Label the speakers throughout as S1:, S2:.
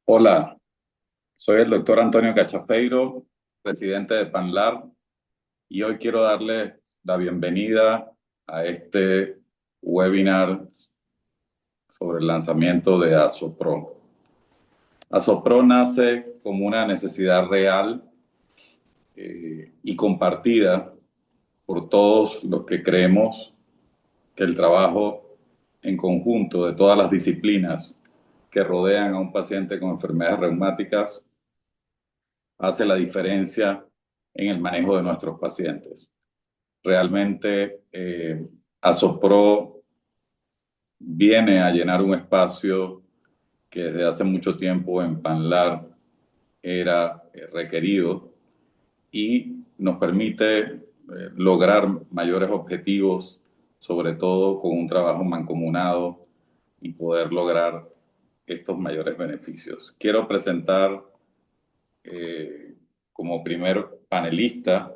S1: Hola, soy el doctor Antonio Cachafeiro, presidente de PANLAR, y hoy quiero darle la bienvenida a este webinar sobre el lanzamiento de ASOPRO. ASOPRO nace como una necesidad real y compartida por todos los que creemos que el trabajo en conjunto de todas las disciplinas que rodean a un paciente con enfermedades reumáticas hace la diferencia en el manejo de nuestros pacientes. Realmente ASOPRO viene a llenar un espacio que desde hace mucho tiempo en PANLAR era requerido y nos permite lograr mayores objetivos, sobre todo con un trabajo mancomunado y poder lograr estos mayores beneficios. Quiero presentar como primer panelista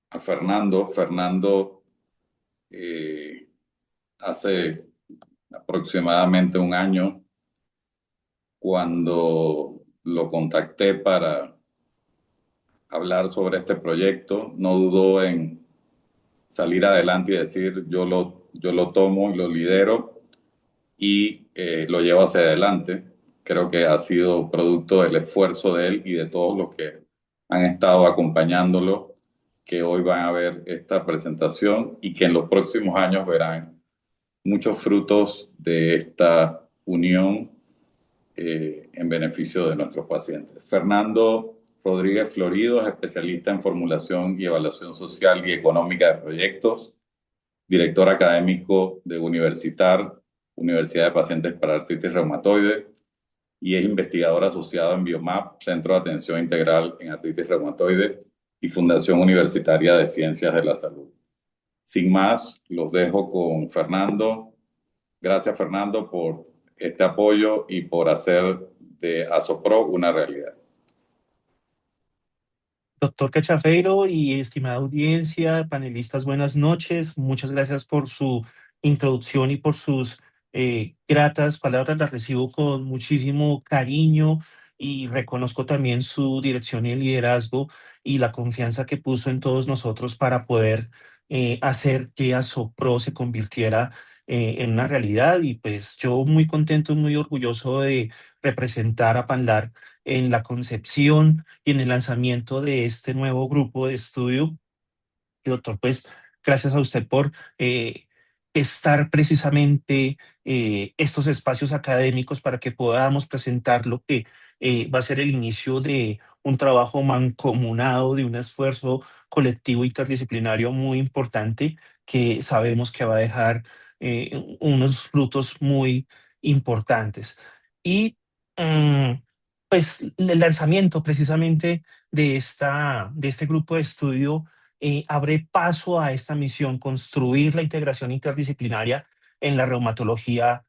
S1: a Fernando. Fernando hace aproximadamente un año, cuando lo contacté para hablar sobre este proyecto, no dudó en salir adelante y decir yo lo tomo y lo lidero y lo llevo hacia adelante. Creo que ha sido producto del esfuerzo de él y de todos los que han estado acompañándolo, que hoy van a ver esta presentación y que en los próximos años verán muchos frutos de esta unión en beneficio de nuestros pacientes. Fernando Rodríguez Florido es especialista en formulación y evaluación social y económica de proyectos, director académico de Universitar, Universidad de Pacientes para Artritis Reumatoide, y es investigador asociado en Biomap, Centro de Atención Integral en Artritis Reumatoide y Fundación Universitaria de Ciencias de la Salud. Sin más, los dejo con Fernando. Gracias, Fernando, por este apoyo y por hacer de ASOPRO una realidad.
S2: Doctor Cachafeiro y estimada audiencia, panelistas, buenas noches. Muchas gracias por su introducción y por sus gratas palabras. Las recibo con muchísimo cariño y reconozco también su dirección y liderazgo y la confianza que puso en todos nosotros para poder hacer que ASOPRO se convirtiera en una realidad. Y pues yo muy contento, muy orgulloso de representar a PANLAR en la concepción y en el lanzamiento de este nuevo grupo de estudio. Y doctor, pues gracias a usted por estar precisamente estos espacios académicos para que podamos presentar lo que va a ser el inicio de un trabajo mancomunado, de un esfuerzo colectivo interdisciplinario muy importante que sabemos que va a dejar unos frutos muy importantes. Y mm, pues el lanzamiento precisamente de este grupo de estudio abre paso a esta misión, construir la integración interdisciplinaria en la reumatología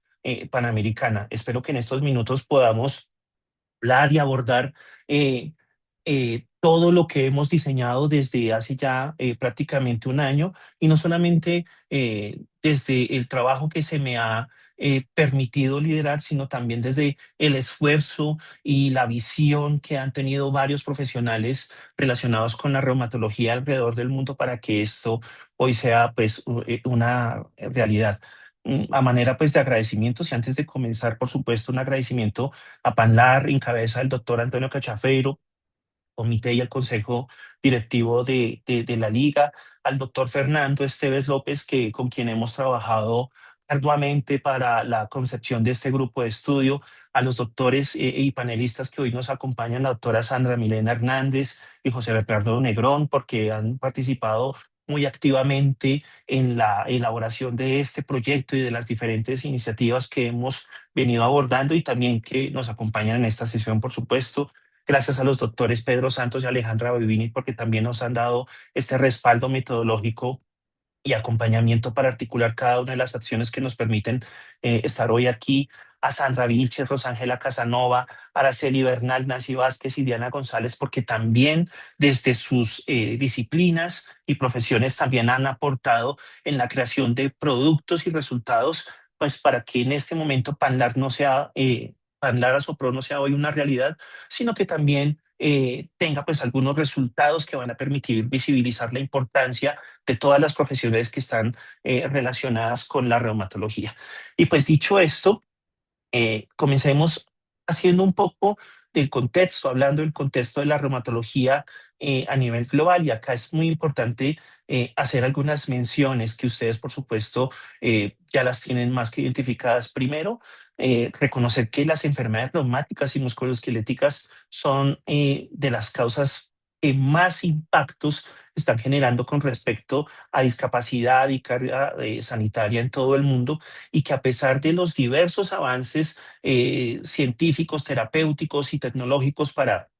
S2: panamericana. Espero que en estos minutos podamos hablar y abordar eh, todo lo que hemos diseñado desde hace ya prácticamente un año, y no solamente desde el trabajo que se me ha permitido liderar, sino también desde el esfuerzo y la visión que han tenido varios profesionales relacionados con la reumatología alrededor del mundo para que esto hoy sea pues una realidad. A manera pues de agradecimientos, y antes de comenzar, por supuesto, un agradecimiento a PANLAR, en cabeza del doctor Antonio Cachafeiro, comité y al consejo directivo de la liga, al doctor Fernando Esteves López, con quien hemos trabajado arduamente para la concepción de este grupo de estudio, a los doctores y panelistas que hoy nos acompañan, la doctora Sandra Milena Hernández y José Bernardo Negrón, porque han participado muy activamente en la elaboración de este proyecto y de las diferentes iniciativas que hemos venido abordando, y también que nos acompañan en esta sesión, por supuesto. Gracias a los doctores Pedro Santos y Alejandra Bivini, porque también nos han dado este respaldo metodológico y acompañamiento para articular cada una de las acciones que nos permiten estar hoy aquí. A Sandra Vilches, Rosángela Casanova, Araceli Bernal, Nancy Vázquez y Diana González, porque también desde sus disciplinas y profesiones también han aportado en la creación de productos y resultados pues para que en este momento Panlar no sea, Panlar Asopro no sea hoy una realidad, sino que también tenga pues algunos resultados que van a permitir visibilizar la importancia de todas las profesiones que están relacionadas con la reumatología. Y pues dicho esto, comencemos haciendo un poco del contexto, hablando del contexto de la reumatología a nivel global. Y acá es muy importante hacer algunas menciones que ustedes, por supuesto, ya las tienen más que identificadas. Primero, reconocer que las enfermedades reumáticas y musculoesqueléticas son de las causas que más impactos están generando con respecto a discapacidad y carga sanitaria en todo el mundo, y que a pesar de los diversos avances científicos, terapéuticos y tecnológicos para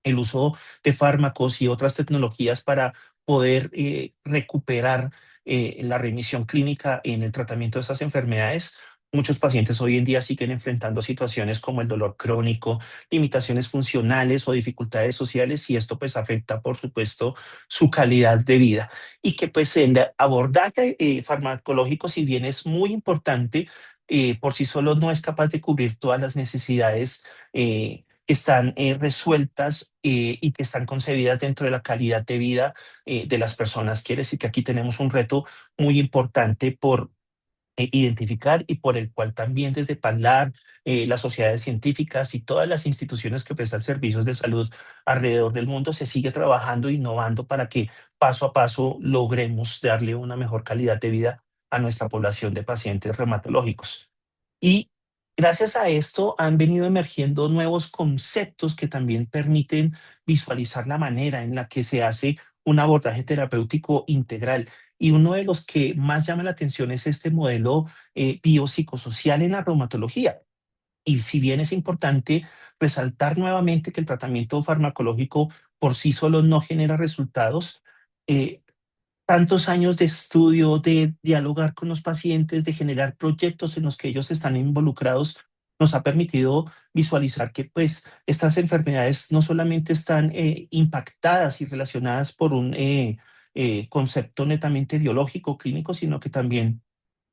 S2: el uso de fármacos y otras tecnologías para poder recuperar la remisión clínica en el tratamiento de estas enfermedades, muchos pacientes hoy en día siguen enfrentando situaciones como el dolor crónico, limitaciones funcionales o dificultades sociales, y esto pues afecta, por supuesto, su calidad de vida. Y que pues el abordaje farmacológico, si bien es muy importante, por sí solo no es capaz de cubrir todas las necesidades que están resueltas y que están concebidas dentro de la calidad de vida de las personas. Quiere decir que aquí tenemos un reto muy importante por identificar, y por el cual también desde PANLAR, las sociedades científicas y todas las instituciones que prestan servicios de salud alrededor del mundo se sigue trabajando e innovando para que paso a paso logremos darle una mejor calidad de vida a nuestra población de pacientes reumatológicos. Y gracias a esto han venido emergiendo nuevos conceptos que también permiten visualizar la manera en la que se hace un abordaje terapéutico integral. Y uno de los que más llama la atención es este modelo biopsicosocial en la reumatología. Y si bien es importante resaltar nuevamente que el tratamiento farmacológico por sí solo no genera resultados, eh, tantos años de estudio, de dialogar con los pacientes, de generar proyectos en los que ellos están involucrados, nos ha permitido visualizar que pues estas enfermedades no solamente están impactadas y relacionadas por un concepto netamente biológico, clínico, sino que también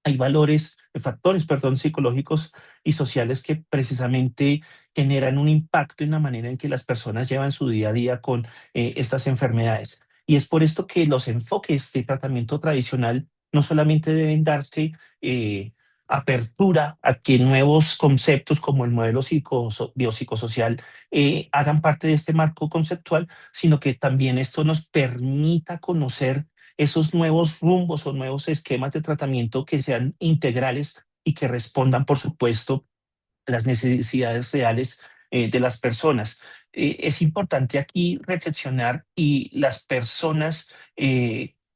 S2: hay factores, perdón, psicológicos y sociales que precisamente generan un impacto en la manera en que las personas llevan su día a día con estas enfermedades. Y es por esto que los enfoques de tratamiento tradicional no solamente deben darse apertura a que nuevos conceptos como el modelo biopsicosocial hagan parte de este marco conceptual, sino que también esto nos permita conocer esos nuevos rumbos o nuevos esquemas de tratamiento que sean integrales y que respondan, por supuesto, a las necesidades reales de las personas. Es importante aquí reflexionar, y las personas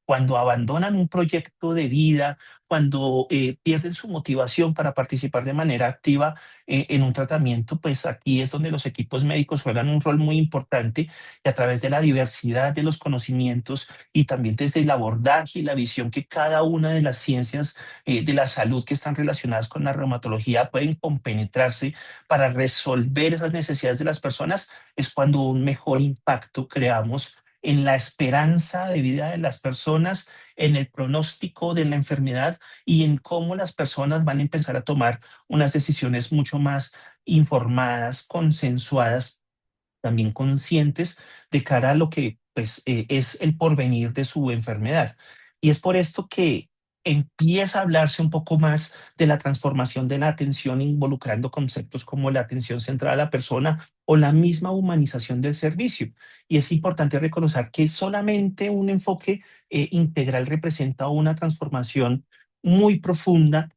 S2: cuando abandonan un proyecto de vida, cuando pierden su motivación para participar de manera activa en un tratamiento, pues aquí es donde los equipos médicos juegan un rol muy importante, y a través de la diversidad de los conocimientos y también desde el abordaje y la visión que cada una de las ciencias de la salud que están relacionadas con la reumatología pueden compenetrarse para resolver esas necesidades de las personas, es cuando un mejor impacto creamos en la esperanza de vida de las personas, en el pronóstico de la enfermedad y en cómo las personas van a empezar a tomar unas decisiones mucho más informadas, consensuadas, también conscientes de cara a lo que pues, es el porvenir de su enfermedad. Y es por esto que empieza a hablarse un poco más de la transformación de la atención, involucrando conceptos como la atención centrada a la persona o la misma humanización del servicio. Y es importante reconocer que solamente un enfoque integral representa una transformación muy profunda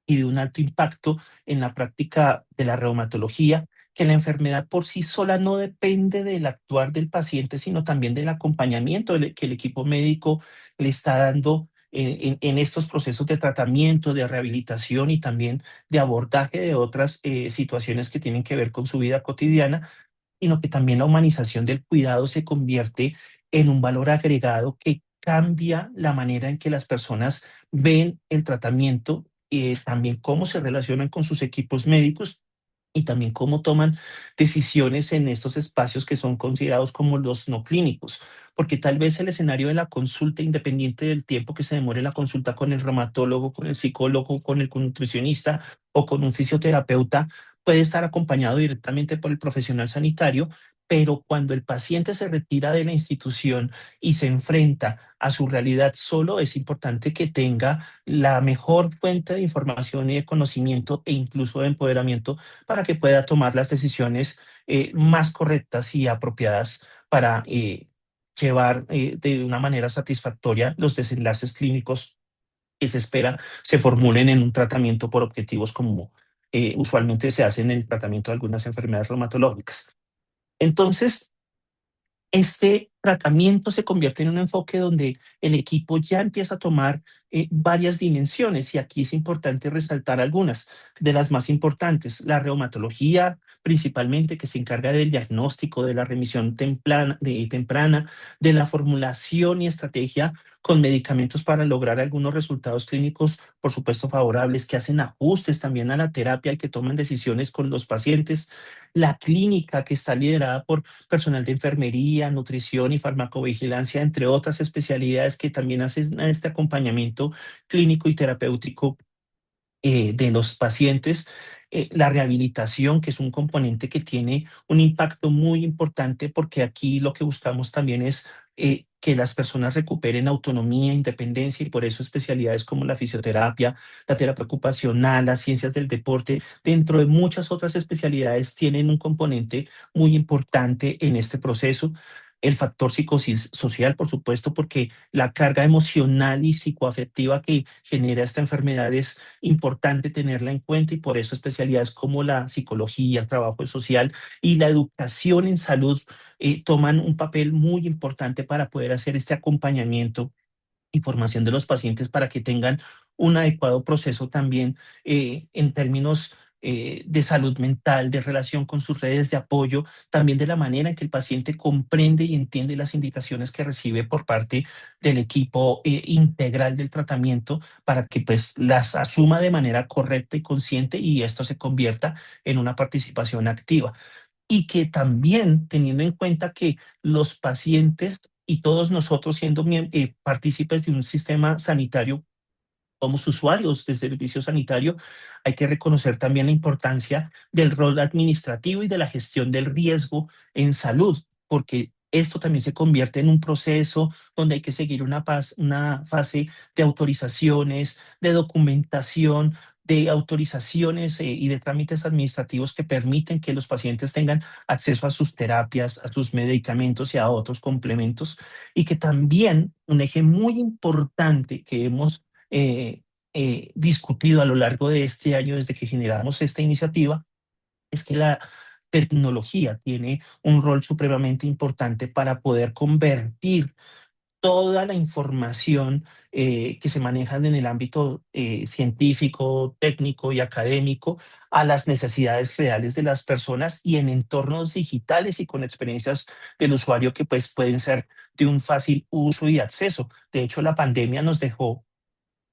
S2: y de un alto impacto en la práctica de la reumatología, que la enfermedad por sí sola no depende del actuar del paciente, sino también del acompañamiento que el equipo médico le está dando en estos procesos de tratamiento, de rehabilitación y también de abordaje de otras situaciones que tienen que ver con su vida cotidiana, sino que también la humanización del cuidado se convierte en un valor agregado que cambia la manera en que las personas ven el tratamiento, también cómo se relacionan con sus equipos médicos y también cómo toman decisiones en estos espacios que son considerados como los no clínicos, porque tal vez el escenario de la consulta, independiente del tiempo que se demore la consulta con el reumatólogo, con el psicólogo, con el nutricionista o con un fisioterapeuta, puede estar acompañado directamente por el profesional sanitario. Pero cuando el paciente se retira de la institución y se enfrenta a su realidad solo, es importante que tenga la mejor fuente de información y de conocimiento e incluso de empoderamiento para que pueda tomar las decisiones más correctas y apropiadas para llevar de una manera satisfactoria los desenlaces clínicos que se espera se formulen en un tratamiento por objetivos como usualmente se hace en el tratamiento de algunas enfermedades reumatológicas. Entonces, este tratamiento se convierte en un enfoque donde el equipo ya empieza a tomar varias dimensiones y aquí es importante resaltar algunas de las más importantes. La reumatología, principalmente, que se encarga del diagnóstico, de la remisión temprana, de la formulación y estrategia con medicamentos para lograr algunos resultados clínicos, por supuesto, favorables, que hacen ajustes también a la terapia y que toman decisiones con los pacientes. La clínica, que está liderada por personal de enfermería, nutrición y farmacovigilancia, entre otras especialidades que también hacen este acompañamiento clínico y terapéutico de los pacientes. La rehabilitación, que es un componente que tiene un impacto muy importante, porque aquí lo que buscamos también es que las personas recuperen autonomía, independencia, y por eso especialidades como la fisioterapia, la terapia ocupacional, las ciencias del deporte, dentro de muchas otras especialidades, tienen un componente muy importante en este proceso. El factor psicosocial, por supuesto, porque la carga emocional y psicoafectiva que genera esta enfermedad es importante tenerla en cuenta, y por eso especialidades como la psicología, el trabajo social y la educación en salud toman un papel muy importante para poder hacer este acompañamiento y formación de los pacientes para que tengan un adecuado proceso también en términos de salud mental, de relación con sus redes de apoyo, también de la manera en que el paciente comprende y entiende las indicaciones que recibe por parte del equipo integral del tratamiento, para que pues las asuma de manera correcta y consciente, y esto se convierta en una participación activa. Y que también, teniendo en cuenta que los pacientes y todos nosotros, siendo partícipes de un sistema sanitario, somos usuarios del servicio sanitario, hay que reconocer también la importancia del rol administrativo y de la gestión del riesgo en salud, porque esto también se convierte en un proceso donde hay que seguir una fase de autorizaciones, de documentación, de autorizaciones y de trámites administrativos que permiten que los pacientes tengan acceso a sus terapias, a sus medicamentos y a otros complementos, y que también un eje muy importante que hemos eh, discutido a lo largo de este año desde que generamos esta iniciativa es que la tecnología tiene un rol supremamente importante para poder convertir toda la información que se manejan en el ámbito científico, técnico y académico a las necesidades reales de las personas y en entornos digitales y con experiencias del usuario que pues pueden ser de un fácil uso y acceso. De hecho, la pandemia nos dejó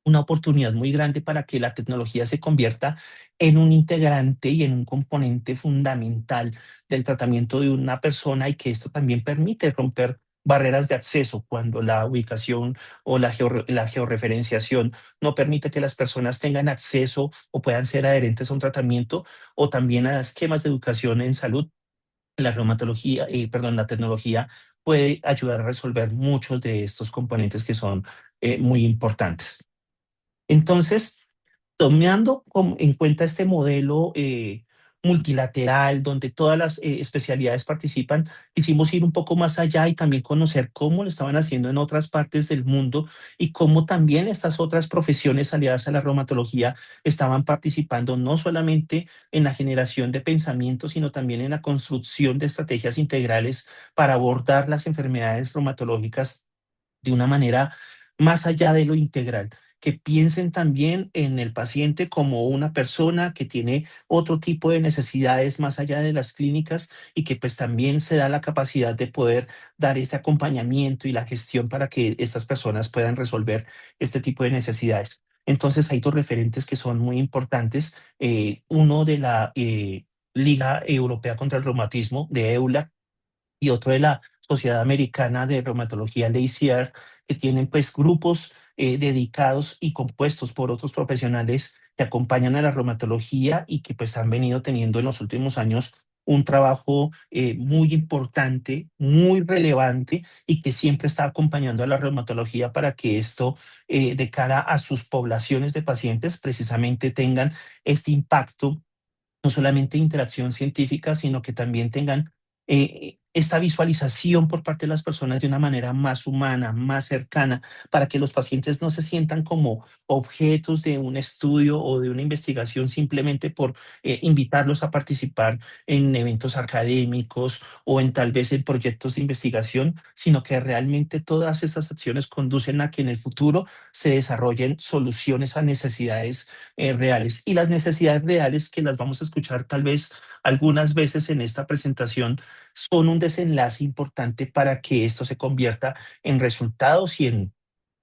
S2: una oportunidad muy grande para que la tecnología se convierta en un integrante y en un componente fundamental del tratamiento de una persona, y que esto también permite romper barreras de acceso cuando la ubicación o la georreferenciación no permite que las personas tengan acceso o puedan ser adherentes a un tratamiento o también a esquemas de educación en salud. La tecnología puede ayudar a resolver muchos de estos componentes que son muy importantes. Entonces, tomando en cuenta este modelo multilateral donde todas las especialidades participan, quisimos ir un poco más allá y también conocer cómo lo estaban haciendo en otras partes del mundo y cómo también estas otras profesiones aliadas a la reumatología estaban participando no solamente en la generación de pensamientos, sino también en la construcción de estrategias integrales para abordar las enfermedades reumatológicas de una manera más allá de lo integral, que piensen también en el paciente como una persona que tiene otro tipo de necesidades más allá de las clínicas, y que pues también se da la capacidad de poder dar este acompañamiento y la gestión para que estas personas puedan resolver este tipo de necesidades. Entonces hay dos referentes que son muy importantes. Uno de la Liga Europea contra el Reumatismo, de EULA, y otro de la Sociedad Americana de Reumatología, la ACR, que tienen pues grupos dedicados y compuestos por otros profesionales que acompañan a la reumatología y que pues han venido teniendo en los últimos años un trabajo muy importante, muy relevante y que siempre está acompañando a la reumatología para que esto de cara a sus poblaciones de pacientes precisamente tengan este impacto no solamente interacción científica, sino que también tengan esta visualización por parte de las personas de una manera más humana, más cercana, para que los pacientes no se sientan como objetos de un estudio o de una investigación simplemente por invitarlos a participar en eventos académicos o en tal vez en proyectos de investigación, sino que realmente todas esas acciones conducen a que en el futuro se desarrollen soluciones a necesidades reales. Y las necesidades reales que las vamos a escuchar tal vez algunas veces en esta presentación son un desenlace importante para que esto se convierta en resultados y en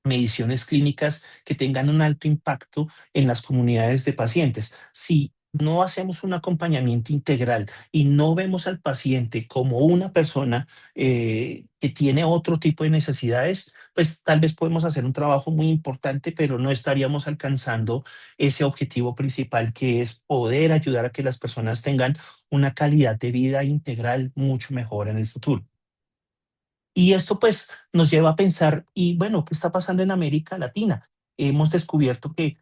S2: mediciones clínicas que tengan un alto impacto en las comunidades de pacientes. Si no hacemos un acompañamiento integral y no vemos al paciente como una persona que tiene otro tipo de necesidades, pues tal vez podemos hacer un trabajo muy importante, pero no estaríamos alcanzando ese objetivo principal que es poder ayudar a que las personas tengan una calidad de vida integral mucho mejor en el futuro. Y esto pues nos lleva a pensar, y bueno, ¿qué está pasando en América Latina? Hemos descubierto que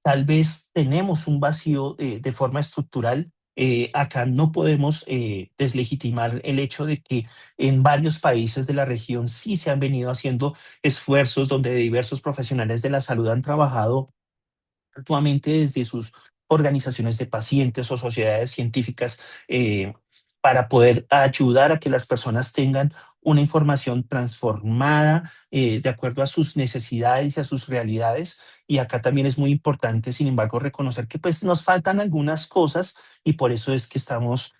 S2: tal vez tenemos un vacío de forma estructural. Acá no podemos deslegitimar el hecho de que en varios países de la región sí se han venido haciendo esfuerzos donde diversos profesionales de la salud han trabajado actualmente desde sus organizaciones de pacientes o sociedades científicas para poder ayudar a que las personas tengan una información transformada de acuerdo a sus necesidades y a sus realidades. Y acá también es muy importante, sin embargo, reconocer que pues nos faltan algunas cosas y por eso es que estamos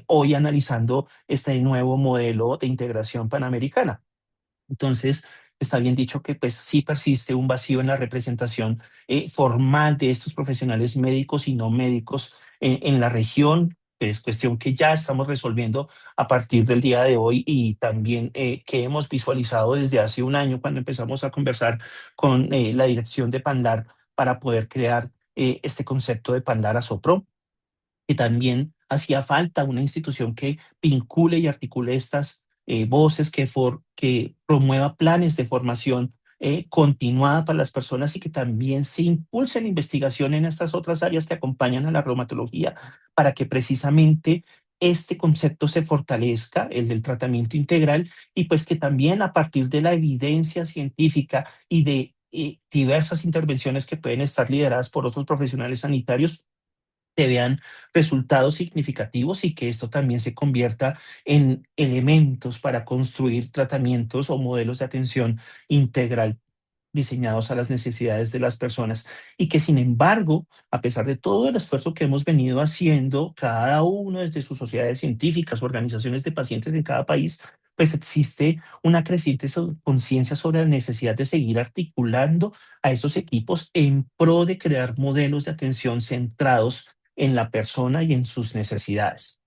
S2: hoy analizando este nuevo modelo de integración panamericana. Entonces, está bien dicho que pues sí persiste un vacío en la representación formal de estos profesionales médicos y no médicos en la región. Es cuestión que ya estamos resolviendo a partir del día de hoy y también que hemos visualizado desde hace un año cuando empezamos a conversar con la dirección de PANLAR para poder crear este concepto de PANLAR Asopro, que también hacía falta una institución que vincule y articule estas voces, que promueva planes de formación continuada para las personas y que también se impulse la investigación en estas otras áreas que acompañan a la reumatología para que precisamente este concepto se fortalezca, el del tratamiento integral, y pues que también a partir de la evidencia científica y de diversas intervenciones que pueden estar lideradas por otros profesionales sanitarios, se vean resultados significativos y que esto también se convierta en elementos para construir tratamientos o modelos de atención integral diseñados a las necesidades de las personas y que sin embargo, a pesar de todo el esfuerzo que hemos venido haciendo, cada uno desde sus sociedades científicas, organizaciones de pacientes en cada país, pues existe una creciente conciencia sobre la necesidad de seguir articulando a estos equipos en pro de crear modelos de atención centrados en la persona y en sus necesidades.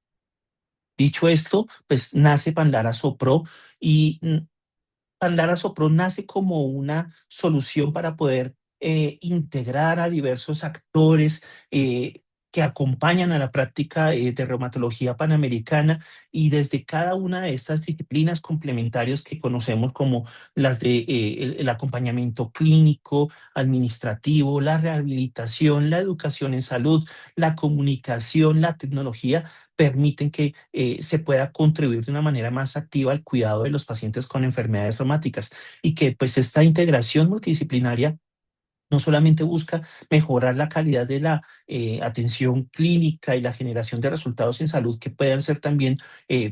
S2: Dicho esto, pues nace Pandara Sopro y Pandara Sopro nace como una solución para poder integrar a diversos actores que acompañan a la práctica de reumatología panamericana y desde cada una de estas disciplinas complementarias que conocemos como las de el acompañamiento clínico, administrativo, la rehabilitación, la educación en salud, la comunicación, la tecnología, permiten que se pueda contribuir de una manera más activa al cuidado de los pacientes con enfermedades reumáticas y que pues esta integración multidisciplinaria no solamente busca mejorar la calidad de la atención clínica y la generación de resultados en salud que puedan ser también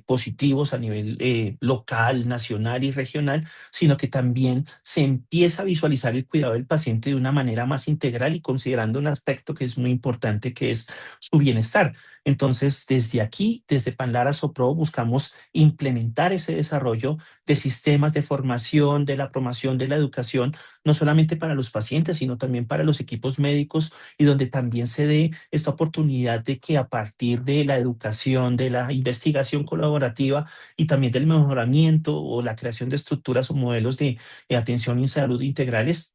S2: positivos a nivel local, nacional y regional, sino que también se empieza a visualizar el cuidado del paciente de una manera más integral y considerando un aspecto que es muy importante, que es su bienestar. Entonces, desde aquí, desde Panlara Sopro, buscamos implementar ese desarrollo de sistemas de formación, de la promoción de la educación no solamente para los pacientes, sino también para los equipos médicos y donde también se dé esta oportunidad de que a partir de la educación, de la investigación colaborativa y también del mejoramiento o la creación de estructuras o modelos de atención y salud integrales,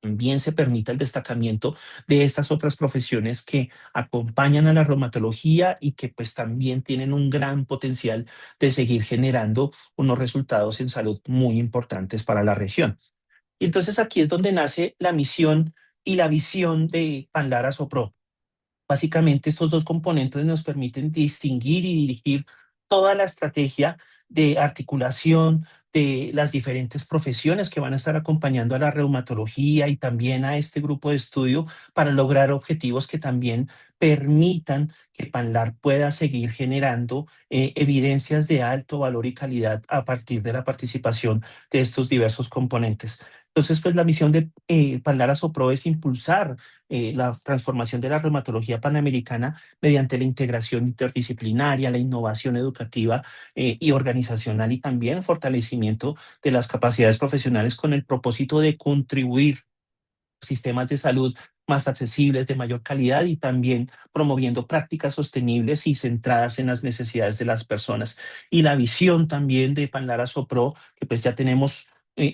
S2: también se permita el destacamiento de estas otras profesiones que acompañan a la reumatología y que pues también tienen un gran potencial de seguir generando unos resultados en salud muy importantes para la región. Y entonces aquí es donde nace la misión y la visión de Panlara Sopro. Básicamente, estos dos componentes nos permiten distinguir y dirigir toda la estrategia de articulación de las diferentes profesiones que van a estar acompañando a la reumatología y también a este grupo de estudio para lograr objetivos que también permitan que Panlar pueda seguir generando evidencias de alto valor y calidad a partir de la participación de estos diversos componentes. Entonces, pues la misión de Panlar Asopro es impulsar la transformación de la reumatología panamericana mediante la integración interdisciplinaria, la innovación educativa y organizacional y también fortalecimiento de las capacidades profesionales con el propósito de contribuir a sistemas de salud más accesibles, de mayor calidad y también promoviendo prácticas sostenibles y centradas en las necesidades de las personas. Y la visión también de Panlara Sopro, que pues ya tenemos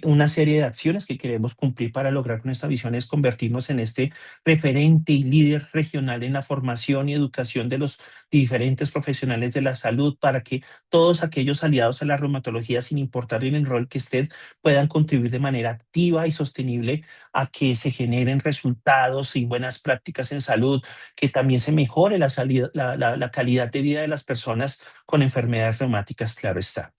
S2: una serie de acciones que queremos cumplir para lograr con esta visión es convertirnos en este referente y líder regional en la formación y educación de los diferentes profesionales de la salud para que todos aquellos aliados a la reumatología, sin importar en el rol que estén, puedan contribuir de manera activa y sostenible a que se generen resultados y buenas prácticas en salud, que también se mejore la calidad de vida de las personas con enfermedades reumáticas, claro está.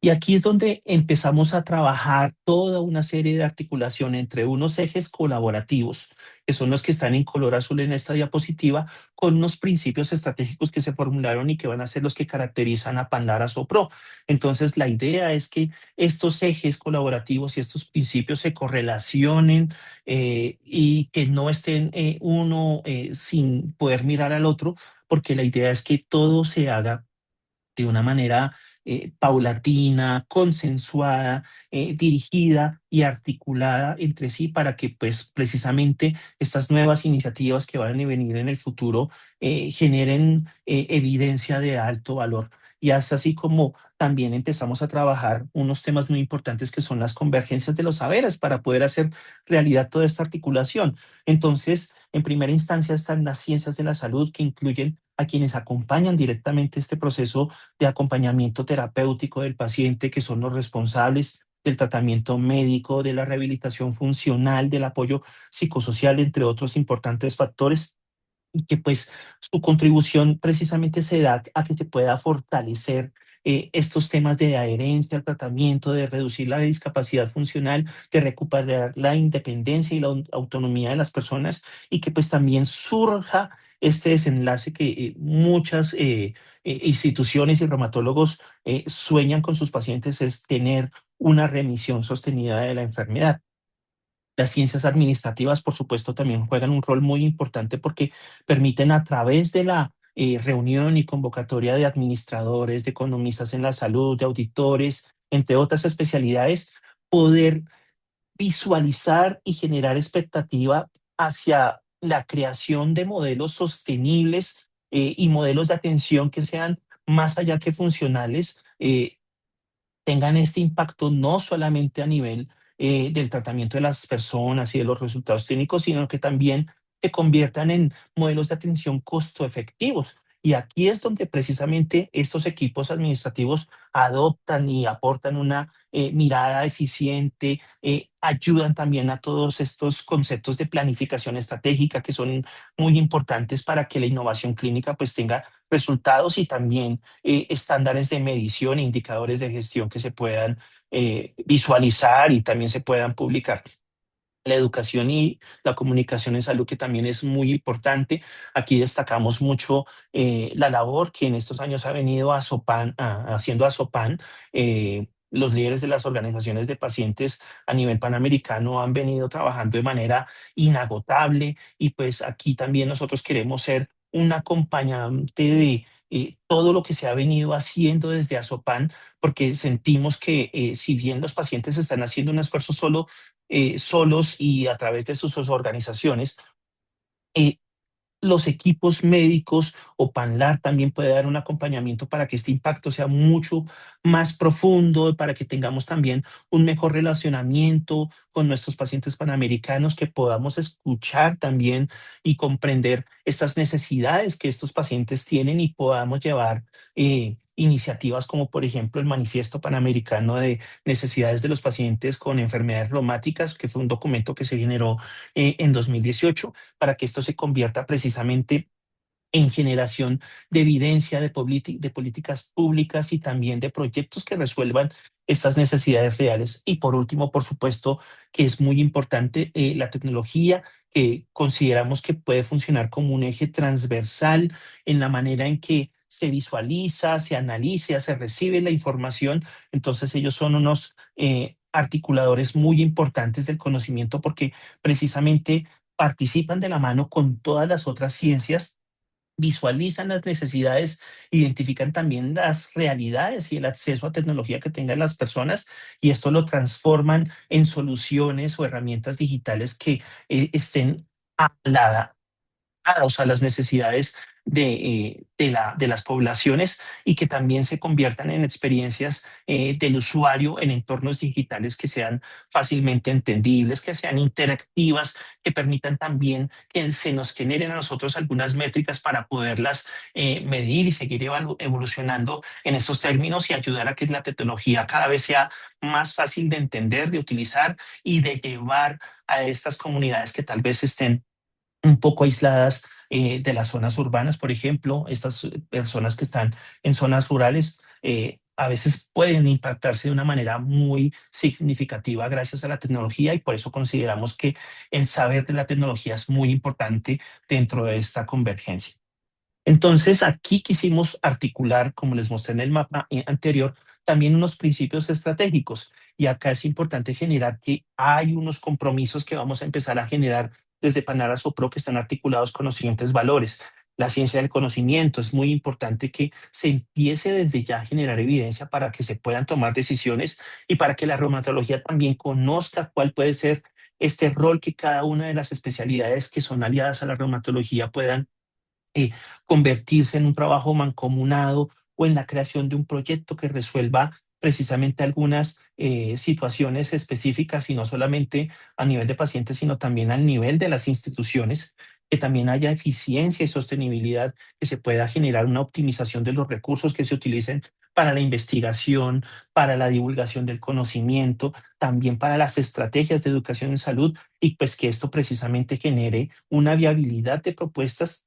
S2: Y aquí es donde empezamos a trabajar toda una serie de articulación entre unos ejes colaborativos, que son los que están en color azul en esta diapositiva, con unos principios estratégicos que se formularon y que van a ser los que caracterizan a Panlara Sopro. Entonces, la idea es que estos ejes colaborativos y estos principios se correlacionen y que no estén uno sin poder mirar al otro, porque la idea es que todo se haga de una manera paulatina, consensuada, dirigida y articulada entre sí para que pues precisamente estas nuevas iniciativas que van a venir en el futuro generen evidencia de alto valor. Y es así como también empezamos a trabajar unos temas muy importantes que son las convergencias de los saberes para poder hacer realidad toda esta articulación. Entonces, en primera instancia están las ciencias de la salud que incluyen a quienes acompañan directamente este proceso de acompañamiento terapéutico del paciente, que son los responsables del tratamiento médico, de la rehabilitación funcional, del apoyo psicosocial, entre otros importantes factores, y que pues su contribución precisamente se da a que se pueda fortalecer estos temas de adherencia al tratamiento, de reducir la discapacidad funcional, de recuperar la independencia y la autonomía de las personas y que pues también surja este desenlace que muchas instituciones y reumatólogos sueñan con sus pacientes es tener una remisión sostenida de la enfermedad. Las ciencias administrativas, por supuesto, también juegan un rol muy importante porque permiten a través de la reunión y convocatoria de administradores, de economistas en la salud, de auditores, entre otras especialidades, poder visualizar y generar expectativa hacia la creación de modelos sostenibles y modelos de atención que sean más allá que funcionales, tengan este impacto no solamente a nivel del tratamiento de las personas y de los resultados clínicos, sino que también se conviertan en modelos de atención costo efectivos. Y aquí es donde precisamente estos equipos administrativos adoptan y aportan una mirada eficiente, ayudan también a todos estos conceptos de planificación estratégica que son muy importantes para que la innovación clínica pues tenga resultados y también estándares de medición e indicadores de gestión que se puedan visualizar y también se puedan publicar. La educación y la comunicación en salud, que también es muy importante. Aquí destacamos mucho la labor que en estos años ha venido haciendo Asopan. Los líderes de las organizaciones de pacientes a nivel panamericano han venido trabajando de manera inagotable y pues aquí también nosotros queremos ser un acompañante de todo lo que se ha venido haciendo desde Asopan, porque sentimos que si bien los pacientes están haciendo un esfuerzo solos y a través de sus organizaciones, eh, los equipos médicos o PANLAR también puede dar un acompañamiento para que este impacto sea mucho más profundo, para que tengamos también un mejor relacionamiento con nuestros pacientes panamericanos, que podamos escuchar también y comprender estas necesidades que estos pacientes tienen y podamos llevar iniciativas como por ejemplo el Manifiesto Panamericano de Necesidades de los Pacientes con Enfermedades Reumáticas, que fue un documento que se generó en 2018 para que esto se convierta precisamente en generación de evidencia de políticas públicas y también de proyectos que resuelvan estas necesidades reales. Y por último, por supuesto, que es muy importante la tecnología, que consideramos que puede funcionar como un eje transversal en la manera en que se visualiza, se analiza, se recibe la información. Entonces ellos son unos articuladores muy importantes del conocimiento porque precisamente participan de la mano con todas las otras ciencias, visualizan las necesidades, identifican también las realidades y el acceso a tecnología que tengan las personas, y esto lo transforman en soluciones o herramientas digitales que estén a a las necesidades de las poblaciones, y que también se conviertan en experiencias del usuario en entornos digitales que sean fácilmente entendibles, que sean interactivas, que permitan también que se nos generen a nosotros algunas métricas para poderlas medir y seguir evolucionando en esos términos, y ayudar a que la tecnología cada vez sea más fácil de entender, de utilizar y de llevar a estas comunidades que tal vez estén un poco aisladas de las zonas urbanas. Por ejemplo, estas personas que están en zonas rurales a veces pueden impactarse de una manera muy significativa gracias a la tecnología, y por eso consideramos que el saber de la tecnología es muy importante dentro de esta convergencia. Entonces, aquí quisimos articular, como les mostré en el mapa anterior, también unos principios estratégicos. Y acá es importante generar que hay unos compromisos que vamos a empezar a generar desde Panara Sopro, que están articulados con los siguientes valores. La ciencia del conocimiento. Es muy importante que se empiece desde ya a generar evidencia para que se puedan tomar decisiones y para que la reumatología también conozca cuál puede ser este rol que cada una de las especialidades que son aliadas a la reumatología puedan eh, convertirse en un trabajo mancomunado o en la creación de un proyecto que resuelva precisamente algunas situaciones específicas, y no solamente a nivel de pacientes, sino también al nivel de las instituciones, que también haya eficiencia y sostenibilidad, que se pueda generar una optimización de los recursos que se utilicen para la investigación, para la divulgación del conocimiento, también para las estrategias de educación en salud, y pues que esto precisamente genere una viabilidad de propuestas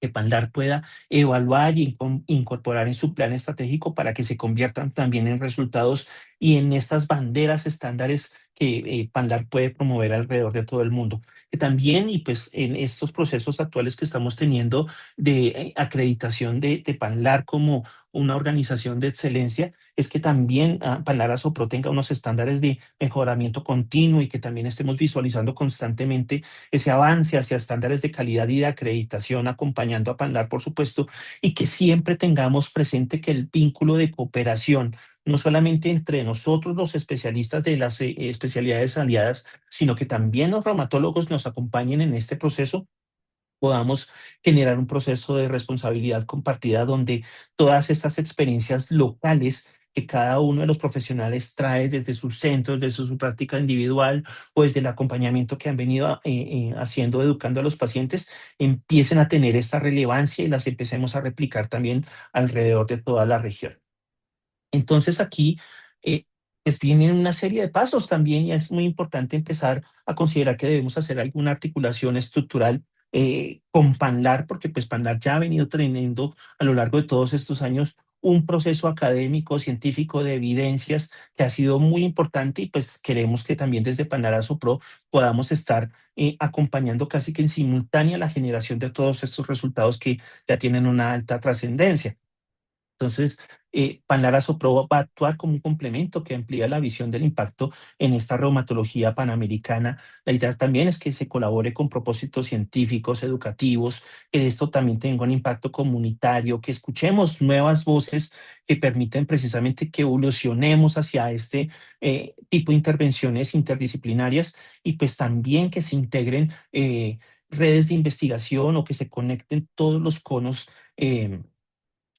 S2: que Pandar pueda evaluar y incorporar en su plan estratégico para que se conviertan también en resultados y en estas banderas estándares que Pandar puede promover alrededor de todo el mundo. Que también, y pues en estos procesos actuales que estamos teniendo de acreditación de Panlar como una organización de excelencia, es que también Panlar Asopro tenga unos estándares de mejoramiento continuo, y que también estemos visualizando constantemente ese avance hacia estándares de calidad y de acreditación, acompañando a Panlar, por supuesto, y que siempre tengamos presente que el vínculo de cooperación, no solamente entre nosotros los especialistas de las especialidades aliadas, sino que también los reumatólogos nos acompañen en este proceso, podamos generar un proceso de responsabilidad compartida donde todas estas experiencias locales que cada uno de los profesionales trae desde sus centros, desde su práctica individual o desde el acompañamiento que han venido haciendo, educando a los pacientes, empiecen a tener esta relevancia y las empecemos a replicar también alrededor de toda la región. Entonces aquí eh, pues vienen una serie de pasos también, y es muy importante empezar a considerar que debemos hacer alguna articulación estructural con Panlar, porque pues Panlar ya ha venido teniendo a lo largo de todos estos años un proceso académico, científico de evidencias que ha sido muy importante, y pues queremos que también desde Panlar Pro podamos estar acompañando casi que en simultánea la generación de todos estos resultados que ya tienen una alta trascendencia. Entonces, Panlara-Sopro va a actuar como un complemento que amplía la visión del impacto en esta reumatología panamericana. La idea también es que se colabore con propósitos científicos, educativos, que esto también tenga un impacto comunitario, que escuchemos nuevas voces que permiten precisamente que evolucionemos hacia este tipo de intervenciones interdisciplinarias y pues también que se integren redes de investigación o que se conecten todos los conos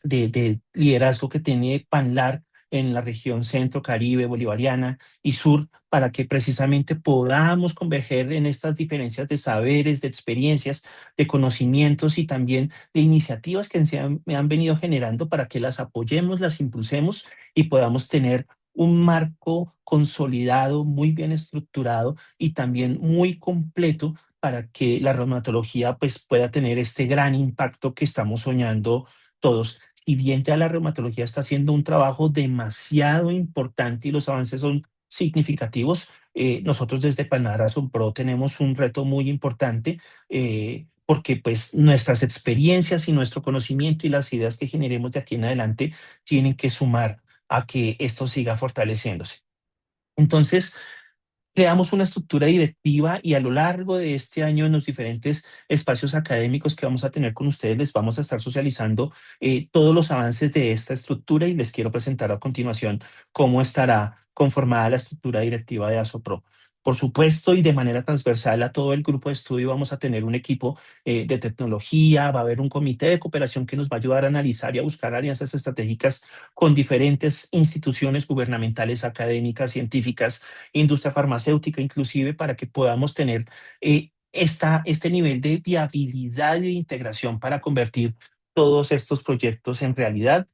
S2: de liderazgo que tiene PANLAR en la región centro, Caribe, bolivariana y sur, para que precisamente podamos converger en estas diferencias de saberes, de experiencias, de conocimientos y también de iniciativas que me han venido generando para que las apoyemos, las impulsemos y podamos tener un marco consolidado, muy bien estructurado y también muy completo para que la reumatología pues, pueda tener este gran impacto que estamos soñando todos. Y bien ya la reumatología está haciendo un trabajo demasiado importante y los avances son significativos, nosotros desde Panara Pro tenemos un reto muy importante porque pues nuestras experiencias y nuestro conocimiento y las ideas que generemos de aquí en adelante tienen que sumar a que esto siga fortaleciéndose. Entonces, creamos una estructura directiva y a lo largo de este año en los diferentes espacios académicos que vamos a tener con ustedes les vamos a estar socializando todos los avances de esta estructura y les quiero presentar a continuación cómo estará conformada la estructura directiva de ASOPRO. Por supuesto, y de manera transversal a todo el grupo de estudio vamos a tener un equipo de tecnología, va a haber un comité de cooperación que nos va a ayudar a analizar y a buscar alianzas estratégicas con diferentes instituciones gubernamentales, académicas, científicas, industria farmacéutica, inclusive para que podamos tener este nivel de viabilidad y de integración para convertir todos estos proyectos en realidad.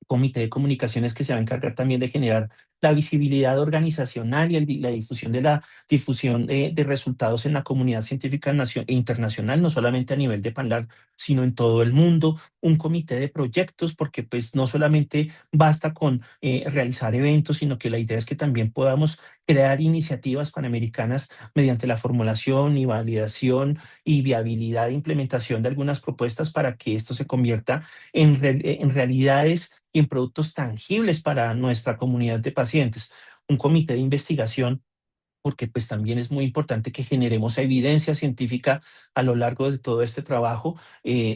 S2: Comité de comunicaciones que se va a encargar también de generar la visibilidad organizacional y la difusión de la difusión de resultados en la comunidad científica e internacional, no solamente a nivel de PANLAR, sino en todo el mundo. Un comité de proyectos, porque pues no solamente basta con realizar eventos, sino que la idea es que también podamos crear iniciativas panamericanas mediante la formulación y validación y viabilidad e implementación de algunas propuestas para que esto se convierta en realidades y en productos tangibles para nuestra comunidad de pacientes. Un comité de investigación porque pues también es muy importante que generemos evidencia científica a lo largo de todo este trabajo,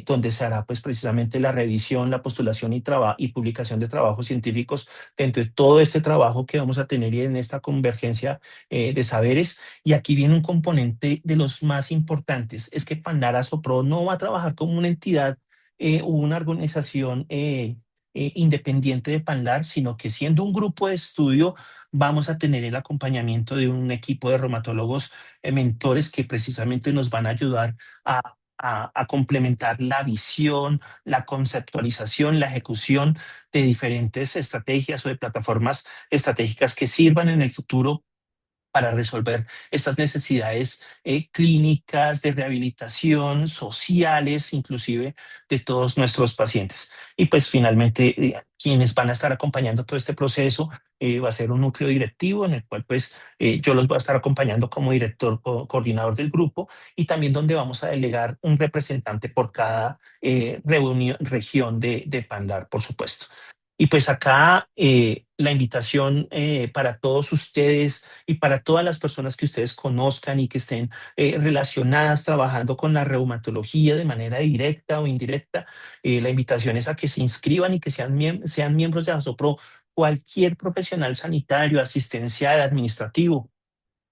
S2: donde se hará pues precisamente la revisión, la postulación y publicación de trabajos científicos dentro de todo este trabajo que vamos a tener en esta convergencia de saberes. Y aquí viene un componente de los más importantes, es que Pandara Sopro no va a trabajar como una entidad o una organización independiente de PANLAR, sino que siendo un grupo de estudio vamos a tener el acompañamiento de un equipo de reumatólogos mentores que precisamente nos van a ayudar a complementar la visión, la conceptualización, la ejecución de diferentes estrategias o de plataformas estratégicas que sirvan en el futuro para resolver estas necesidades clínicas, de rehabilitación, sociales, inclusive de todos nuestros pacientes. Y pues finalmente, quienes van a estar acompañando todo este proceso va a ser un núcleo directivo en el cual pues yo los voy a estar acompañando como director o coordinador del grupo y también donde vamos a delegar un representante por cada región de Pandar, por supuesto. Y pues acá la invitación para todos ustedes y para todas las personas que ustedes conozcan y que estén relacionadas trabajando con la reumatología de manera directa o indirecta, la invitación es a que se inscriban y que sean miembros de ASOPRO, cualquier profesional sanitario, asistencial, administrativo,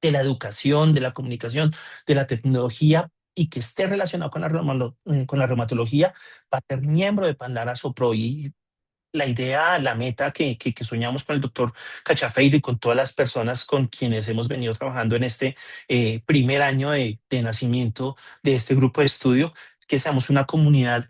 S2: de la educación, de la comunicación, de la tecnología y que esté relacionado con con la reumatología, va a ser miembro de Pandara Sopro y la idea, la meta que soñamos con el doctor Cachafeiro y con todas las personas con quienes hemos venido trabajando en este primer año de nacimiento de este grupo de estudio, es que seamos una comunidad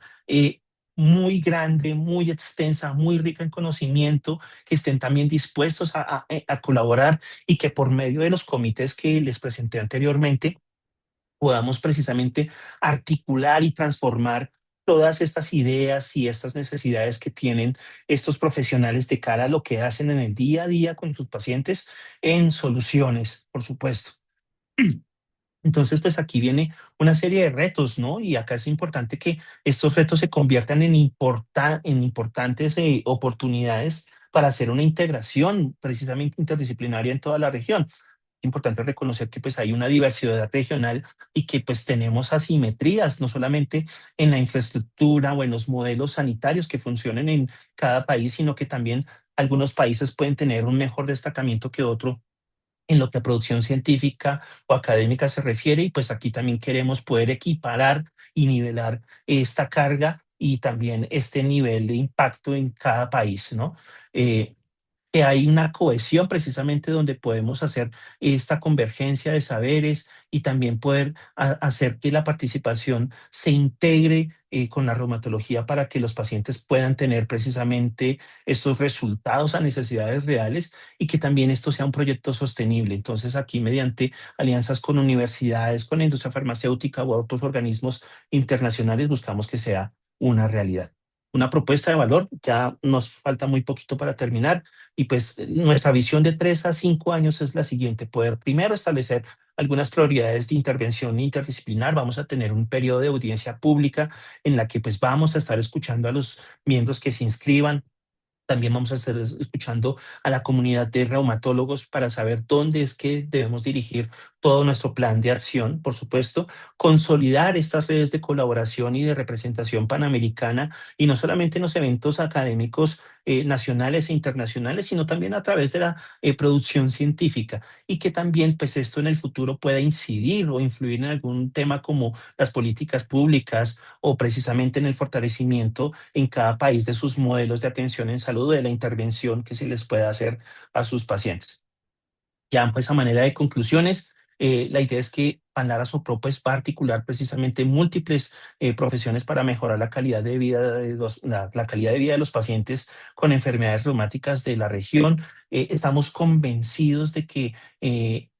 S2: muy grande, muy extensa, muy rica en conocimiento, que estén también dispuestos a colaborar y que por medio de los comités que les presenté anteriormente, podamos precisamente articular y transformar todas estas ideas y estas necesidades que tienen estos profesionales de cara a lo que hacen en el día a día con sus pacientes en soluciones, por supuesto. Entonces, pues aquí viene una serie de retos, ¿no? Y acá es importante que estos retos se conviertan en, en importantes oportunidades para hacer una integración precisamente interdisciplinaria en toda la región. Importante reconocer que pues hay una diversidad regional y que pues tenemos asimetrías, no solamente en la infraestructura o en los modelos sanitarios que funcionen en cada país, sino que también algunos países pueden tener un mejor destacamiento que otro en lo que a producción científica o académica se refiere, y pues aquí también queremos poder equiparar y nivelar esta carga y también este nivel de impacto en cada país, ¿no? Que hay una cohesión precisamente donde podemos hacer esta convergencia de saberes y también poder hacer que la participación se integre con la reumatología para que los pacientes puedan tener precisamente estos resultados a necesidades reales y que también esto sea un proyecto sostenible. Entonces aquí mediante alianzas con universidades, con la industria farmacéutica o otros organismos internacionales buscamos que sea una realidad. Una propuesta de valor, ya nos falta muy poquito para terminar y pues nuestra visión de 3 a 5 años es la siguiente: poder primero establecer algunas prioridades de intervención interdisciplinar. Vamos a tener un periodo de audiencia pública en la que pues vamos a estar escuchando a los miembros que se inscriban. También vamos a estar escuchando a la comunidad de reumatólogos para saber dónde es que debemos dirigir todo nuestro plan de acción, por supuesto, consolidar estas redes de colaboración y de representación panamericana, y no solamente en los eventos académicos nacionales e internacionales, sino también a través de la producción científica, y que también pues esto en el futuro pueda incidir o influir en algún tema como las políticas públicas o precisamente en el fortalecimiento en cada país de sus modelos de atención en salud, de la intervención que se les pueda hacer a sus pacientes. Ya pues a manera de conclusiones, la idea es que Panlara Sopro pues va a articular precisamente múltiples profesiones para mejorar la calidad de vida de la calidad de vida de los pacientes con enfermedades reumáticas de la región. Estamos convencidos de que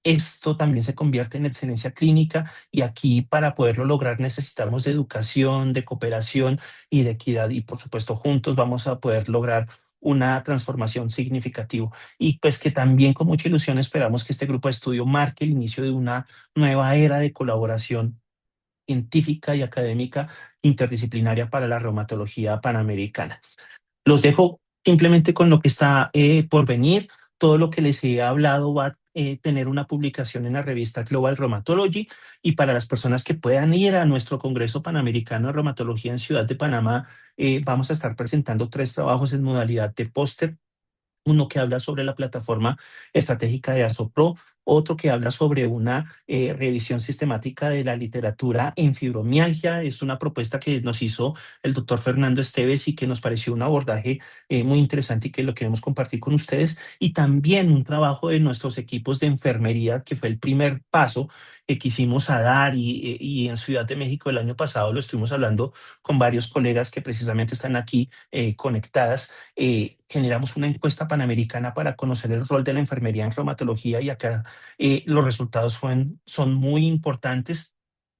S2: esto también se convierte en excelencia clínica, y aquí para poderlo lograr necesitamos de educación, de cooperación y de equidad, y por supuesto juntos vamos a poder lograr una transformación significativa, y pues que también con mucha ilusión esperamos que este grupo de estudio marque el inicio de una nueva era de colaboración científica y académica interdisciplinaria para la reumatología panamericana. Los dejo simplemente con lo que está por venir. Todo lo que les he hablado va a tener una publicación en la revista Global Rheumatology, y para las personas que puedan ir a nuestro Congreso Panamericano de Reumatología en Ciudad de Panamá, vamos a estar presentando 3 trabajos en modalidad de póster: uno que habla sobre la plataforma estratégica de ARSOPRO, otro que habla sobre una revisión sistemática de la literatura en fibromialgia. Es una propuesta que nos hizo el doctor Fernando Esteves y que nos pareció un abordaje muy interesante y que lo queremos compartir con ustedes. Y también un trabajo de nuestros equipos de enfermería, que fue el primer paso que quisimos a dar, y en Ciudad de México el año pasado lo estuvimos hablando con varios colegas que precisamente están aquí conectadas. Generamos una encuesta panamericana para conocer el rol de la enfermería en reumatología, y acá los resultados son muy importantes.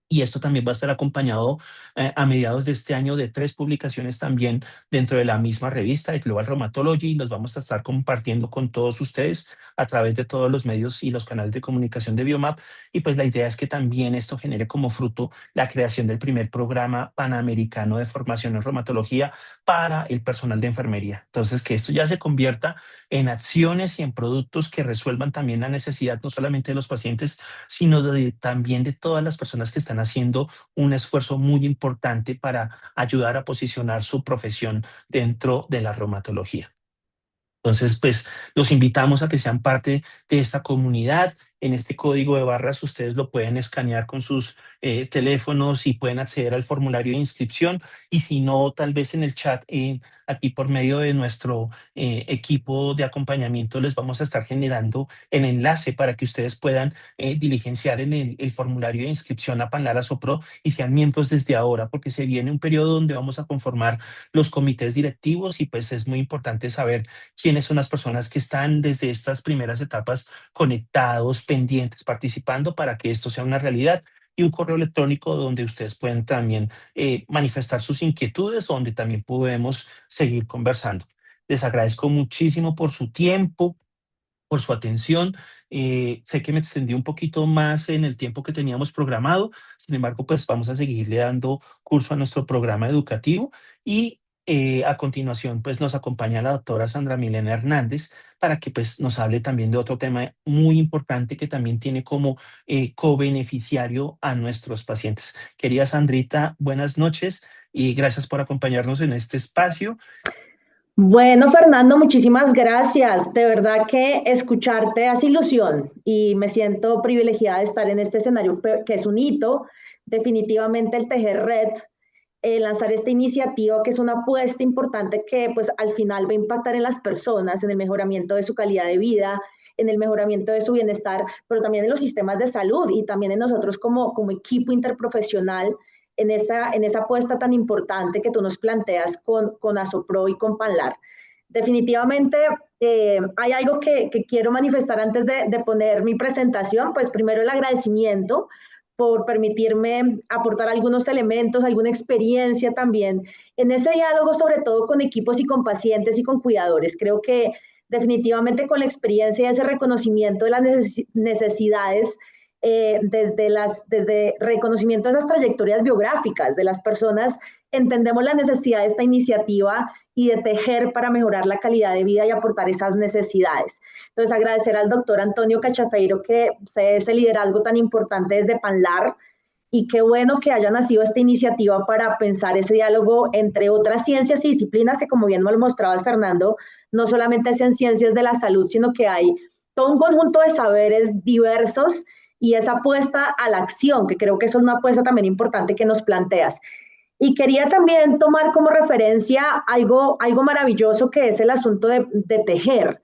S2: Y esto también va a estar acompañado a mediados de este año de 3 publicaciones también dentro de la misma revista de Global Rheumatology, y los vamos a estar compartiendo con todos ustedes a través de todos los medios y los canales de comunicación de Biomap. Y pues la idea es que también esto genere como fruto la creación del primer programa panamericano de formación en reumatología para el personal de enfermería. Entonces, que esto ya se convierta en acciones y en productos que resuelvan también la necesidad no solamente de los pacientes, sino también de todas las personas que están haciendo un esfuerzo muy importante para ayudar a posicionar su profesión dentro de la reumatología. Entonces, pues los invitamos a que sean parte de esta comunidad. En este código de barras ustedes lo pueden escanear con sus teléfonos y pueden acceder al formulario de inscripción. Y si no, tal vez en el chat, aquí por medio de nuestro equipo de acompañamiento, les vamos a estar generando el enlace para que ustedes puedan diligenciar en el formulario de inscripción a Panlara Sopro y sean miembros desde ahora, porque se viene un periodo donde vamos a conformar los comités directivos, y pues es muy importante saber quiénes son las personas que están desde estas primeras etapas conectados, pendientes, participando para que esto sea una realidad. Y un correo electrónico donde ustedes pueden también manifestar sus inquietudes, donde también podemos seguir conversando. Les agradezco muchísimo por su tiempo, por su atención. Sé que me extendí un poquito más en el tiempo que teníamos programado, sin embargo, pues vamos a seguirle dando curso a nuestro programa educativo y a continuación pues nos acompaña la doctora Sandra Milena Hernández para que pues nos hable también de otro tema muy importante que también tiene como co-beneficiario a nuestros pacientes. Querida Sandrita, buenas noches y gracias por acompañarnos en este espacio.
S3: Bueno, Fernando, muchísimas gracias. De verdad que escucharte hace ilusión y me siento privilegiada de estar en este escenario que es un hito. Definitivamente el Tejer Red, lanzar esta iniciativa que es una apuesta importante que pues al final va a impactar en las personas, en el mejoramiento de su calidad de vida, en el mejoramiento de su bienestar, pero también en los sistemas de salud y también en nosotros como equipo interprofesional en esa apuesta tan importante que tú nos planteas con Asopro y con Panlar. Definitivamente hay algo que quiero manifestar antes de poner mi presentación, pues primero el agradecimiento por permitirme aportar algunos elementos, alguna experiencia también en ese diálogo, sobre todo con equipos y con pacientes y con cuidadores. Creo que definitivamente con la experiencia y ese reconocimiento de las necesidades desde reconocimiento de esas trayectorias biográficas de las personas, entendemos la necesidad de esta iniciativa y de tejer para mejorar la calidad de vida y aportar esas necesidades. Entonces, agradecer al doctor Antonio Cachafeiro que se ese liderazgo tan importante desde Panlar y qué bueno que haya nacido esta iniciativa para pensar ese diálogo entre otras ciencias y disciplinas que, como bien me lo mostraba Fernando, no solamente es en ciencias de la salud, sino que hay todo un conjunto de saberes diversos y esa apuesta a la acción, que creo que eso es una apuesta también importante que nos planteas. Y quería también tomar como referencia algo maravilloso que es el asunto de tejer.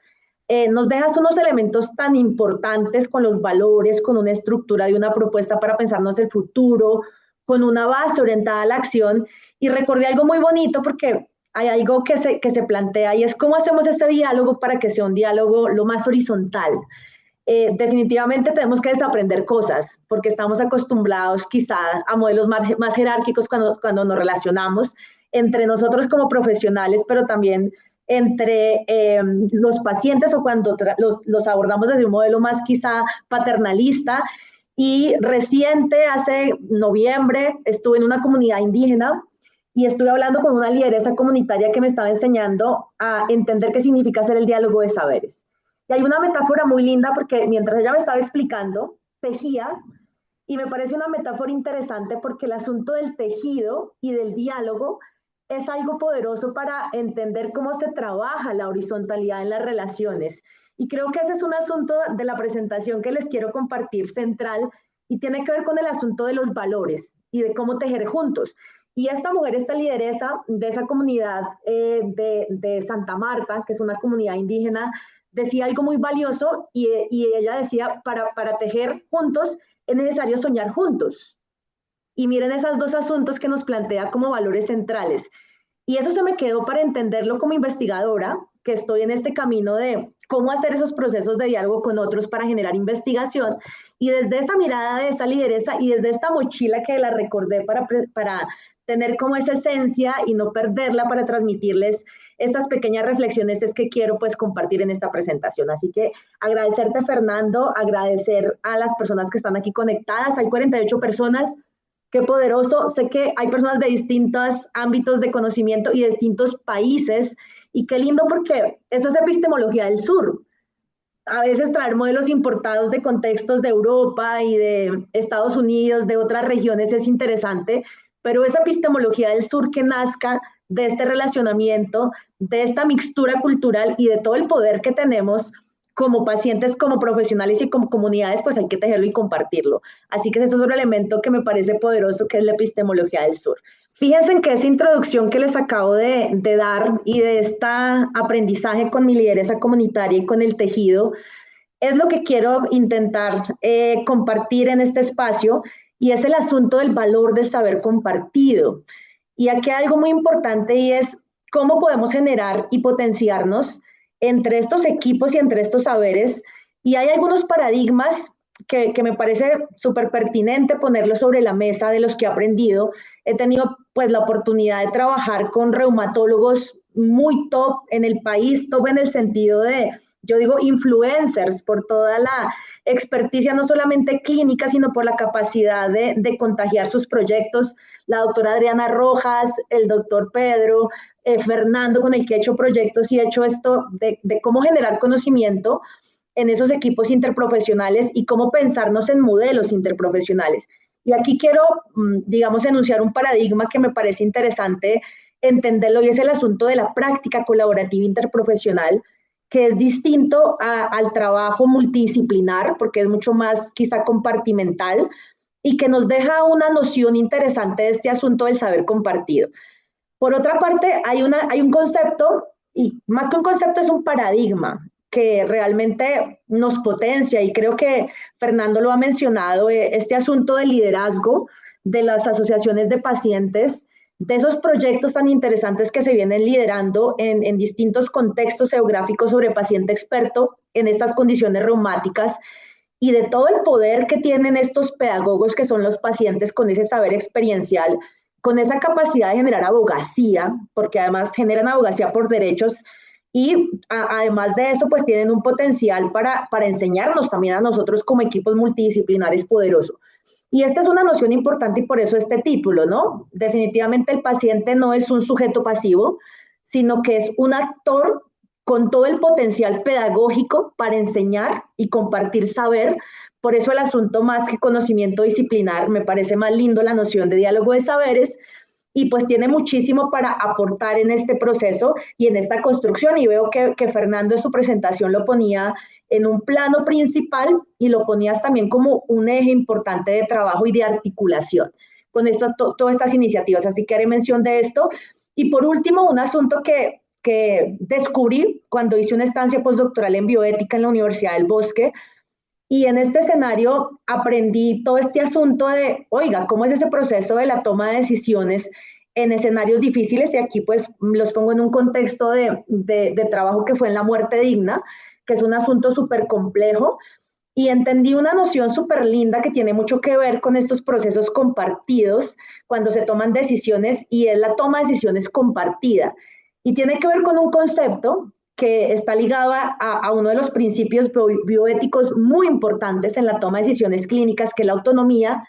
S3: Nos dejas unos elementos tan importantes con los valores, con una estructura de una propuesta para pensarnos el futuro, con una base orientada a la acción. Y recordé algo muy bonito porque hay algo que se plantea y es cómo hacemos este diálogo para que sea un diálogo lo más horizontal. Definitivamente tenemos que desaprender cosas porque estamos acostumbrados quizá a modelos más jerárquicos cuando nos relacionamos entre nosotros como profesionales, pero también entre los pacientes o cuando los abordamos desde un modelo más quizá paternalista. Y reciente, hace noviembre, estuve en una comunidad indígena y estuve hablando con una lideresa comunitaria que me estaba enseñando a entender qué significa hacer el diálogo de saberes. Y hay una metáfora muy linda porque mientras ella me estaba explicando, tejía, y me parece una metáfora interesante porque el asunto del tejido y del diálogo es algo poderoso para entender cómo se trabaja la horizontalidad en las relaciones. Y creo que ese es un asunto de la presentación que les quiero compartir central y tiene que ver con el asunto de los valores y de cómo tejer juntos. Y esta mujer, esta lideresa de esa comunidad de Santa Marta, que es una comunidad indígena, decía algo muy valioso y ella decía, para tejer juntos es necesario soñar juntos. Y miren esos dos asuntos que nos plantea como valores centrales. Y eso se me quedó para entenderlo como investigadora, que estoy en este camino de cómo hacer esos procesos de diálogo con otros para generar investigación. Y desde esa mirada de esa lideresa y desde esta mochila que la recordé para tener como esa esencia y no perderla para transmitirles estas pequeñas reflexiones es que quiero pues compartir en esta presentación. Así que agradecerte, Fernando, agradecer a las personas que están aquí conectadas. Hay 48 personas. Qué poderoso. Sé que hay personas de distintos ámbitos de conocimiento y de distintos países. Y qué lindo porque eso es epistemología del sur. A veces traer modelos importados de contextos de Europa y de Estados Unidos, de otras regiones, es interesante, pero esa epistemología del sur que nazca de este relacionamiento, de esta mixtura cultural y de todo el poder que tenemos como pacientes, como profesionales y como comunidades, pues hay que tejerlo y compartirlo. Así que ese es otro elemento que me parece poderoso, que es la epistemología del sur. Fíjense en que esa introducción que les acabo de dar y de este aprendizaje con mi lideresa comunitaria y con el tejido, es lo que quiero intentar compartir en este espacio y es el asunto del valor del saber compartido. Y aquí hay algo muy importante y es cómo podemos generar y potenciarnos entre estos equipos y entre estos saberes. Y hay algunos paradigmas que me parece súper pertinente ponerlos sobre la mesa de los que he aprendido. He tenido pues la oportunidad de trabajar con reumatólogos muy top en el país, top en el sentido de, yo digo, influencers, por toda la experticia, no solamente clínica, sino por la capacidad de contagiar sus proyectos. La doctora Adriana Rojas, el doctor Pedro, Fernando, con el que he hecho proyectos y he hecho esto de cómo generar conocimiento en esos equipos interprofesionales y cómo pensarnos en modelos interprofesionales. Y aquí quiero, digamos, enunciar un paradigma que me parece interesante entenderlo, y es el asunto de la práctica colaborativa interprofesional, que es distinto al trabajo multidisciplinar, porque es mucho más quizá compartimental, y que nos deja una noción interesante de este asunto del saber compartido. Por otra parte, hay un concepto, y más que un concepto es un paradigma, que realmente nos potencia, y creo que Fernando lo ha mencionado, este asunto del liderazgo de las asociaciones de pacientes, de esos proyectos tan interesantes que se vienen liderando en distintos contextos geográficos sobre paciente experto en estas condiciones reumáticas, y de todo el poder que tienen estos pedagogos que son los pacientes con ese saber experiencial, con esa capacidad de generar abogacía, porque además generan abogacía por derechos, y además de eso, pues tienen un potencial para enseñarnos también a nosotros como equipos multidisciplinares poderoso. Y esta es una noción importante y por eso este título, ¿no? Definitivamente el paciente no es un sujeto pasivo, sino que es un actor con todo el potencial pedagógico para enseñar y compartir saber. Por eso el asunto, más que conocimiento disciplinar, me parece más lindo la noción de diálogo de saberes, y pues tiene muchísimo para aportar en este proceso y en esta construcción, y veo que Fernando en su presentación lo ponía en un plano principal y lo ponías también como un eje importante de trabajo y de articulación con esto, todas estas iniciativas, así que haré mención de esto. Y por último, un asunto que descubrí cuando hice una estancia postdoctoral en bioética en la Universidad del Bosque, y en este escenario aprendí todo este asunto de, oiga, ¿cómo es ese proceso de la toma de decisiones en escenarios difíciles? Y aquí pues los pongo en un contexto de trabajo que fue en la muerte digna, que es un asunto súper complejo, y entendí una noción súper linda que tiene mucho que ver con estos procesos compartidos cuando se toman decisiones, y es la toma de decisiones compartida. Y tiene que ver con un concepto que está ligado a uno de los principios bioéticos muy importantes en la toma de decisiones clínicas, que es la autonomía,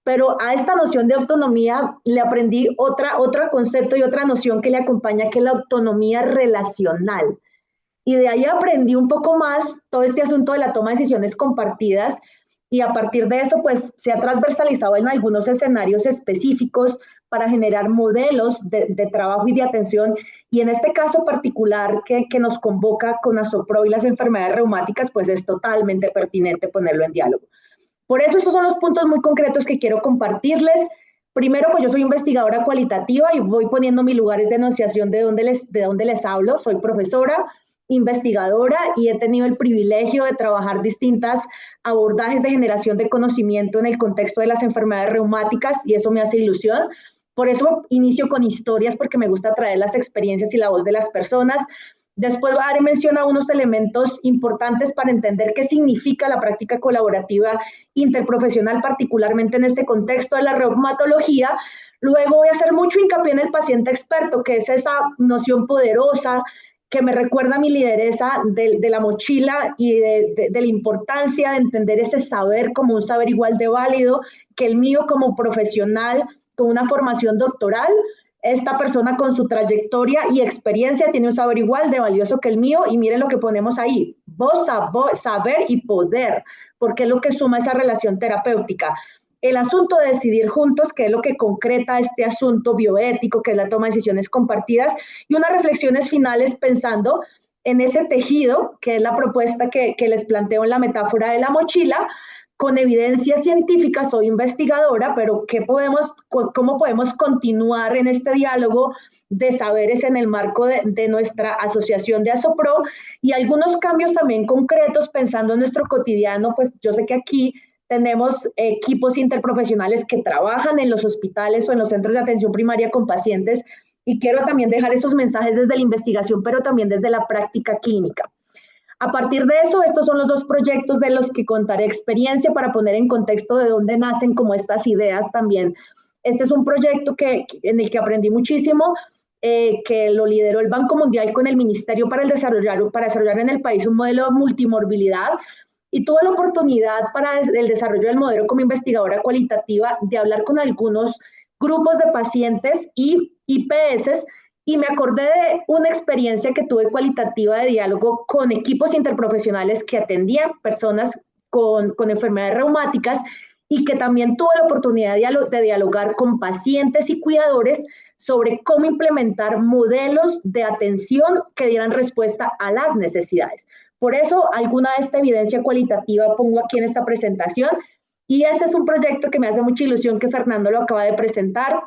S3: pero a esta noción de autonomía le aprendí otro concepto y otra noción que le acompaña, que es la autonomía relacional. Y de ahí aprendí un poco más todo este asunto de la toma de decisiones compartidas, y a partir de eso pues se ha transversalizado en algunos escenarios específicos para generar modelos de trabajo y de atención, y en este caso particular que nos convoca con ASOPRO y las enfermedades reumáticas, pues es totalmente pertinente ponerlo en diálogo. Por eso esos son los puntos muy concretos que quiero compartirles. Primero, pues yo soy investigadora cualitativa y voy poniendo mis lugares de enunciación de dónde les hablo. Soy profesora, investigadora, y he tenido el privilegio de trabajar distintos abordajes de generación de conocimiento en el contexto de las enfermedades reumáticas, y eso me hace ilusión. Por eso inicio con historias, porque me gusta traer las experiencias y la voz de las personas. Después haré mención a unos elementos importantes para entender qué significa la práctica colaborativa interprofesional, particularmente en este contexto de la reumatología. Luego voy a hacer mucho hincapié en el paciente experto, que es esa noción poderosa que me recuerda a mi lideresa de la mochila y de la importancia de entender ese saber como un saber igual de válido que el mío como profesional con una formación doctoral. Esta persona con su trayectoria y experiencia tiene un saber igual de valioso que el mío, y miren lo que ponemos ahí, voz, saber y poder, porque es lo que suma esa relación terapéutica. El asunto de decidir juntos, que es lo que concreta este asunto bioético, que es la toma de decisiones compartidas, y unas reflexiones finales pensando en ese tejido, que es la propuesta que les planteo en la metáfora de la mochila, con evidencia científica. Soy investigadora, pero ¿cómo podemos continuar en este diálogo de saberes en el marco de nuestra asociación de ASOPRO? Y algunos cambios también concretos pensando en nuestro cotidiano, pues yo sé que aquí tenemos equipos interprofesionales que trabajan en los hospitales o en los centros de atención primaria con pacientes, y quiero también dejar esos mensajes desde la investigación, pero también desde la práctica clínica. A partir de eso, estos son los dos proyectos de los que contaré experiencia para poner en contexto de dónde nacen como estas ideas también. Este es un proyecto en el que aprendí muchísimo, que lo lideró el Banco Mundial con el Ministerio para desarrollar en el país un modelo de multimorbilidad, y tuve la oportunidad para el desarrollo del modelo como investigadora cualitativa de hablar con algunos grupos de pacientes y IPS, y me acordé de una experiencia que tuve cualitativa de diálogo con equipos interprofesionales que atendían personas con enfermedades reumáticas, y que también tuve la oportunidad de dialogar con pacientes y cuidadores sobre cómo implementar modelos de atención que dieran respuesta a las necesidades. Por eso, alguna de esta evidencia cualitativa pongo aquí en esta presentación, y este es un proyecto que me hace mucha ilusión que Fernando lo acaba de presentar,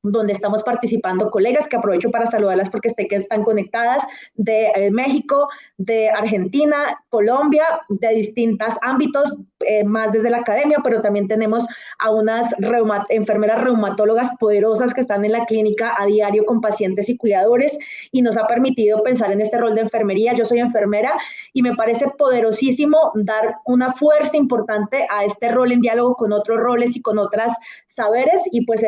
S3: donde estamos participando colegas, que aprovecho para saludarlas porque sé que están conectadas, de México, de Argentina, Colombia, de distintos ámbitos, más desde la academia, pero también tenemos a unas enfermeras reumatólogas poderosas que están en la clínica a diario con pacientes y cuidadores, y nos ha permitido pensar en este rol de enfermería. Yo soy enfermera y me parece poderosísimo dar una fuerza importante a este rol en diálogo con otros roles y con otras saberes, y pues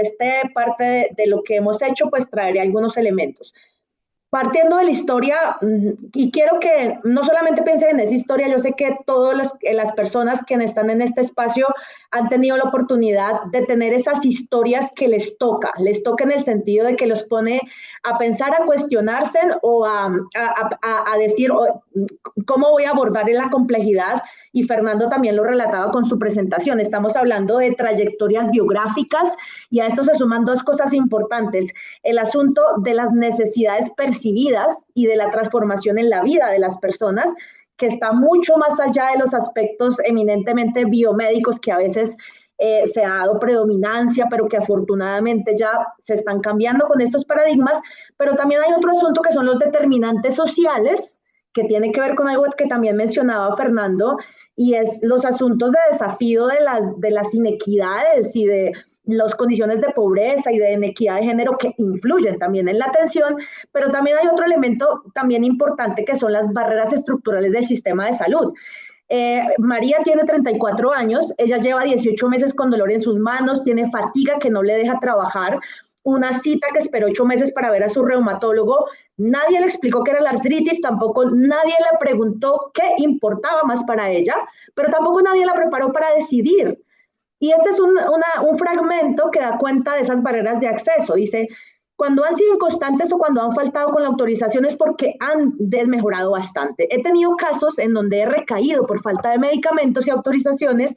S3: parte de lo que hemos hecho, pues traeré algunos elementos. Partiendo de la historia, y quiero que no solamente piensen en esa historia, yo sé que todas las personas que están en este espacio han tenido la oportunidad de tener esas historias que les toca en el sentido de que los pone a pensar, a cuestionarse o a decir cómo voy a abordar en la complejidad, y Fernando también lo relataba con su presentación. Estamos hablando de trayectorias biográficas, y a esto se suman dos cosas importantes: el asunto de las necesidades percibidas y de la transformación en la vida de las personas, que está mucho más allá de los aspectos eminentemente biomédicos que a veces se ha dado predominancia, pero que afortunadamente ya se están cambiando con estos paradigmas. Pero también hay otro asunto que son los determinantes sociales, que tiene que ver con algo que también mencionaba Fernando, y es los asuntos de desafío de las inequidades y de las condiciones de pobreza y de inequidad de género, que influyen también en la atención. Pero también hay otro elemento también importante, que son las barreras estructurales del sistema de salud. María tiene 34 años, ella lleva 18 meses con dolor en sus manos, tiene fatiga que no le deja trabajar, una cita que esperó 8 meses para ver a su reumatólogo. Nadie le explicó qué era la artritis, tampoco nadie le preguntó qué importaba más para ella, pero tampoco nadie la preparó para decidir. Y este es un fragmento que da cuenta de esas barreras de acceso. Dice: cuando han sido inconstantes o cuando han faltado con la autorización es porque han desmejorado bastante. He tenido casos en donde he recaído por falta de medicamentos y autorizaciones,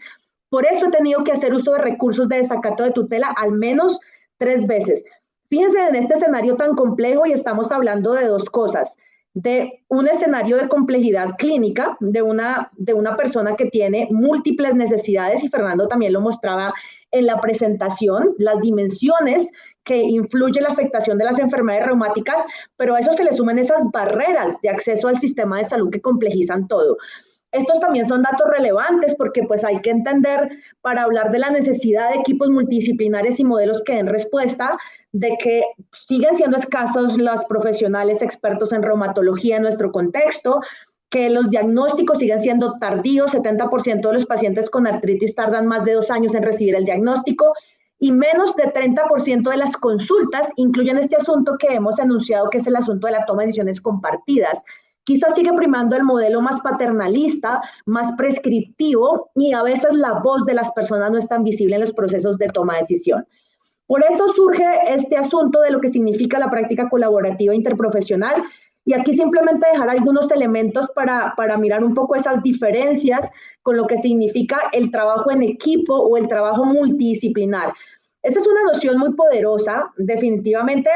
S3: por eso he tenido que hacer uso de recursos de desacato de tutela al menos 3 veces. Fíjense en este escenario tan complejo, y estamos hablando de dos cosas: de un escenario de complejidad clínica, de una persona que tiene múltiples necesidades, y Fernando también lo mostraba en la presentación, las dimensiones que influye la afectación de las enfermedades reumáticas, pero a eso se le suman esas barreras de acceso al sistema de salud que complejizan todo. Estos también son datos relevantes porque pues hay que entender, para hablar de la necesidad de equipos multidisciplinares y modelos que den respuesta, de que siguen siendo escasos los profesionales expertos en reumatología en nuestro contexto, que los diagnósticos siguen siendo tardíos, 70% de los pacientes con artritis tardan más de 2 años en recibir el diagnóstico, y menos de 30% de las consultas incluyen este asunto que hemos enunciado, que es el asunto de la toma de decisiones compartidas. Quizás sigue primando el modelo más paternalista, más prescriptivo, y a veces la voz de las personas no es tan visible en los procesos de toma de decisión. Por eso surge este asunto de lo que significa la práctica colaborativa interprofesional, y aquí simplemente dejar algunos elementos para mirar un poco esas diferencias con lo que significa el trabajo en equipo o el trabajo multidisciplinar. Esta es una noción muy poderosa, definitivamente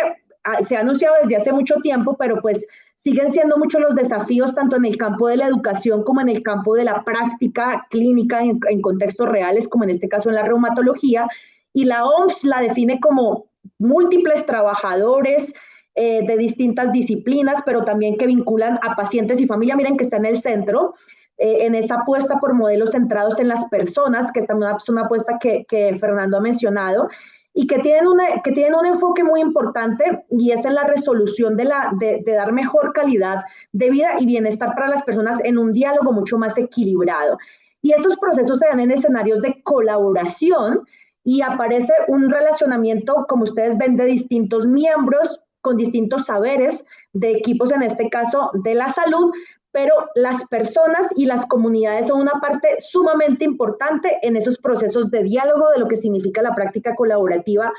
S3: se ha anunciado desde hace mucho tiempo, pero pues siguen siendo muchos los desafíos, tanto en el campo de la educación como en el campo de la práctica clínica en contextos reales, como en este caso en la reumatología, y la OMS la define como múltiples trabajadores de distintas disciplinas, pero también que vinculan a pacientes y familia. Miren que está en el centro, en esa apuesta por modelos centrados en las personas, que esta es una apuesta que Fernando ha mencionado, y que tienen un enfoque muy importante, y es en la resolución de dar mejor calidad de vida y bienestar para las personas en un diálogo mucho más equilibrado. Y estos procesos se dan en escenarios de colaboración, y aparece un relacionamiento, como ustedes ven, de distintos miembros con distintos saberes de equipos, en este caso de la salud, pero las personas y las comunidades son una parte sumamente importante en esos procesos de diálogo de lo que significa la práctica colaborativa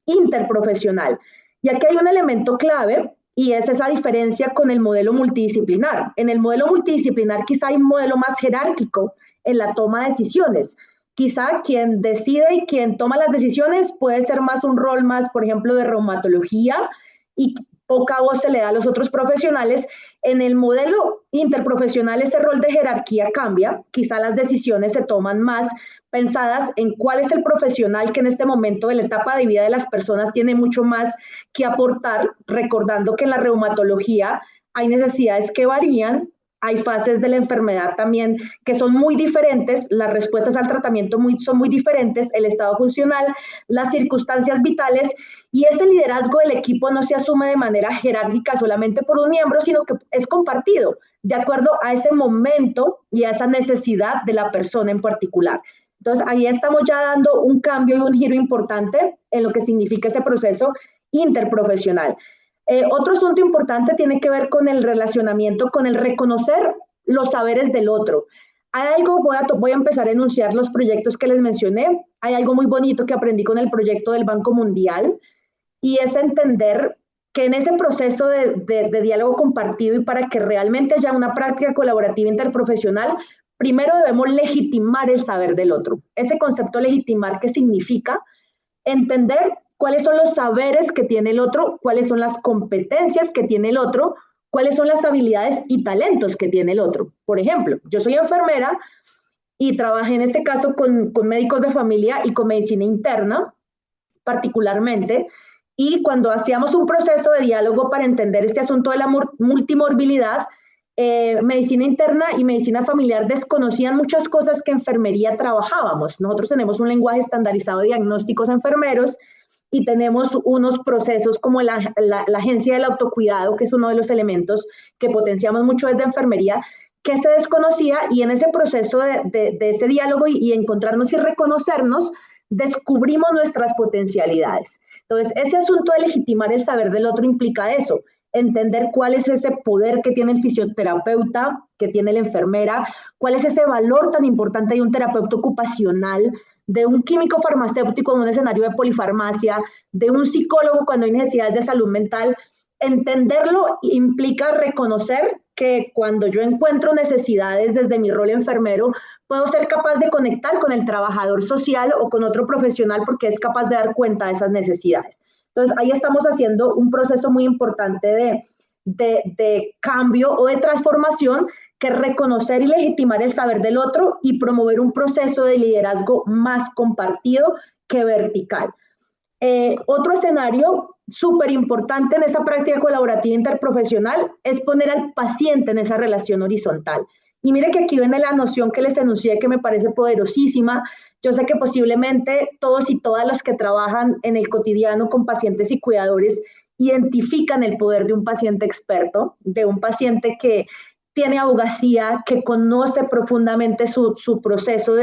S3: interprofesional. Y aquí hay un elemento clave, y es esa diferencia con el modelo multidisciplinar. En el modelo multidisciplinar quizá hay un modelo más jerárquico en la toma de decisiones. Quizá quien decide y quien toma las decisiones puede ser más un rol más, por ejemplo, de reumatología, y poca voz se le da a los otros profesionales. En el modelo interprofesional ese rol de jerarquía cambia, quizá las decisiones se toman más pensadas en cuál es el profesional que en este momento de la etapa de vida de las personas tiene mucho más que aportar, recordando que en la reumatología hay necesidades que varían, hay fases de la enfermedad también que son muy diferentes, las respuestas al tratamiento son muy diferentes, el estado funcional, las circunstancias vitales, y ese liderazgo del equipo no se asume de manera jerárquica solamente por un miembro, sino que es compartido de acuerdo a ese momento y a esa necesidad de la persona en particular. Entonces, ahí estamos ya dando un cambio y un giro importante en lo que significa ese proceso interprofesional. Otro asunto importante tiene que ver con el relacionamiento, con el reconocer los saberes del otro. Hay algo, voy a empezar a enunciar los proyectos que les mencioné. Hay algo muy bonito que aprendí con el proyecto del Banco Mundial, y es entender que en ese proceso de diálogo compartido y para que realmente haya una práctica colaborativa interprofesional, primero debemos legitimar el saber del otro. Ese concepto legitimar, ¿qué significa? Entender cuáles son los saberes que tiene el otro, cuáles son las competencias que tiene el otro, cuáles son las habilidades y talentos que tiene el otro. Por ejemplo, yo soy enfermera y trabajé en este caso con médicos de familia y con medicina interna, particularmente, y cuando hacíamos un proceso de diálogo para entender este asunto de la multimorbilidad, medicina interna y medicina familiar desconocían muchas cosas que enfermería trabajábamos. Nosotros tenemos un lenguaje estandarizado de diagnósticos enfermeros y tenemos unos procesos como la agencia del autocuidado, que es uno de los elementos que potenciamos mucho desde enfermería, que se desconocía, y en ese proceso de ese diálogo y encontrarnos y reconocernos, descubrimos nuestras potencialidades. Entonces, ese asunto de legitimar el saber del otro implica eso, entender cuál es ese poder que tiene el fisioterapeuta, que tiene la enfermera, cuál es ese valor tan importante de un terapeuta ocupacional, de un químico farmacéutico en un escenario de polifarmacia, de un psicólogo cuando hay necesidades de salud mental. Entenderlo implica reconocer que cuando yo encuentro necesidades desde mi rol enfermero, puedo ser capaz de conectar con el trabajador social o con otro profesional porque es capaz de dar cuenta de esas necesidades. Entonces, ahí estamos haciendo un proceso muy importante de cambio o de transformación, que es reconocer y legitimar el saber del otro y promover un proceso de liderazgo más compartido que vertical. Otro escenario súper importante en esa práctica colaborativa interprofesional es poner al paciente en esa relación horizontal. Y mire que aquí viene la noción que les enuncié, que me parece poderosísima. Yo sé que posiblemente todos y todas los que trabajan en el cotidiano con pacientes y cuidadores identifican el poder de un paciente experto, de un paciente que tiene abogacía, que conoce profundamente su proceso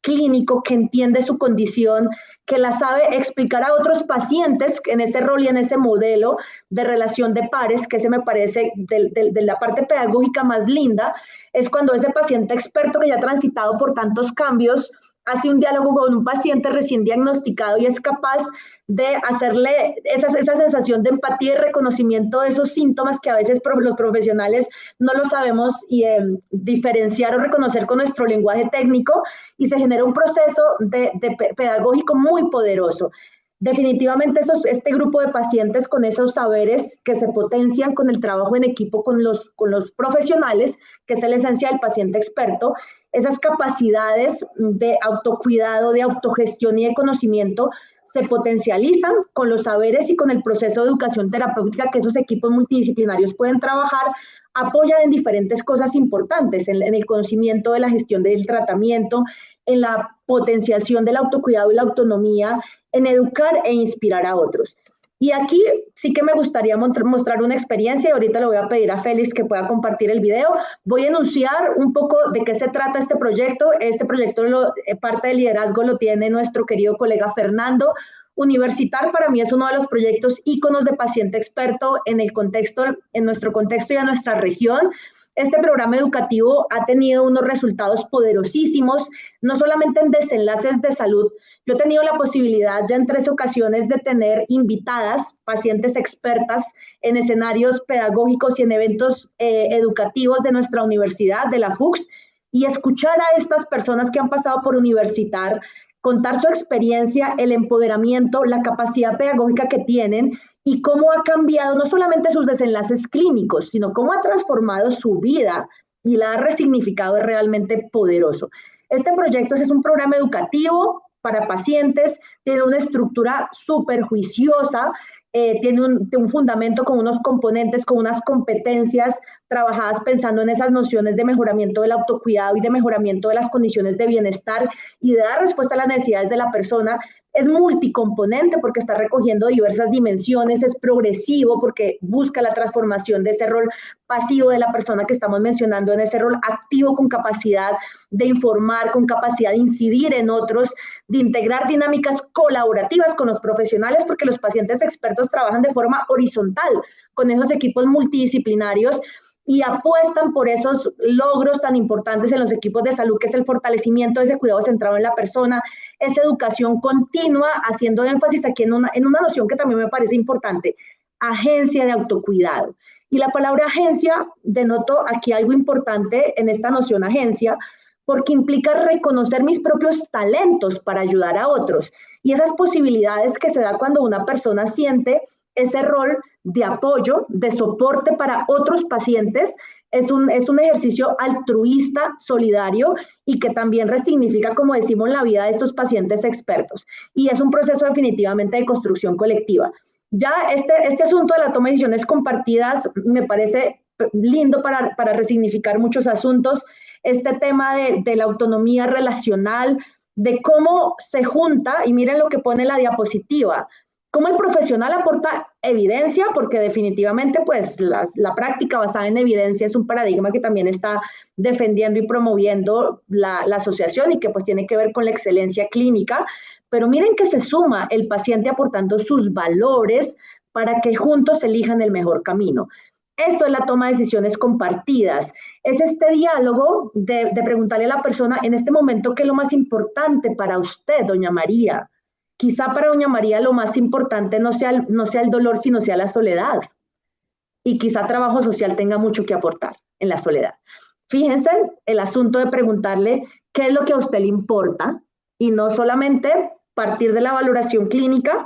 S3: clínico, que entiende su condición, que la sabe explicar a otros pacientes en ese rol y en ese modelo de relación de pares, que ese me parece de la parte pedagógica más linda, es cuando ese paciente experto que ya ha transitado por tantos cambios hace un diálogo con un paciente recién diagnosticado y es capaz de hacerle esa sensación de empatía y reconocimiento de esos síntomas que a veces los profesionales no lo sabemos diferenciar o reconocer con nuestro lenguaje técnico, y se genera un proceso pedagógico muy poderoso. Definitivamente este grupo de pacientes con esos saberes que se potencian con el trabajo en equipo con los profesionales, que es la esencia del paciente experto, esas capacidades de autocuidado, de autogestión y de conocimiento se potencializan con los saberes y con el proceso de educación terapéutica que esos equipos multidisciplinarios pueden trabajar, apoyan en diferentes cosas importantes, en el conocimiento de la gestión del tratamiento, en la potenciación del autocuidado y la autonomía, en educar e inspirar a otros. Y aquí sí que me gustaría mostrar una experiencia, y ahorita le voy a pedir a Félix que pueda compartir el video. Voy a enunciar un poco de qué se trata este proyecto. Este proyecto, parte del liderazgo lo tiene nuestro querido colega Fernando, Universitar para mí es uno de los proyectos íconos de paciente experto en nuestro contexto y en nuestra región. Este programa educativo ha tenido unos resultados poderosísimos, no solamente en desenlaces de salud. Yo he tenido la posibilidad ya en 3 ocasiones de tener invitadas, pacientes expertas en escenarios pedagógicos y en eventos educativos de nuestra universidad, de la FUCS, y escuchar a estas personas que han pasado por Universitar, contar su experiencia, el empoderamiento, la capacidad pedagógica que tienen y cómo ha cambiado no solamente sus desenlaces clínicos, sino cómo ha transformado su vida y la ha resignificado, es realmente poderoso. Este proyecto es un programa educativo para pacientes, tiene una estructura súper juiciosa, tiene un fundamento con unos componentes, con unas competencias trabajadas pensando en esas nociones de mejoramiento del autocuidado y de mejoramiento de las condiciones de bienestar y de dar respuesta a las necesidades de la persona. Es multicomponente porque está recogiendo diversas dimensiones, es progresivo porque busca la transformación de ese rol pasivo de la persona que estamos mencionando en ese rol activo con capacidad de informar, con capacidad de incidir en otros, de integrar dinámicas colaborativas con los profesionales, porque los pacientes expertos trabajan de forma horizontal con esos equipos multidisciplinarios y apuestan por esos logros tan importantes en los equipos de salud, que es el fortalecimiento de ese cuidado centrado en la persona, esa educación continua, haciendo énfasis aquí en una noción que también me parece importante, agencia de autocuidado. Y la palabra agencia, denoto aquí algo importante en esta noción agencia, porque implica reconocer mis propios talentos para ayudar a otros. Y esas posibilidades que se da cuando una persona siente ese rol de apoyo, de soporte para otros pacientes, es un ejercicio altruista, solidario y que también resignifica, como decimos, la vida de estos pacientes expertos. Y es un proceso definitivamente de construcción colectiva. Ya este asunto de la toma de decisiones compartidas me parece lindo para resignificar muchos asuntos. Este tema de la autonomía relacional, de cómo se junta, y miren lo que pone la diapositiva, cómo el profesional aporta evidencia, porque definitivamente pues la práctica basada en evidencia es un paradigma que también está defendiendo y promoviendo la asociación y que pues tiene que ver con la excelencia clínica, pero miren que se suma el paciente aportando sus valores para que juntos elijan el mejor camino. Esto es la toma de decisiones compartidas. Es este diálogo de preguntarle a la persona en este momento qué es lo más importante para usted, doña María. Quizá para doña María lo más importante no sea el dolor, sino sea la soledad. Y quizá trabajo social tenga mucho que aportar en la soledad. Fíjense el asunto de preguntarle qué es lo que a usted le importa y no solamente partir de la valoración clínica,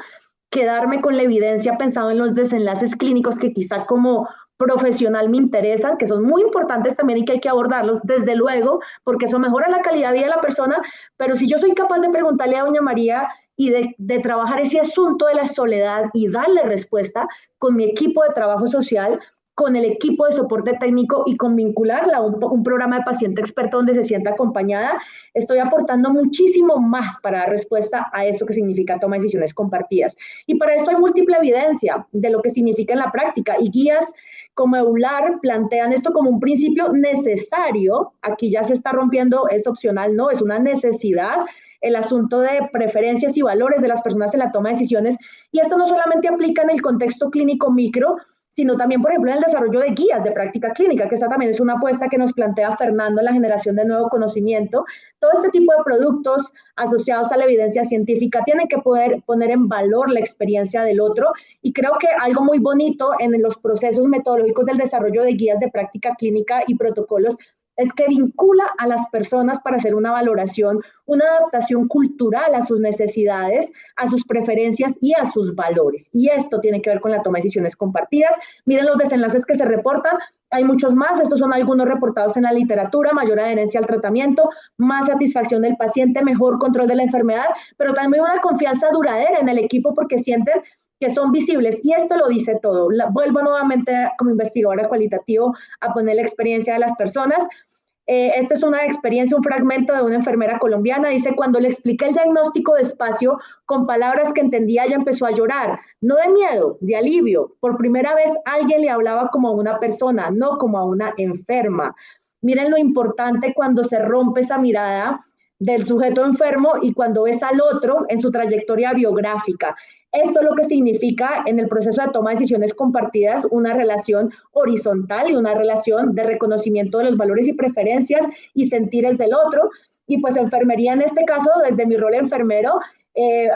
S3: quedarme con la evidencia pensado en los desenlaces clínicos que quizá como profesional me interesan, que son muy importantes también y que hay que abordarlos, desde luego, porque eso mejora la calidad de vida de la persona, pero si yo soy capaz de preguntarle a doña María y de trabajar ese asunto de la soledad y darle respuesta con mi equipo de trabajo social, con el equipo de soporte técnico y con vincularla a un programa de paciente experto donde se sienta acompañada, estoy aportando muchísimo más para dar respuesta a eso que significa toma de decisiones compartidas. Y para esto hay múltiple evidencia de lo que significa en la práctica y guías como EULAR plantean esto como un principio necesario. Aquí ya se está rompiendo, es opcional, no, es una necesidad el asunto de preferencias y valores de las personas en la toma de decisiones. Y esto no solamente aplica en el contexto clínico micro, sino también, por ejemplo, en el desarrollo de guías de práctica clínica, que esta también es una apuesta que nos plantea Fernando en la generación de nuevo conocimiento. Todo este tipo de productos asociados a la evidencia científica tienen que poder poner en valor la experiencia del otro, y creo que algo muy bonito en los procesos metodológicos del desarrollo de guías de práctica clínica y protocolos es que vincula a las personas para hacer una valoración, una adaptación cultural a sus necesidades, a sus preferencias y a sus valores. Y esto tiene que ver con la toma de decisiones compartidas. Miren los desenlaces que se reportan. Hay muchos más, estos son algunos reportados en la literatura: mayor adherencia al tratamiento, más satisfacción del paciente, mejor control de la enfermedad, pero también una confianza duradera en el equipo porque sienten que son visibles, y esto lo dice todo. Vuelvo nuevamente como investigadora cualitativo a poner la experiencia de las personas. Esta es una experiencia, un fragmento de una enfermera colombiana. Dice: cuando le expliqué el diagnóstico despacio, con palabras que entendía, ella empezó a llorar, no de miedo, de alivio. Por primera vez alguien le hablaba como a una persona, no como a una enferma. Miren lo importante cuando se rompe esa mirada del sujeto enfermo y cuando ves al otro en su trayectoria biográfica. Esto es lo que significa en el proceso de toma de decisiones compartidas una relación horizontal y una relación de reconocimiento de los valores y preferencias y sentires del otro. Y pues enfermería en este caso, desde mi rol enfermero,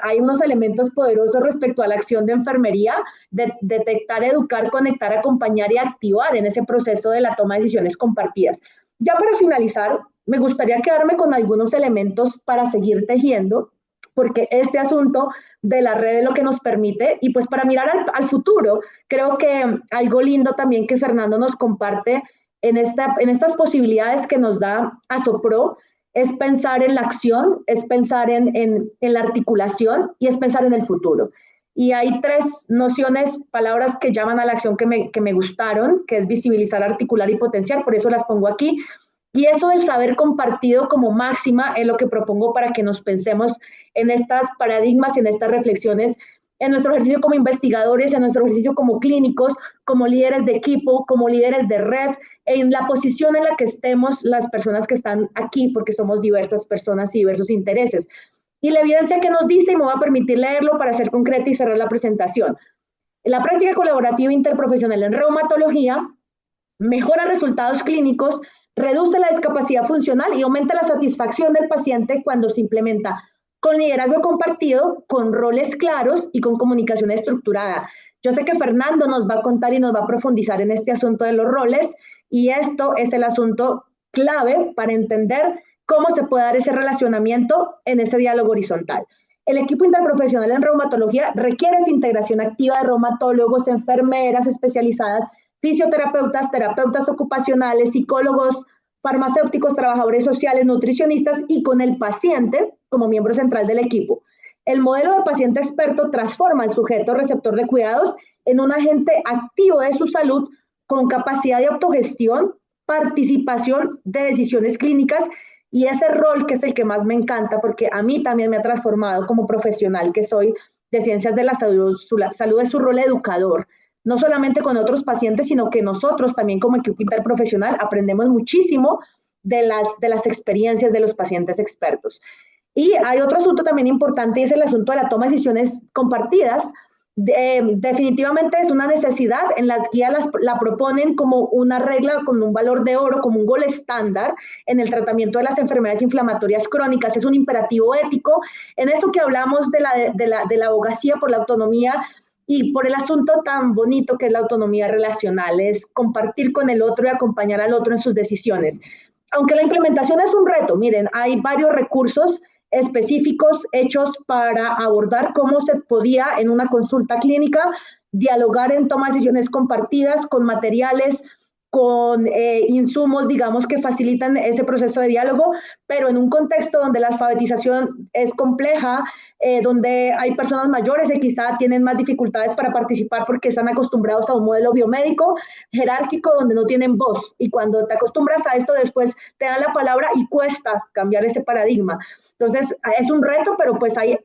S3: hay unos elementos poderosos respecto a la acción de enfermería, de detectar, educar, conectar, acompañar y activar en ese proceso de la toma de decisiones compartidas. Ya para finalizar, me gustaría quedarme con algunos elementos para seguir tejiendo, porque este asunto de la red es lo que nos permite, y pues para mirar al futuro, creo que algo lindo también que Fernando nos comparte en estas posibilidades que nos da Asopro, es pensar en la acción, es pensar en la articulación y es pensar en el futuro. Y hay tres nociones, palabras que llaman a la acción que me gustaron, que es visibilizar, articular y potenciar, por eso las pongo aquí. Y eso del saber compartido como máxima es lo que propongo para que nos pensemos en estas paradigmas y en estas reflexiones en nuestro ejercicio como investigadores, en nuestro ejercicio como clínicos, como líderes de equipo, como líderes de red, en la posición en la que estemos las personas que están aquí, porque somos diversas personas y diversos intereses. Y la evidencia que nos dice, y me voy a permitir leerlo para ser concreta y cerrar la presentación. La práctica colaborativa interprofesional en reumatología mejora resultados clínicos, reduce la discapacidad funcional y aumenta la satisfacción del paciente cuando se implementa con liderazgo compartido, con roles claros y con comunicación estructurada. Yo sé que Fernando nos va a contar y nos va a profundizar en este asunto de los roles, y esto es el asunto clave para entender cómo se puede dar ese relacionamiento en ese diálogo horizontal. El equipo interprofesional en reumatología requiere esa integración activa de reumatólogos, enfermeras especializadas, fisioterapeutas, terapeutas ocupacionales, psicólogos, farmacéuticos, trabajadores sociales, nutricionistas y con el paciente como miembro central del equipo. El modelo de paciente experto transforma al sujeto receptor de cuidados en un agente activo de su salud con capacidad de autogestión, participación de decisiones clínicas y ese rol que es el que más me encanta porque a mí también me ha transformado como profesional que soy de ciencias de la salud es su rol educador. No solamente con otros pacientes, sino que nosotros también como equipo interprofesional aprendemos muchísimo de las experiencias de los pacientes expertos. Y hay otro asunto también importante, y es el asunto de la toma de decisiones compartidas. Definitivamente es una necesidad, en las guías la proponen como una regla, como un valor de oro, como un gold estándar en el tratamiento de las enfermedades inflamatorias crónicas. Es un imperativo ético. En eso que hablamos de la abogacía por la autonomía, y por el asunto tan bonito que es la autonomía relacional, es compartir con el otro y acompañar al otro en sus decisiones. Aunque la implementación es un reto, miren, hay varios recursos específicos hechos para abordar cómo se podía en una consulta clínica dialogar en toma de decisiones compartidas con materiales, con insumos, digamos, que facilitan ese proceso de diálogo, pero en un contexto donde la alfabetización es compleja, donde hay personas mayores que quizá tienen más dificultades para participar porque están acostumbrados a un modelo biomédico jerárquico donde no tienen voz, y cuando te acostumbras a esto después te dan la palabra y cuesta cambiar ese paradigma. Entonces es un reto, pero pues hay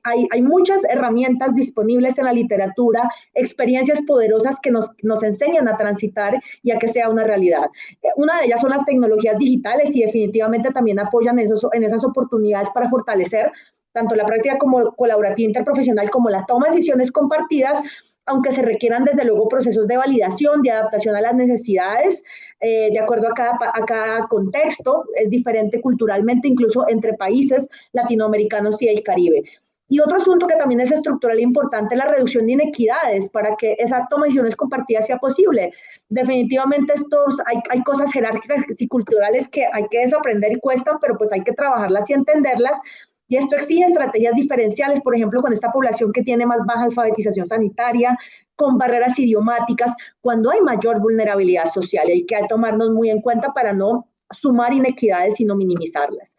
S3: muchas herramientas disponibles en la literatura, experiencias poderosas que nos enseñan a transitar y a que sea una realidad. Una de ellas son las tecnologías digitales y definitivamente también apoyan en esas oportunidades para fortalecer tanto la práctica como colaborativa interprofesional como la toma de decisiones compartidas, aunque se requieran desde luego procesos de validación, de adaptación a las necesidades, de acuerdo a cada contexto, es diferente culturalmente, incluso entre países latinoamericanos y el Caribe. Y otro asunto que también es estructural e importante es la reducción de inequidades para que esa toma de decisiones compartidas sea posible. Definitivamente hay cosas jerárquicas y culturales que hay que desaprender y cuestan, pero pues hay que trabajarlas y entenderlas. Y esto exige estrategias diferenciales, por ejemplo, con esta población que tiene más baja alfabetización sanitaria, con barreras idiomáticas, cuando hay mayor vulnerabilidad social. Y hay que tomarnos muy en cuenta para no sumar inequidades, sino minimizarlas.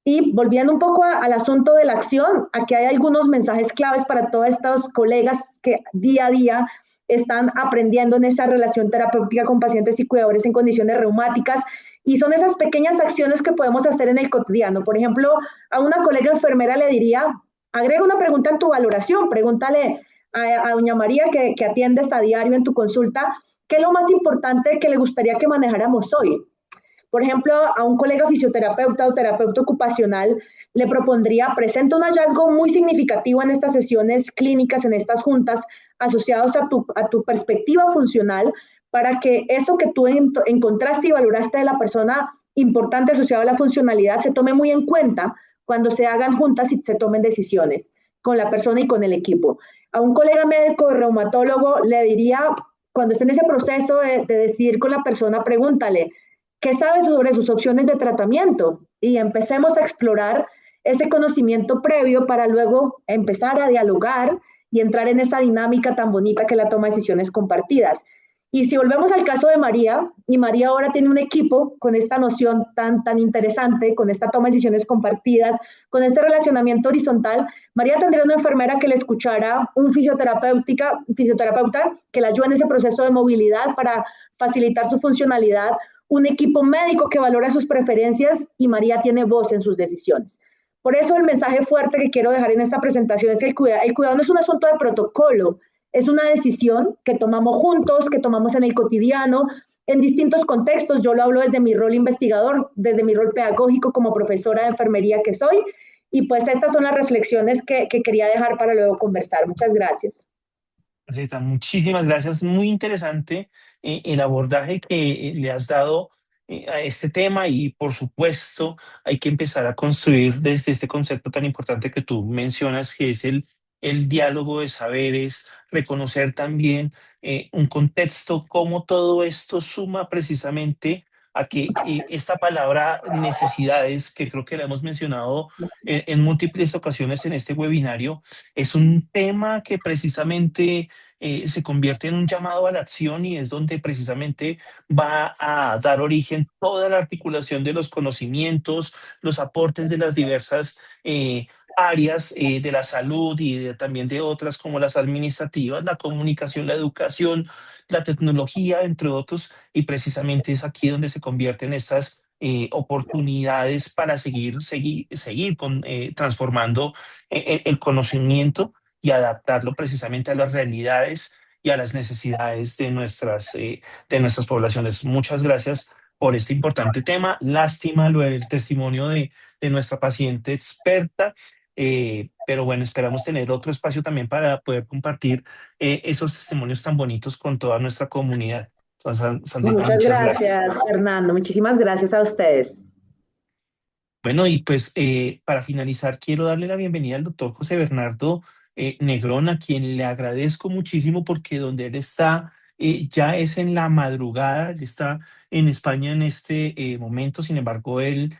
S3: Y volviendo un poco al asunto de la acción, aquí hay algunos mensajes claves para todos estos colegas que día a día están aprendiendo en esa relación terapéutica con pacientes y cuidadores en condiciones reumáticas. Y son esas pequeñas acciones que podemos hacer en el cotidiano. Por ejemplo, a una colega enfermera le diría, agrega una pregunta en tu valoración, pregúntale a doña María que atiendes a diario en tu consulta, ¿qué es lo más importante que le gustaría que manejáramos hoy? Por ejemplo, a un colega fisioterapeuta o terapeuta ocupacional le propondría, presenta un hallazgo muy significativo en estas sesiones clínicas, en estas juntas, asociados a tu perspectiva funcional, para que eso que tú encontraste y valoraste de la persona importante asociado a la funcionalidad se tome muy en cuenta cuando se hagan juntas y se tomen decisiones con la persona y con el equipo. A un colega médico reumatólogo le diría, cuando esté en ese proceso de decidir con la persona, pregúntale, ¿qué sabe sobre sus opciones de tratamiento? Y empecemos a explorar ese conocimiento previo para luego empezar a dialogar y entrar en esa dinámica tan bonita que es la toma de decisiones compartidas. Y si volvemos al caso de María, y María ahora tiene un equipo con esta noción tan interesante, con esta toma de decisiones compartidas, con este relacionamiento horizontal, María tendría una enfermera que le escuchara, un fisioterapeuta que la ayude en ese proceso de movilidad para facilitar su funcionalidad, un equipo médico que valora sus preferencias y María tiene voz en sus decisiones. Por eso el mensaje fuerte que quiero dejar en esta presentación es que el cuidado no es un asunto de protocolo, es una decisión que tomamos juntos, que tomamos en el cotidiano, en distintos contextos. Yo lo hablo desde mi rol investigador, desde mi rol pedagógico como profesora de enfermería que soy. Y pues estas son las reflexiones que quería dejar para luego conversar. Muchas gracias.
S2: Rita, muchísimas gracias. Muy interesante el abordaje que le has dado a este tema y por supuesto hay que empezar a construir desde este concepto tan importante que tú mencionas, que es el diálogo de saberes, reconocer también un contexto, cómo todo esto suma precisamente a que esta palabra necesidades, que creo que la hemos mencionado en múltiples ocasiones en este webinario, es un tema que precisamente se convierte en un llamado a la acción y es donde precisamente va a dar origen toda la articulación de los conocimientos, los aportes de las diversas áreas de la salud y también de otras como las administrativas, la comunicación, la educación, la tecnología, entre otros, y precisamente es aquí donde se convierten estas oportunidades para seguir transformando el conocimiento y adaptarlo precisamente a las realidades y a las necesidades de nuestras poblaciones. Muchas gracias por este importante tema. Lástima lo del testimonio de nuestra paciente experta, pero bueno, esperamos tener otro espacio también para poder compartir esos testimonios tan bonitos con toda nuestra comunidad. Sandrita,
S3: Muchas
S2: muchas gracias.
S3: gracias, Fernando. Muchísimas gracias a ustedes.
S2: Bueno, y pues para finalizar, quiero darle la bienvenida al doctor José Bernardo Negrón, a quien le agradezco muchísimo porque donde él está ya es en la madrugada, él está en España en este momento. Sin embargo, él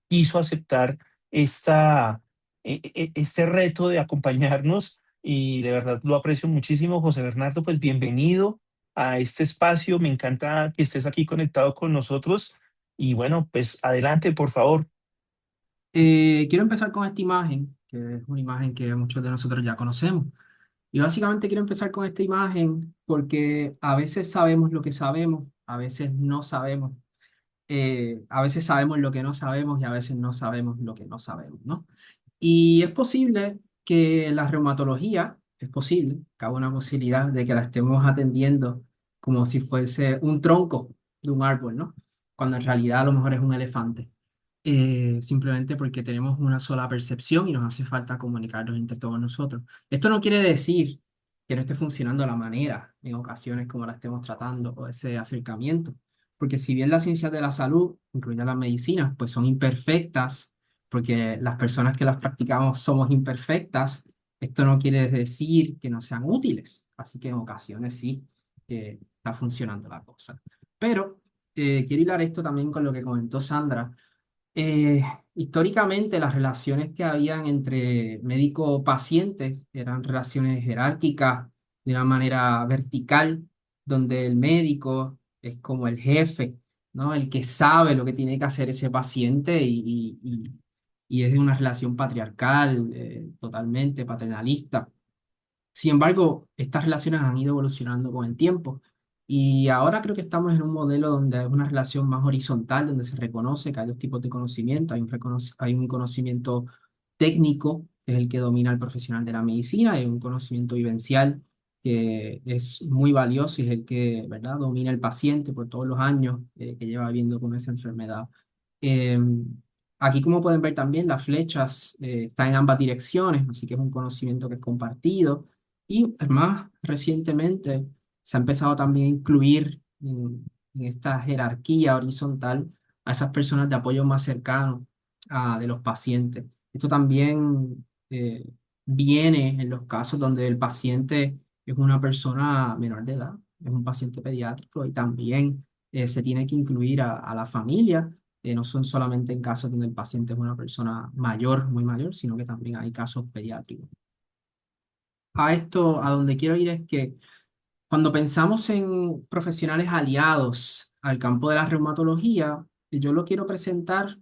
S2: quiso aceptar este reto de acompañarnos y de verdad lo aprecio muchísimo. José Bernardo, pues bienvenido a este espacio, me encanta que estés aquí conectado con nosotros y bueno, pues adelante, por favor.
S4: Quiero empezar con esta imagen, que es una imagen que muchos de nosotros ya conocemos. Y básicamente quiero empezar con esta imagen porque a veces sabemos lo que sabemos, a veces no sabemos. A veces sabemos lo que no sabemos y a veces no sabemos lo que no sabemos, ¿no? Y es posible que la reumatología, es posible, cabe una posibilidad de que la estemos atendiendo como si fuese un tronco de un árbol, ¿no? Cuando en realidad a lo mejor es un elefante, simplemente porque tenemos una sola percepción y nos hace falta comunicarnos entre todos nosotros. Esto no quiere decir que no esté funcionando la manera en ocasiones como la estemos tratando o ese acercamiento, porque si bien las ciencias de la salud, incluidas las medicinas, pues son imperfectas, porque las personas que las practicamos somos imperfectas, esto no quiere decir que no sean útiles, así que en ocasiones sí que está funcionando la cosa. Pero quiero hilar esto también con lo que comentó Sandra. eh, Históricamente las relaciones que habían entre médico-paciente eran relaciones jerárquicas de una manera vertical, donde el médico es como el jefe, ¿no? El que sabe lo que tiene que hacer ese paciente y es de una relación patriarcal, totalmente paternalista. Sin embargo, estas relaciones han ido evolucionando con el tiempo y ahora creo que estamos en un modelo donde hay una relación más horizontal, donde se reconoce que hay dos tipos de conocimiento. Hay un conocimiento técnico, que es el que domina el profesional de la medicina, y hay un conocimiento vivencial que es muy valioso y es el que, ¿verdad?, domina el paciente por todos los años que lleva viviendo con esa enfermedad. Aquí, como pueden ver también, las flechas están en ambas direcciones, así que es un conocimiento que es compartido. Y más recientemente se ha empezado también a incluir en esta jerarquía horizontal a esas personas de apoyo más cercanos de los pacientes. Esto también viene en los casos donde el paciente es una persona menor de edad, es un paciente pediátrico y también se tiene que incluir a la familia. No son solamente en casos donde el paciente es una persona mayor, muy mayor, sino que también hay casos pediátricos. A esto, a donde quiero ir es que cuando pensamos en profesionales aliados al campo de la reumatología, yo lo quiero presentar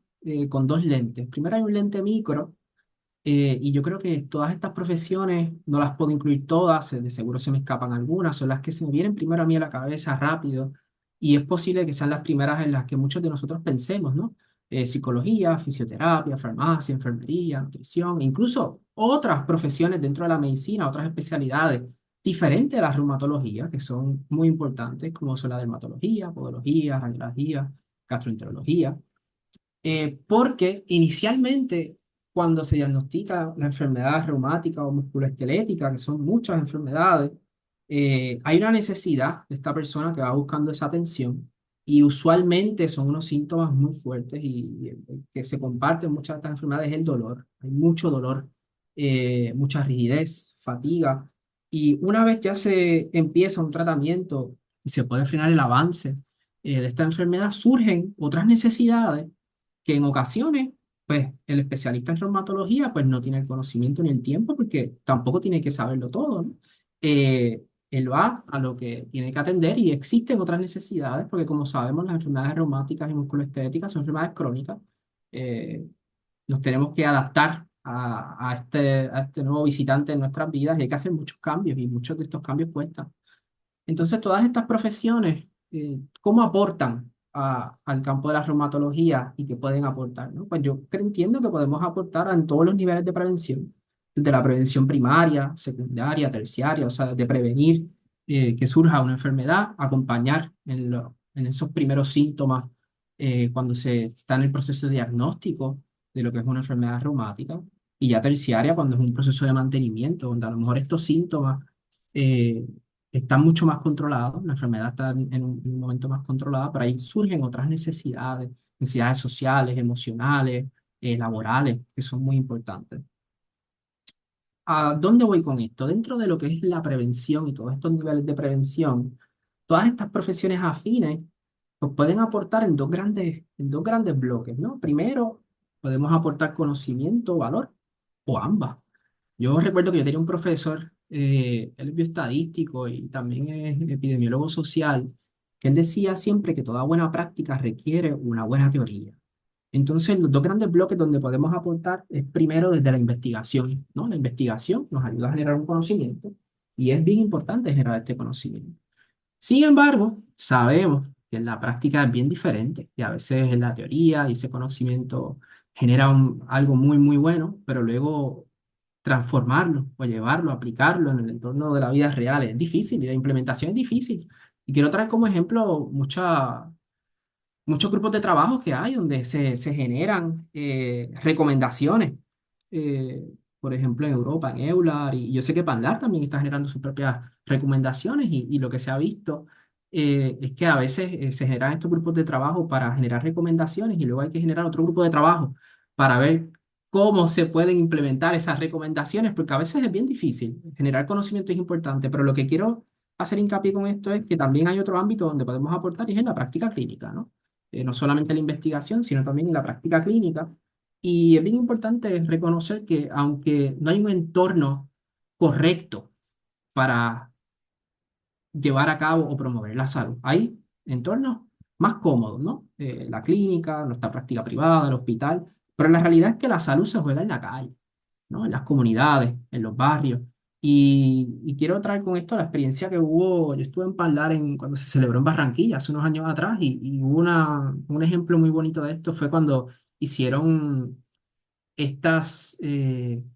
S4: con dos lentes. Primero hay un lente micro, y yo creo que todas estas profesiones, no las puedo incluir todas, de seguro se me escapan algunas, son las que se me vienen primero a mí a la cabeza rápido, y es posible que sean las primeras en las que muchos de nosotros pensemos, ¿no? Psicología, fisioterapia, farmacia, enfermería, nutrición, incluso otras profesiones dentro de la medicina, otras especialidades diferentes a la reumatología, que son muy importantes, como son la dermatología, podología, radiología, gastroenterología. Porque inicialmente, cuando se diagnostica la enfermedad reumática o musculoesquelética, que son muchas enfermedades, hay una necesidad de esta persona que va buscando esa atención y usualmente son unos síntomas muy fuertes y que se comparten muchas de estas enfermedades es el dolor. Hay mucho dolor, mucha rigidez, fatiga y una vez ya se empieza un tratamiento y se puede frenar el avance de esta enfermedad, surgen otras necesidades que en ocasiones, pues el especialista en reumatología, pues no tiene el conocimiento ni el tiempo porque tampoco tiene que saberlo todo, ¿no? Él va a lo que tiene que atender y existen otras necesidades porque como sabemos las enfermedades reumáticas y musculoesqueléticas son enfermedades crónicas. Eh, Nos tenemos que adaptar a este nuevo visitante en nuestras vidas y hay que hacer muchos cambios y muchos de estos cambios cuestan. Entonces, todas estas profesiones, ¿cómo aportan al campo de la reumatología y qué pueden aportar, ¿no? Pues yo entiendo que podemos aportar en todos los niveles de prevención, desde la prevención primaria, secundaria, terciaria, o sea, de prevenir que surja una enfermedad, acompañar en esos primeros síntomas cuando se está en el proceso de diagnóstico de lo que es una enfermedad reumática, y ya terciaria cuando es un proceso de mantenimiento, donde a lo mejor estos síntomas eh, está mucho más controlado, la enfermedad está en un momento más controlada, pero ahí surgen otras necesidades, necesidades sociales, emocionales, laborales, que son muy importantes. ¿A dónde voy con esto? Dentro de lo que es la prevención y todos estos niveles de prevención, todas estas profesiones afines pues pueden aportar en dos grandes bloques, ¿no? Primero, podemos aportar conocimiento, valor, o ambas. Yo recuerdo que yo tenía un profesor, él es bioestadístico y también es epidemiólogo social, que él decía siempre que toda buena práctica requiere una buena teoría. Entonces, los dos grandes bloques donde podemos aportar es primero desde la investigación, ¿no? La investigación nos ayuda a generar un conocimiento y es bien importante generar este conocimiento. Sin embargo, sabemos que en la práctica es bien diferente y a veces en la teoría y ese conocimiento genera algo muy, muy bueno, pero luego transformarlo o llevarlo, aplicarlo en el entorno de la vida real es difícil y la implementación es difícil. Y quiero traer como ejemplo muchos grupos de trabajo que hay donde se generan recomendaciones. eh, por ejemplo, en Europa, en Eular, y yo sé que Panlar también está generando sus propias recomendaciones y lo que se ha visto es que a veces se generan estos grupos de trabajo para generar recomendaciones y luego hay que generar otro grupo de trabajo para ver cómo se pueden implementar esas recomendaciones, porque a veces es bien difícil. Generar conocimiento es importante, pero lo que quiero hacer hincapié con esto es que también hay otro ámbito donde podemos aportar y es en la práctica clínica, ¿no? No solamente la investigación, sino también en la práctica clínica. Y es bien importante reconocer que aunque no hay un entorno correcto para llevar a cabo o promover la salud, hay entornos más cómodos, ¿no? La clínica, nuestra práctica privada, el hospital, pero la realidad es que la salud se juega en la calle, ¿no? En las comunidades, en los barrios. Y quiero traer con esto la experiencia que hubo, yo estuve en Panlar cuando se celebró en Barranquilla hace unos años atrás y hubo un ejemplo muy bonito de esto, fue cuando hicieron estas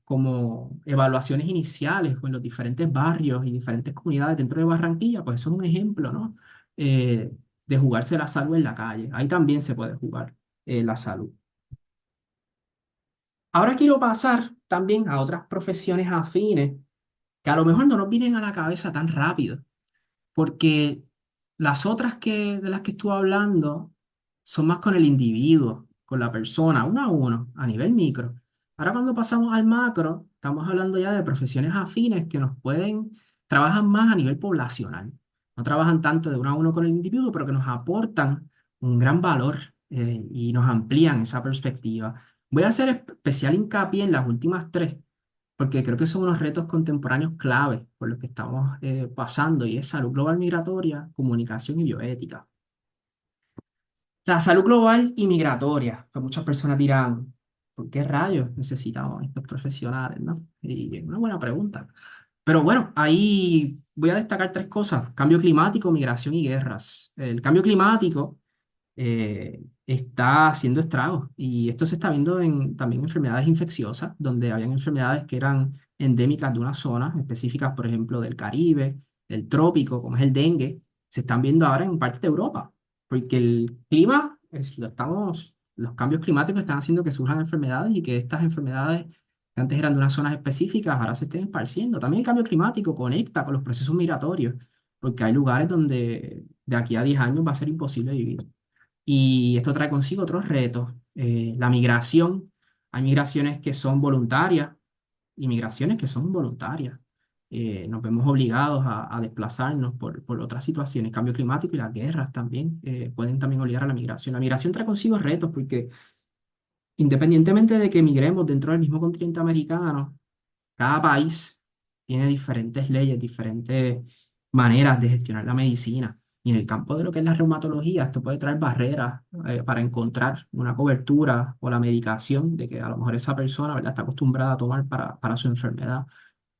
S4: como evaluaciones iniciales en los diferentes barrios y diferentes comunidades dentro de Barranquilla, pues eso es un ejemplo, ¿no? De jugarse la salud en la calle. Ahí también se puede jugar la salud. Ahora quiero pasar también a otras profesiones afines que a lo mejor no nos vienen a la cabeza tan rápido, porque las otras de las que estuve hablando son más con el individuo, con la persona, uno a uno, a nivel micro. Ahora cuando pasamos al macro, estamos hablando ya de profesiones afines que trabajan más a nivel poblacional. No trabajan tanto de uno a uno con el individuo, pero que nos aportan un gran valor y nos amplían esa perspectiva. Voy a hacer especial hincapié en las últimas tres porque creo que son unos retos contemporáneos claves por los que estamos pasando, y es salud global migratoria, comunicación y bioética. La salud global y migratoria, que muchas personas dirán, ¿por qué rayos necesitamos estos profesionales, no? Y es una buena pregunta. Pero bueno, ahí voy a destacar tres cosas: cambio climático, migración y guerras. El cambio climático está haciendo estragos. Y esto se está viendo en también enfermedades infecciosas, donde habían enfermedades que eran endémicas de una zona específicas, por ejemplo, del Caribe, del trópico, como es el dengue, se están viendo ahora en parte de Europa, porque el clima, los cambios climáticos están haciendo que surjan enfermedades y que estas enfermedades que antes eran de unas zonas específicas ahora se estén esparciendo. También el cambio climático conecta con los procesos migratorios, porque hay lugares donde de aquí a 10 años va a ser imposible vivir. Y esto trae consigo otros retos. La migración, hay migraciones que son voluntarias y migraciones que son involuntarias. Nos vemos obligados a desplazarnos por otras situaciones. Cambio climático y las guerras también pueden también obligar a la migración. La migración trae consigo retos porque independientemente de que emigremos dentro del mismo continente americano, cada país tiene diferentes leyes, diferentes maneras de gestionar la medicina. Y en el campo de lo que es la reumatología, esto puede traer barreras para encontrar una cobertura o la medicación de que a lo mejor esa persona, ¿verdad?, está acostumbrada a tomar para su enfermedad.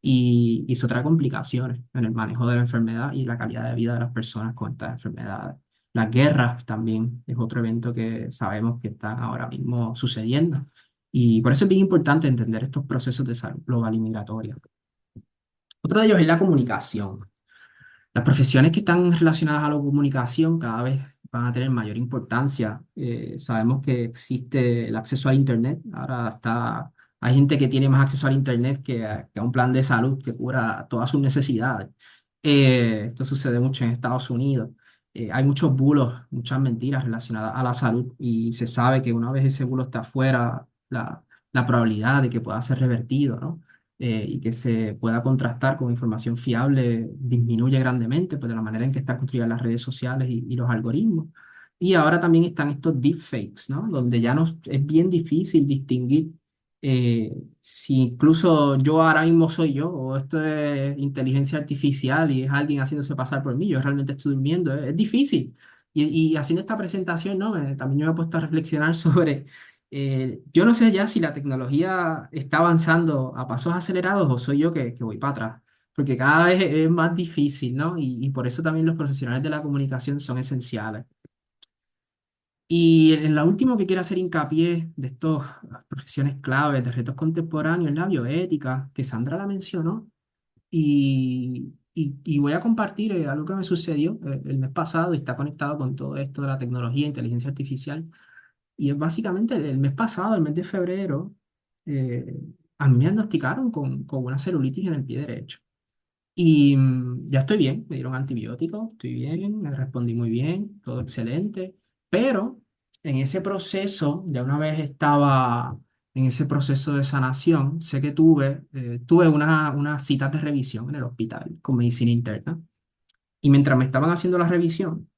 S4: Y eso trae complicaciones en el manejo de la enfermedad y la calidad de vida de las personas con estas enfermedades. Las guerras también es otro evento que sabemos que están ahora mismo sucediendo. Y por eso es bien importante entender estos procesos de salud global y migratoria. Otro de ellos es la comunicación. Las profesiones que están relacionadas a la comunicación cada vez van a tener mayor importancia. Sabemos que existe el acceso al Internet. Hay gente que tiene más acceso al Internet que a un plan de salud que cubra todas sus necesidades. Esto sucede mucho en Estados Unidos. Hay muchos bulos, muchas mentiras relacionadas a la salud, y se sabe que una vez ese bulo está afuera, la probabilidad de que pueda ser revertido, ¿no? Y que se pueda contrastar con información fiable disminuye grandemente, pues de la manera en que están construidas las redes sociales y los algoritmos. Y ahora también están estos deepfakes, ¿no? Donde ya no es bien difícil distinguir si incluso yo ahora mismo soy yo o esto es inteligencia artificial y es alguien haciéndose pasar por mí, yo realmente estoy durmiendo. Es difícil. Y haciendo esta presentación, ¿no? También yo me he puesto a reflexionar sobre yo no sé ya si la tecnología está avanzando a pasos acelerados o soy yo que voy para atrás, porque cada vez es más difícil, ¿no? Y por eso también los profesionales de la comunicación son esenciales. Y en lo último que quiero hacer hincapié de estas profesiones claves, de retos contemporáneos, es la bioética, que Sandra la mencionó, y voy a compartir algo que me sucedió el mes pasado y está conectado con todo esto de la tecnología e inteligencia artificial. Y es básicamente el mes pasado, el mes de febrero, eh, a mí me diagnosticaron con una celulitis en el pie derecho. Y ya estoy bien, me dieron antibióticos, estoy bien, me respondí muy bien, todo excelente. Pero en ese proceso, ya una vez estaba en ese proceso de sanación, sé que tuve una cita de revisión en el hospital con medicina interna. Y mientras me estaban haciendo la revisión,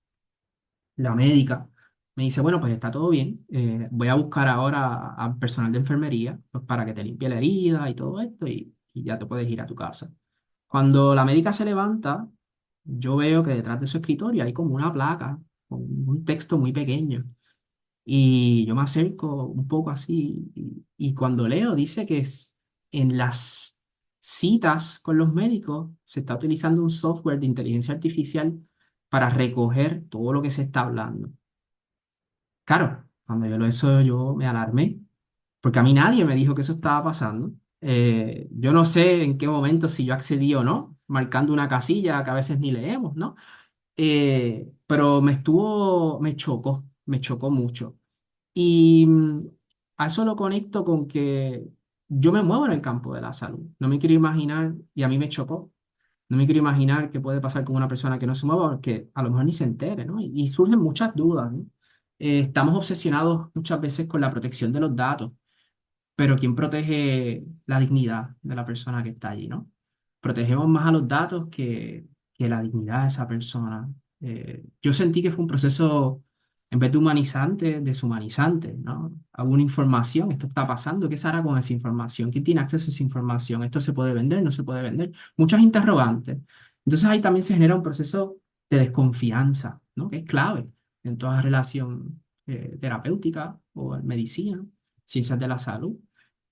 S4: la médica me dice, bueno, pues está todo bien, voy a buscar ahora a personal de enfermería pues, para que te limpie la herida y todo esto y ya te puedes ir a tu casa. Cuando la médica se levanta, yo veo que detrás de su escritorio hay como una placa con un texto muy pequeño, y yo me acerco un poco así y cuando leo dice que en las citas con los médicos se está utilizando un software de inteligencia artificial para recoger todo lo que se está hablando. Claro, cuando yo lo eso yo me alarmé, porque a mí nadie me dijo que eso estaba pasando. Yo no sé en qué momento si yo accedí o no, marcando una casilla que a veces ni leemos, ¿no? Pero me chocó mucho. Y a eso lo conecto con que yo me muevo en el campo de la salud. No me quiero imaginar, y a mí me chocó, no me quiero imaginar qué puede pasar con una persona que no se mueva, que a lo mejor ni se entere, ¿no? Y surgen muchas dudas, ¿no? Estamos obsesionados muchas veces con la protección de los datos, pero ¿quién protege la dignidad de la persona que está allí, ¿no? Protegemos más a los datos que la dignidad de esa persona. Yo sentí que fue un proceso, en vez de humanizante, deshumanizante, ¿no? Alguna información, esto está pasando, ¿qué se hará con esa información? ¿Quién tiene acceso a esa información? ¿Esto se puede vender? ¿No se puede vender? Muchas interrogantes. Entonces ahí también se genera un proceso de desconfianza, ¿no? Que es clave en toda relación terapéutica o en medicina, ciencias de la salud.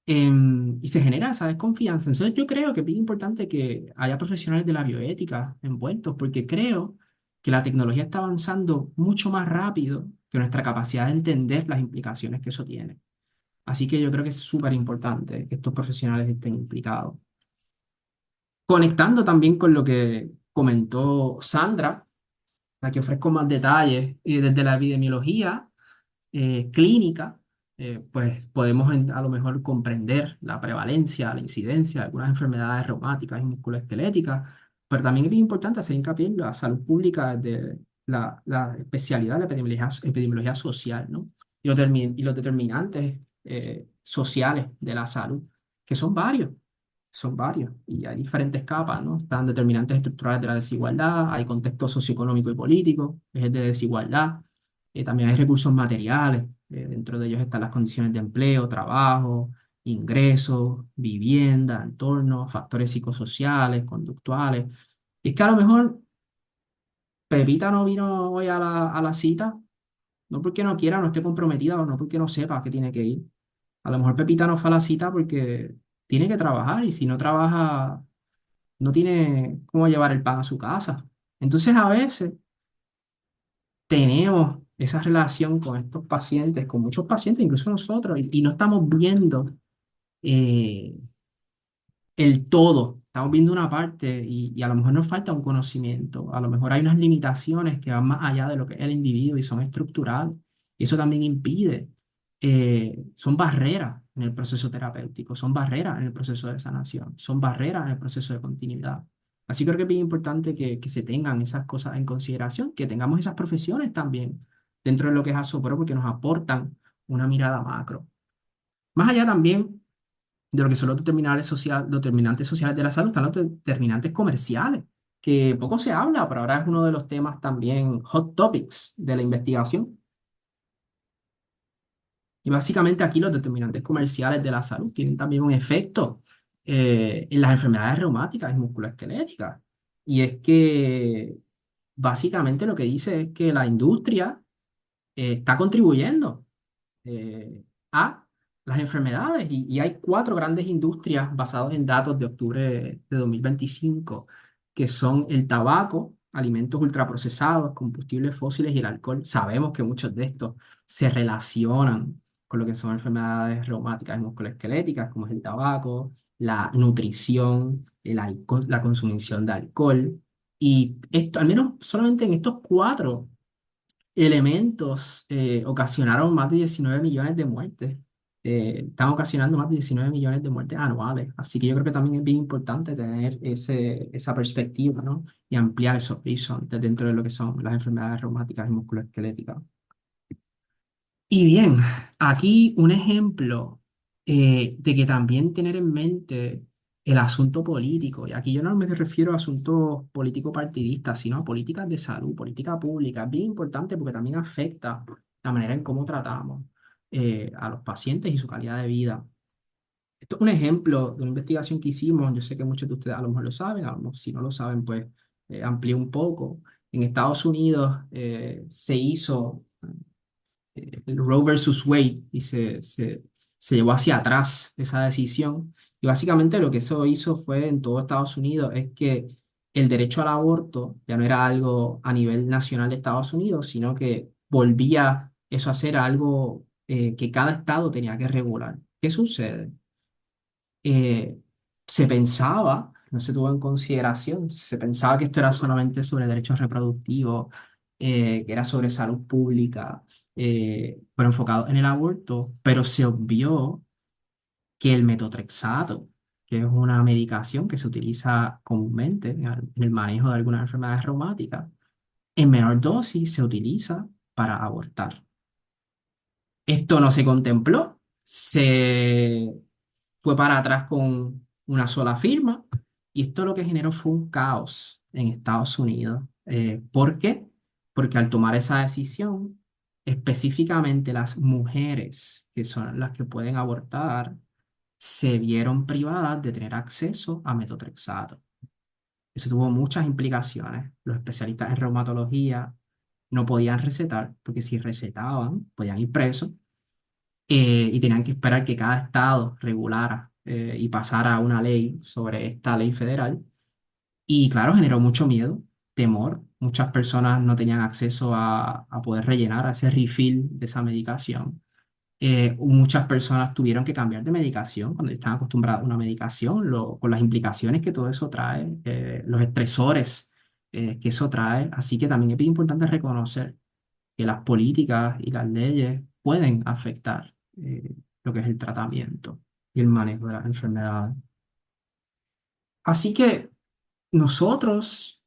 S4: Y se genera esa desconfianza. Entonces yo creo que es bien importante que haya profesionales de la bioética envueltos, porque creo que la tecnología está avanzando mucho más rápido que nuestra capacidad de entender las implicaciones que eso tiene. Así que yo creo que es súper importante que estos profesionales estén implicados. Conectando también con lo que comentó Sandra, la que ofrezco más detalles, desde la epidemiología clínica, pues podemos a lo mejor comprender la prevalencia, la incidencia de algunas enfermedades reumáticas y musculoesqueléticas, pero también es bien importante hacer hincapié en la salud pública de la especialidad de la epidemiología social, ¿no? Y los determinantes sociales de la salud, que son varios, y hay diferentes capas, ¿no? Están determinantes estructurales de la desigualdad, hay contexto socioeconómico y político, ejes de desigualdad, también hay recursos materiales, dentro de ellos están las condiciones de empleo, trabajo, ingresos, vivienda, entorno, factores psicosociales, conductuales. Y es que a lo mejor Pepita no vino hoy a la cita, no porque no quiera, no esté comprometida o no porque no sepa que tiene que ir. A lo mejor Pepita no fue a la cita porque tiene que trabajar y si no trabaja, no tiene cómo llevar el pan a su casa. Entonces a veces tenemos esa relación con estos pacientes, con muchos pacientes, incluso nosotros, y no estamos viendo eh, el todo, estamos viendo una parte y a lo mejor nos falta un conocimiento, a lo mejor hay unas limitaciones que van más allá de lo que es el individuo y son estructurales, y eso también impide, son barreras en el proceso terapéutico, son barreras en el proceso de sanación, son barreras en el proceso de continuidad. Así creo que es bien importante que se tengan esas cosas en consideración, que tengamos esas profesiones también dentro de lo que es Asopro, porque nos aportan una mirada macro. Más allá también de lo que son determinantes sociales de la salud, están los determinantes comerciales, que poco se habla, pero ahora es uno de los temas también hot topics de la investigación. Y básicamente aquí los determinantes comerciales de la salud tienen también un efecto en las enfermedades reumáticas y musculoesqueléticas. Y es que básicamente lo que dice es que la industria está contribuyendo eh, a las enfermedades. Y hay cuatro grandes industrias basadas en datos de octubre de 2025, que son el tabaco, alimentos ultraprocesados, combustibles fósiles y el alcohol. Sabemos que muchos de estos se relacionan con lo que son enfermedades reumáticas y musculoesqueléticas, como es el tabaco, la nutrición, el alcohol, la consumición de alcohol. Y esto, al menos solamente en estos cuatro elementos ocasionaron más de 19 millones de muertes. Están ocasionando más de 19 millones de muertes anuales. Así que yo creo que también es bien importante tener esa perspectiva, ¿no? Y ampliar esos horizontes dentro de lo que son las enfermedades reumáticas y musculoesqueléticas. Y bien, aquí un ejemplo de que también tener en mente el asunto político, y aquí yo no me refiero a asuntos político-partidistas, sino a políticas de salud, política pública, es bien importante porque también afecta la manera en cómo tratamos a los pacientes y su calidad de vida. Esto es un ejemplo de una investigación que hicimos, yo sé que muchos de ustedes a lo mejor lo saben, a lo mejor si no lo saben, pues amplío un poco. En Estados Unidos se hizo el Roe versus Wade y se llevó hacia atrás esa decisión. Y básicamente lo que eso hizo fue en todo Estados Unidos es que el derecho al aborto ya no era algo a nivel nacional de Estados Unidos, sino que volvía eso a ser algo que cada estado tenía que regular. ¿Qué sucede? eh, Se pensaba, no se tuvo en consideración, se pensaba que esto era solamente sobre derechos reproductivos, que era sobre salud pública, fueron enfocados en el aborto, pero se obvió que el metotrexato, que es una medicación que se utiliza comúnmente en el manejo de algunas enfermedades reumáticas, en menor dosis se utiliza para abortar. Esto no se contempló, se fue para atrás con una sola firma y esto lo que generó fue un caos en Estados Unidos. ¿Por qué? Porque al tomar esa decisión, específicamente las mujeres, que son las que pueden abortar, se vieron privadas de tener acceso a metotrexato. Eso tuvo muchas implicaciones. Los especialistas en reumatología no podían recetar, porque si recetaban, podían ir presos, y tenían que esperar que cada estado regulara y pasara una ley sobre esta ley federal. Y claro, generó mucho miedo, temor. Muchas personas no tenían acceso a poder rellenar a ese refill de esa medicación. Muchas personas tuvieron que cambiar de medicación cuando estaban acostumbradas a una medicación, con las implicaciones que todo eso trae, los estresores que eso trae. Así que también es bien importante reconocer que las políticas y las leyes pueden afectar lo que es el tratamiento y el manejo de las enfermedades. Así que nosotros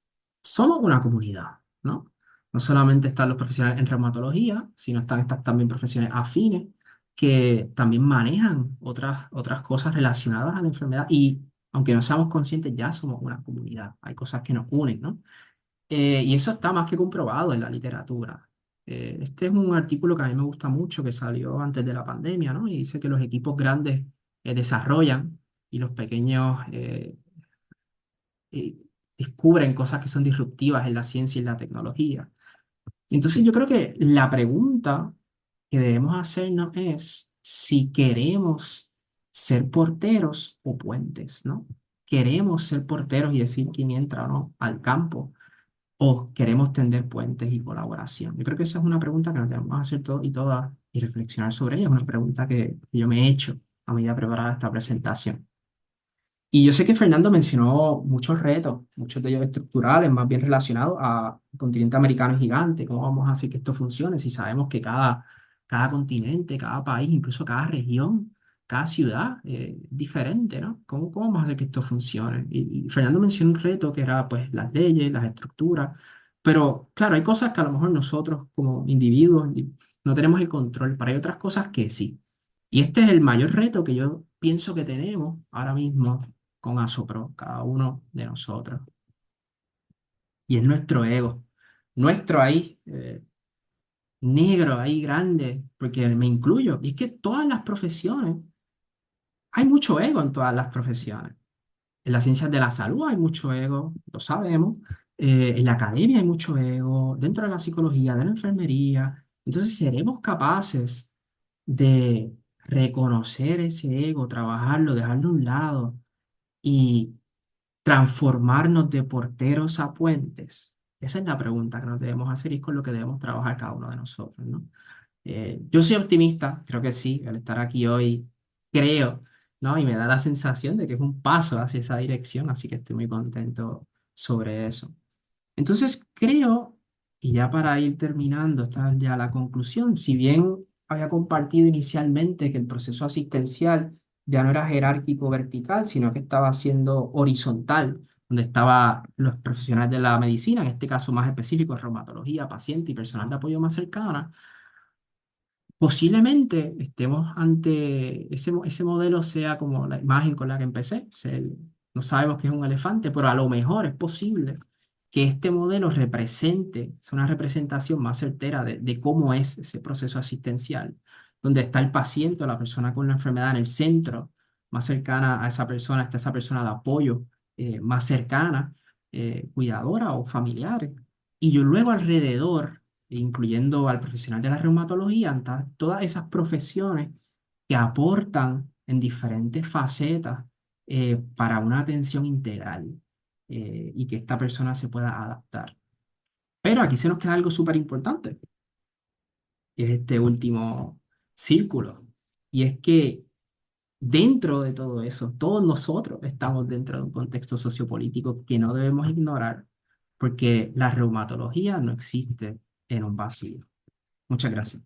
S4: somos una comunidad, ¿no? No solamente están los profesionales en reumatología, sino están estas también profesiones afines que también manejan otras cosas relacionadas a la enfermedad y aunque no seamos conscientes, ya somos una comunidad. Hay cosas que nos unen, ¿no? Y eso está más que comprobado en la literatura. Este es un artículo que a mí me gusta mucho, que salió antes de la pandemia, ¿no? Y dice que los equipos grandes desarrollan y los pequeños eh, descubren cosas que son disruptivas en la ciencia y en la tecnología. Entonces yo creo que la pregunta que debemos hacernos es si queremos ser porteros o puentes, ¿no? Queremos ser porteros y decir quién entra o no al campo o queremos tender puentes y colaboración. Yo creo que esa es una pregunta que nos debemos hacer todos y todas y reflexionar sobre ella. Es una pregunta que yo me he hecho a medida de preparar esta presentación. Y yo sé que Fernando mencionó muchos retos, muchos de ellos estructurales, más bien relacionados al continente americano gigante. ¿Cómo vamos a hacer que esto funcione si sabemos que cada continente, cada país, incluso cada región, cada ciudad es diferente, ¿no? ¿Cómo vamos a hacer que esto funcione? Y Fernando mencionó un reto que era pues las leyes, las estructuras, pero claro, hay cosas que a lo mejor nosotros como individuos no tenemos el control, pero hay otras cosas que sí. Y este es el mayor reto que yo pienso que tenemos ahora mismo con Asopro, cada uno de nosotros. Y es nuestro ego, nuestro ahí, negro, ahí grande, porque me incluyo. Y es que todas las profesiones, hay mucho ego en todas las profesiones. En las ciencias de la salud hay mucho ego, lo sabemos. En la academia hay mucho ego, dentro de la psicología, de la enfermería. Entonces, ¿seremos capaces de reconocer ese ego, trabajarlo, dejarlo a un lado y transformarnos de porteros a puentes? Esa es la pregunta que nos debemos hacer y es con lo que debemos trabajar cada uno de nosotros, ¿no? Yo soy optimista, creo que sí, al estar aquí hoy, creo, ¿no? Y me da la sensación de que es un paso hacia esa dirección, así que estoy muy contento sobre eso. Entonces creo, y ya para ir terminando, esta es ya la conclusión, si bien había compartido inicialmente que el proceso asistencial ya no era jerárquico vertical, sino que estaba siendo horizontal, donde estaban los profesionales de la medicina, en este caso más específico, reumatología, paciente y personal de apoyo más cercana, posiblemente estemos ante ese modelo sea como la imagen con la que empecé. No sabemos qué es un elefante, pero a lo mejor es posible que este modelo represente, es una representación más certera de cómo es ese proceso asistencial, donde está el paciente o la persona con la enfermedad en el centro, más cercana a esa persona, está esa persona de apoyo más cercana, cuidadora o familiares. Y yo luego alrededor incluyendo al profesional de la reumatología, todas esas profesiones que aportan en diferentes facetas para una atención integral y que esta persona se pueda adaptar. Pero aquí se nos queda algo súper importante, y es este último círculo, y es que dentro de todo eso, todos nosotros estamos dentro de un contexto sociopolítico que no debemos ignorar, porque la reumatología no existe en un vacío. Muchas gracias.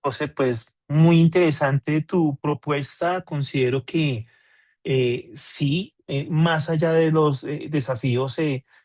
S2: José, pues muy interesante tu propuesta. Considero que sí, más allá de los desafíos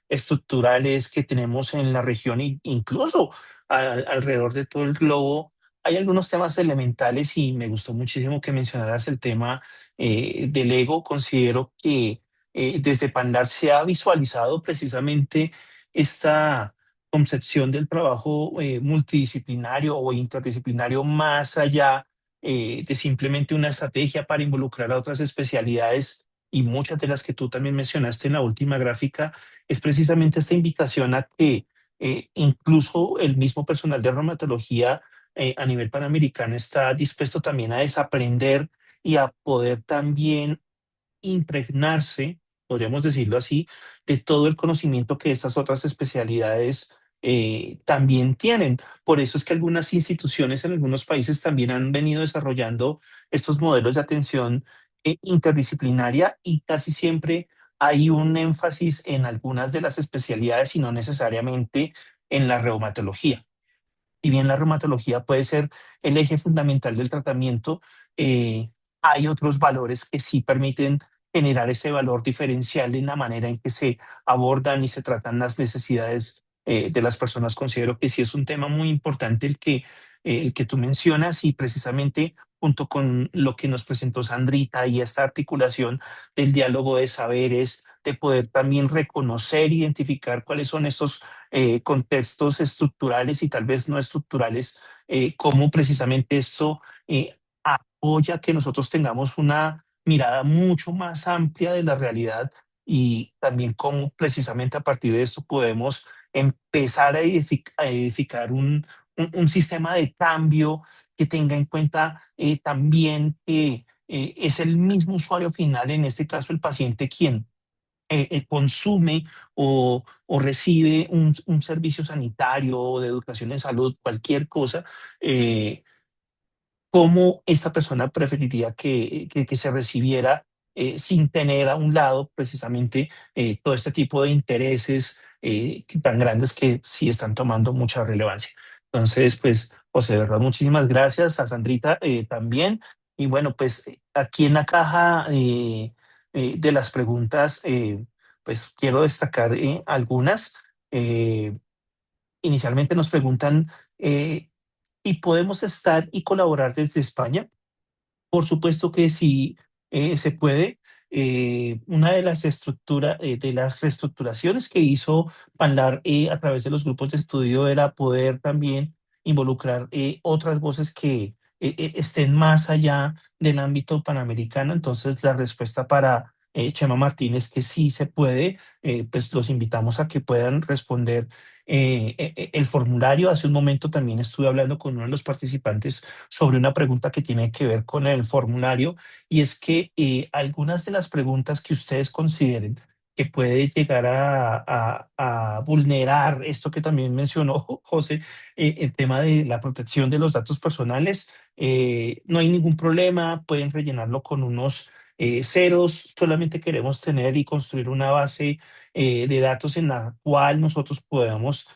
S2: estructurales que tenemos en la región e incluso alrededor de todo el globo, hay algunos temas elementales y me gustó muchísimo que mencionaras el tema del ego. Considero que desde Pandar se ha visualizado precisamente esta concepción del trabajo multidisciplinario o interdisciplinario más allá de simplemente una estrategia para involucrar a otras especialidades, y muchas de las que tú también mencionaste en la última gráfica, es precisamente esta invitación a que incluso el mismo personal de reumatología a nivel panamericano está dispuesto también a desaprender y a poder también impregnarse, podríamos decirlo así, de todo el conocimiento que estas otras especialidades también tienen. Por eso es que algunas instituciones en algunos países también han venido desarrollando estos modelos de atención interdisciplinaria, y casi siempre hay un énfasis en algunas de las especialidades y no necesariamente en la reumatología. Y bien la reumatología puede ser el eje fundamental del tratamiento, eh, hay otros valores que sí permiten generar ese valor diferencial en la manera en que se abordan y se tratan las necesidades de las personas. Considero que sí es un tema muy importante el que tú mencionas, y precisamente junto con lo que nos presentó Sandrita y esta articulación del diálogo de saberes, de poder también reconocer, identificar cuáles son estos contextos estructurales y tal vez no estructurales, cómo precisamente esto apoya que nosotros tengamos una mirada mucho más amplia de la realidad, y también cómo precisamente a partir de esto podemos empezar a edificar un sistema de cambio que tenga en cuenta también que es el mismo usuario final, en este caso el paciente, quien consume o recibe un servicio sanitario o de educación en salud, cualquier cosa, cómo esta persona preferiría que se recibiera sin tener a un lado precisamente todo este tipo de intereses tan grandes que sí están tomando mucha relevancia. Entonces, pues, José, de verdad, muchísimas gracias a Sandrita también. Y bueno, pues aquí en la caja de las preguntas, pues quiero destacar algunas. Eh, Inicialmente nos preguntan y podemos estar y colaborar desde España. Por supuesto que sí se puede. Una de las de las reestructuraciones que hizo Panlar a través de los grupos de estudio era poder también involucrar otras voces que estén más allá del ámbito panamericano. Entonces, la respuesta para Chema Martínez, que sí se puede, pues los invitamos a que puedan responder el formulario. Hace un momento también estuve hablando con uno de los participantes sobre una pregunta que tiene que ver con el formulario, y es que algunas de las preguntas que ustedes consideren que puede llegar a vulnerar esto que también mencionó José, el tema de la protección de los datos personales, no hay ningún problema, pueden rellenarlo con unos ceros. Solamente queremos tener y construir una base de datos en la cual nosotros podamos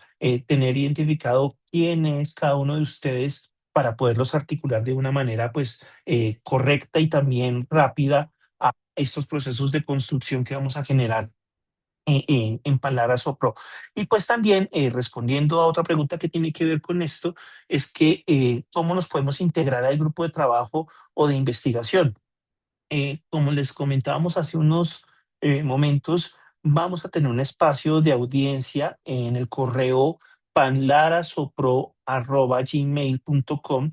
S2: tener identificado quién es cada uno de ustedes, para poderlos articular de una manera pues correcta y también rápida a estos procesos de construcción que vamos a generar en Palabras Sopro. Y pues también respondiendo a otra pregunta que tiene que ver con esto, es que cómo nos podemos integrar al grupo de trabajo o de investigación. Como les comentábamos hace unos momentos, vamos a tener un espacio de audiencia en el correo panlarasopro@gmail.com.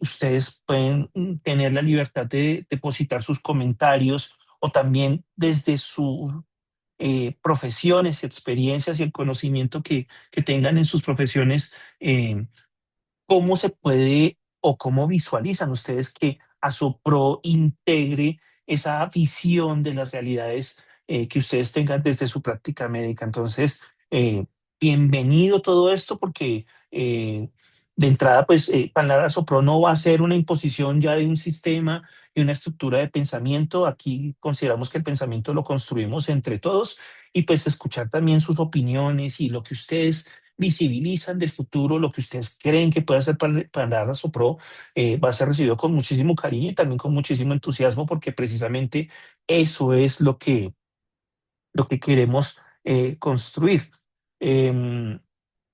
S2: Ustedes pueden tener la libertad de depositar sus comentarios, o también desde sus profesiones y experiencias y el conocimiento que tengan en sus profesiones, ¿cómo se puede o cómo visualizan ustedes que Asopro integre esa visión de las realidades que ustedes tengan desde su práctica médica? Entonces, bienvenido todo esto, porque de entrada, pues, Panlar Asopro no va a ser una imposición ya de un sistema y una estructura de pensamiento. Aquí consideramos que el pensamiento lo construimos entre todos, y pues escuchar también sus opiniones y lo que ustedes visibilizan del futuro, lo que ustedes creen que puede hacer para dar a su pro, va a ser recibido con muchísimo cariño y también con muchísimo entusiasmo, porque precisamente eso es lo que queremos construir. Em,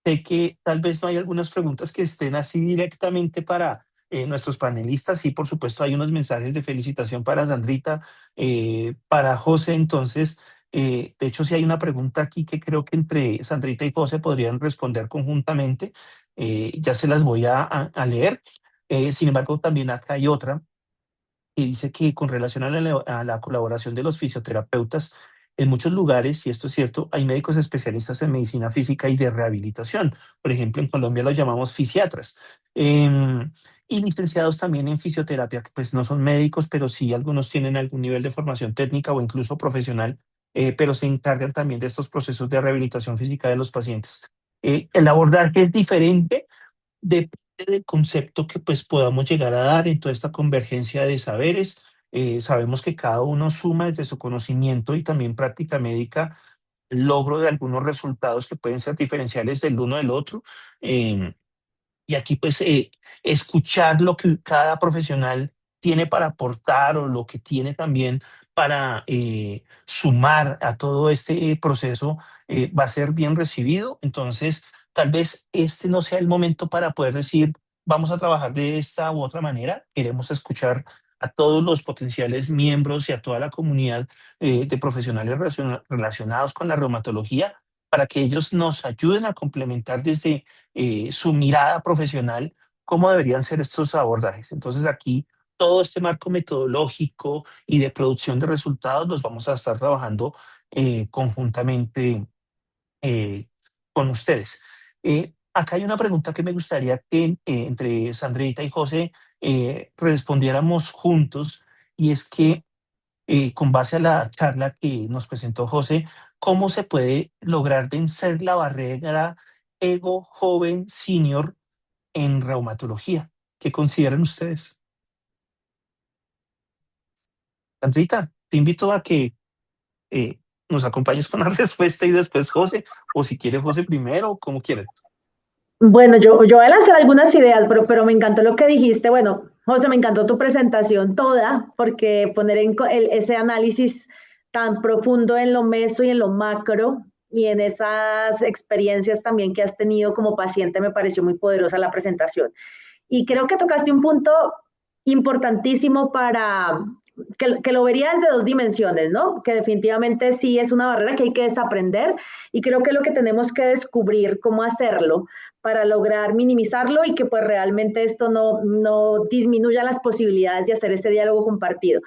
S2: Sé que tal vez no hay algunas preguntas que estén así directamente para nuestros panelistas. Y por supuesto hay unos mensajes de felicitación para Sandrita, para José. Entonces, de hecho, sí hay una pregunta aquí que creo que entre Sandrita y José podrían responder conjuntamente. Ya se las voy a leer. Sin embargo, también acá hay otra y dice que con relación a la colaboración de los fisioterapeutas, en muchos lugares, y esto es cierto, hay médicos especialistas en medicina física y de rehabilitación. Por ejemplo, en Colombia los llamamos fisiatras. Y licenciados también en fisioterapia, que pues no son médicos, pero sí algunos tienen algún nivel de formación técnica o incluso profesional, pero se encargan también de estos procesos de rehabilitación física de los pacientes. El abordaje es diferente, depende del concepto que pues podamos llegar a dar en toda esta convergencia de saberes. Sabemos que cada uno suma desde su conocimiento y también práctica médica el logro de algunos resultados que pueden ser diferenciales del uno del otro. Eh, y aquí pues escuchar lo que cada profesional tiene para aportar o lo que tiene también para sumar a todo este proceso va a ser bien recibido. Entonces, tal vez este no sea el momento para poder decir, vamos a trabajar de esta u otra manera. Queremos escuchar a todos los potenciales miembros y a toda la comunidad de profesionales relacionados con la reumatología para que ellos nos ayuden a complementar desde su mirada profesional, cómo deberían ser estos abordajes. Entonces aquí todo este marco metodológico y de producción de resultados los vamos a estar trabajando conjuntamente eh, con ustedes. Acá hay una pregunta que me gustaría que entre Sandrita y José respondiéramos juntos, y es que con base a la charla que nos presentó José, ¿cómo se puede lograr vencer la barrera ego joven senior en reumatología? ¿Qué consideran ustedes? Sandrita, te invito a que eh, nos acompañes con la respuesta y después José, o si quiere José primero, como quieran.
S3: Bueno, yo voy a lanzar algunas ideas, pero me encantó lo que dijiste. Bueno, José, me encantó tu presentación toda, porque poner ese análisis tan profundo en lo meso y en lo macro y en esas experiencias también que has tenido como paciente me pareció muy poderosa la presentación. Y creo que tocaste un punto importantísimo para que lo vería desde dos dimensiones, ¿no? Que definitivamente sí es una barrera que hay que desaprender y creo que lo que tenemos que descubrir cómo hacerlo para lograr minimizarlo y que pues realmente esto no disminuya las posibilidades de hacer ese diálogo compartido.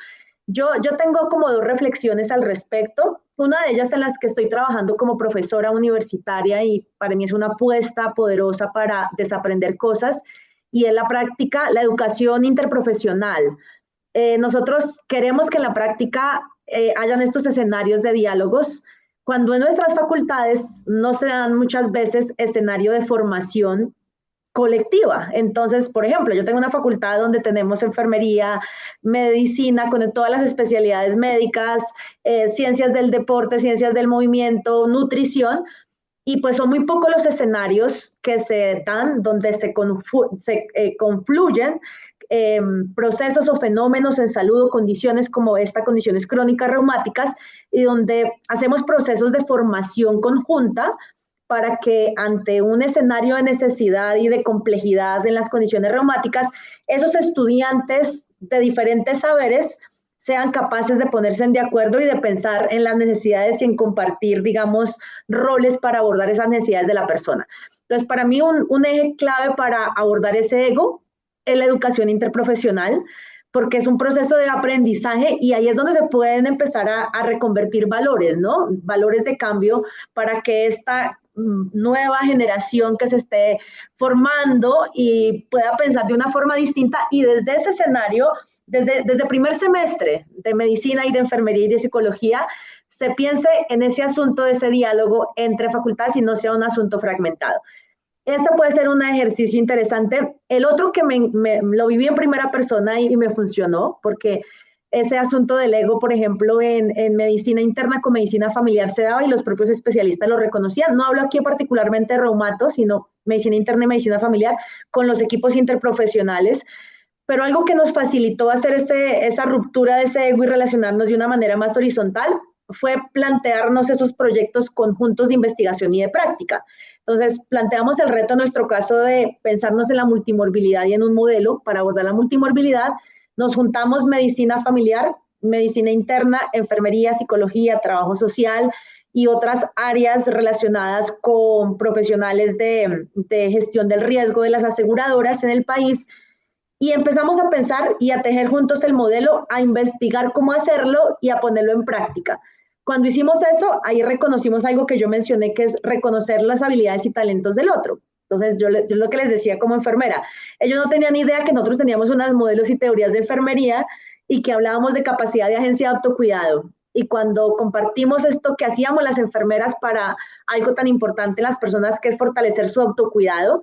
S3: Yo tengo como dos reflexiones al respecto. Una de ellas en las que estoy trabajando como profesora universitaria y para mí es una apuesta poderosa para desaprender cosas y es la práctica, la educación interprofesional. Nosotros queremos que en la práctica hayan estos escenarios de diálogos, cuando en nuestras facultades no se dan muchas veces escenario de formación colectiva. Entonces, por ejemplo, yo tengo una facultad donde tenemos enfermería, medicina, con todas las especialidades médicas, ciencias del deporte, ciencias del movimiento, nutrición, y pues son muy pocos los escenarios que se dan donde se confluyen procesos o fenómenos en salud o condiciones como esta, condiciones crónicas reumáticas, y donde hacemos procesos de formación conjunta para que ante un escenario de necesidad y de complejidad en las condiciones reumáticas, esos estudiantes de diferentes saberes sean capaces de ponerse de acuerdo y de pensar en las necesidades y en compartir, digamos, roles para abordar esas necesidades de la persona. Entonces, para mí un eje clave para abordar ese ego es la educación interprofesional, porque es un proceso de aprendizaje y ahí es donde se pueden empezar a reconvertir valores, ¿no? Valores de cambio para que esta nueva generación que se esté formando y pueda pensar de una forma distinta y desde ese escenario, desde primer semestre de medicina y de enfermería y de psicología, se piense en ese asunto de ese diálogo entre facultades y no sea un asunto fragmentado. Este puede ser un ejercicio interesante. El otro que lo viví en primera persona y me funcionó, porque ese asunto del ego, por ejemplo, en medicina interna con medicina familiar se daba y los propios especialistas lo reconocían. No hablo aquí particularmente de reumato, sino medicina interna y medicina familiar con los equipos interprofesionales, pero algo que nos facilitó hacer esa ruptura de ese ego y relacionarnos de una manera más horizontal fue plantearnos esos proyectos conjuntos de investigación y de práctica. Entonces, planteamos el reto en nuestro caso de pensarnos en la multimorbilidad y en un modelo para abordar la multimorbilidad. Nos juntamos medicina familiar, medicina interna, enfermería, psicología, trabajo social y otras áreas relacionadas con profesionales de gestión del riesgo de las aseguradoras en el país, y empezamos a pensar y a tejer juntos el modelo, a investigar cómo hacerlo y a ponerlo en práctica. Cuando hicimos eso, ahí reconocimos algo que yo mencioné, que es reconocer las habilidades y talentos del otro. Entonces, yo lo que les decía como enfermera, ellos no tenían idea que nosotros teníamos unos modelos y teorías de enfermería y que hablábamos de capacidad de agencia de autocuidado. Y cuando compartimos esto que hacíamos las enfermeras para algo tan importante en las personas, que es fortalecer su autocuidado,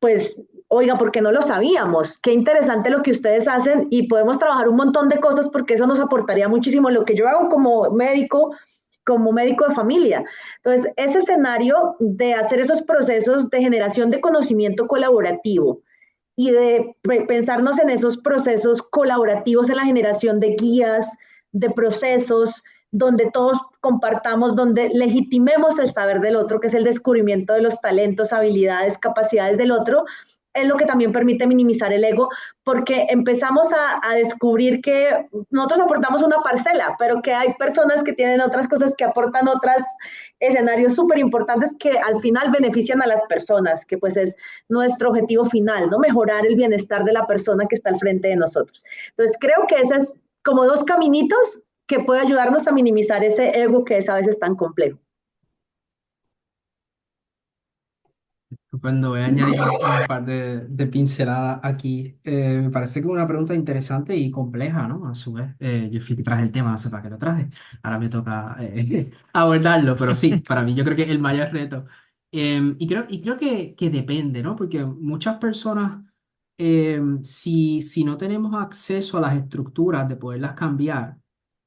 S3: pues, oiga, porque no lo sabíamos. Qué interesante lo que ustedes hacen y podemos trabajar un montón de cosas porque eso nos aportaría muchísimo lo que yo hago como médico de familia. Entonces, ese escenario de hacer esos procesos de generación de conocimiento colaborativo y de pensarnos en esos procesos colaborativos en la generación de guías, de procesos, donde todos compartamos, donde legitimemos el saber del otro, que es el descubrimiento de los talentos, habilidades, capacidades del otro, es lo que también permite minimizar el ego, porque empezamos a descubrir que nosotros aportamos una parcela, pero que hay personas que tienen otras cosas, que aportan otros escenarios súper importantes que al final benefician a las personas, que pues es nuestro objetivo final, ¿no? Mejorar el bienestar de la persona que está al frente de nosotros. Entonces creo que ese es como dos caminitos que puede ayudarnos a minimizar ese ego que es a veces tan complejo.
S4: Estupendo, voy a añadir un par de pinceladas aquí. Me parece que es una pregunta interesante y compleja, ¿no? A su vez, yo fui que traje el tema, no sé para qué lo traje. Ahora me toca abordarlo, pero sí, para mí yo creo que es el mayor reto. Y creo que depende, ¿no? Porque muchas personas, si no tenemos acceso a las estructuras de poderlas cambiar,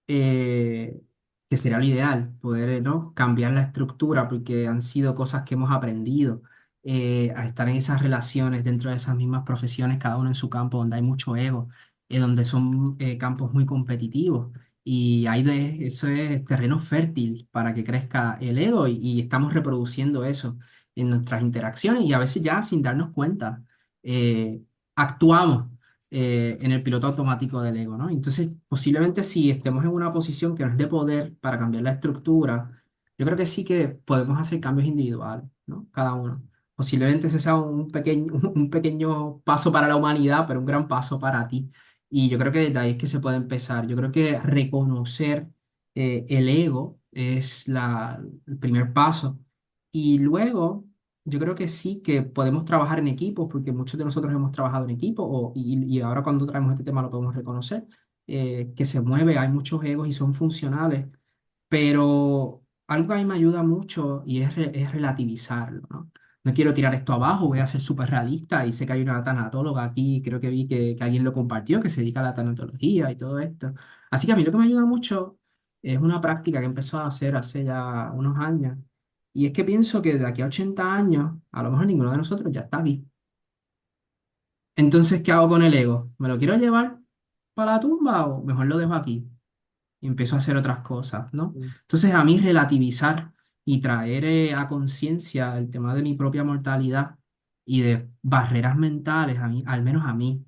S4: eh, que sería lo ideal, poder, ¿no? Cambiar la estructura, porque han sido cosas que hemos aprendido a estar en esas relaciones dentro de esas mismas profesiones, cada uno en su campo, donde hay mucho ego, donde son campos muy competitivos. Y eso es terreno fértil para que crezca el ego y estamos reproduciendo eso en nuestras interacciones y a veces ya sin darnos cuenta eh, actuamos en el piloto automático del ego, ¿no? Entonces, posiblemente si estemos en una posición que no es de poder para cambiar la estructura, yo creo que sí que podemos hacer cambios individuales, ¿no? Cada uno. Posiblemente ese sea un pequeño paso para la humanidad, pero un gran paso para ti. Y yo creo que desde ahí es que se puede empezar. Yo creo que reconocer el ego es el primer paso. Y luego, yo creo que sí que podemos trabajar en equipos, porque muchos de nosotros hemos trabajado en equipo, y ahora cuando traemos este tema lo podemos reconocer, que se mueve, hay muchos egos y son funcionales, pero algo que a mí me ayuda mucho y es relativizarlo, ¿no? No quiero tirar esto abajo, voy a ser súper realista y sé que hay una tanatóloga aquí, creo que vi que alguien lo compartió, que se dedica a la tanatología y todo esto. Así que a mí lo que me ayuda mucho es una práctica que empezó a hacer hace ya unos años, y es que pienso que de aquí a 80 años, a lo mejor ninguno de nosotros ya está aquí. Entonces, ¿qué hago con el ego? ¿Me lo quiero llevar para la tumba o mejor lo dejo aquí? Y empiezo a hacer otras cosas, ¿no? Entonces, a mí relativizar y traer a conciencia el tema de mi propia mortalidad y de barreras mentales, al menos a mí,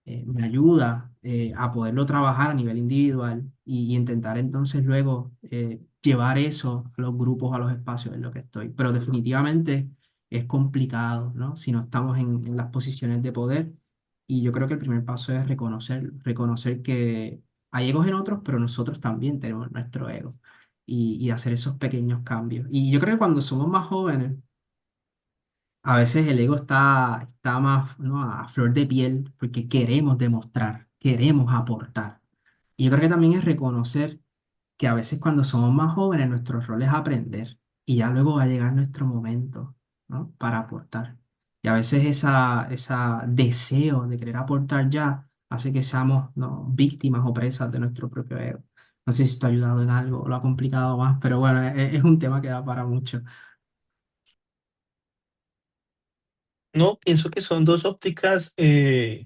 S4: me ayuda a poderlo trabajar a nivel individual y intentar entonces luego llevar eso a los grupos, a los espacios en los que estoy. Pero definitivamente es complicado, ¿no? Si no estamos en las posiciones de poder. Y yo creo que el primer paso es reconocer que hay egos en otros, pero nosotros también tenemos nuestro ego y hacer esos pequeños cambios. Y yo creo que cuando somos más jóvenes, a veces el ego está más, ¿no? A flor de piel porque queremos demostrar, queremos aportar. Y yo creo que también es reconocer que a veces cuando somos más jóvenes nuestro rol es aprender y ya luego va a llegar nuestro momento, ¿no? Para aportar. Y a veces esa deseo de querer aportar ya hace que seamos, ¿no?, víctimas o presas de nuestro propio ego. No sé si esto ha ayudado en algo o lo ha complicado más, pero bueno, es un tema que da para mucho.
S2: No, pienso que son dos ópticas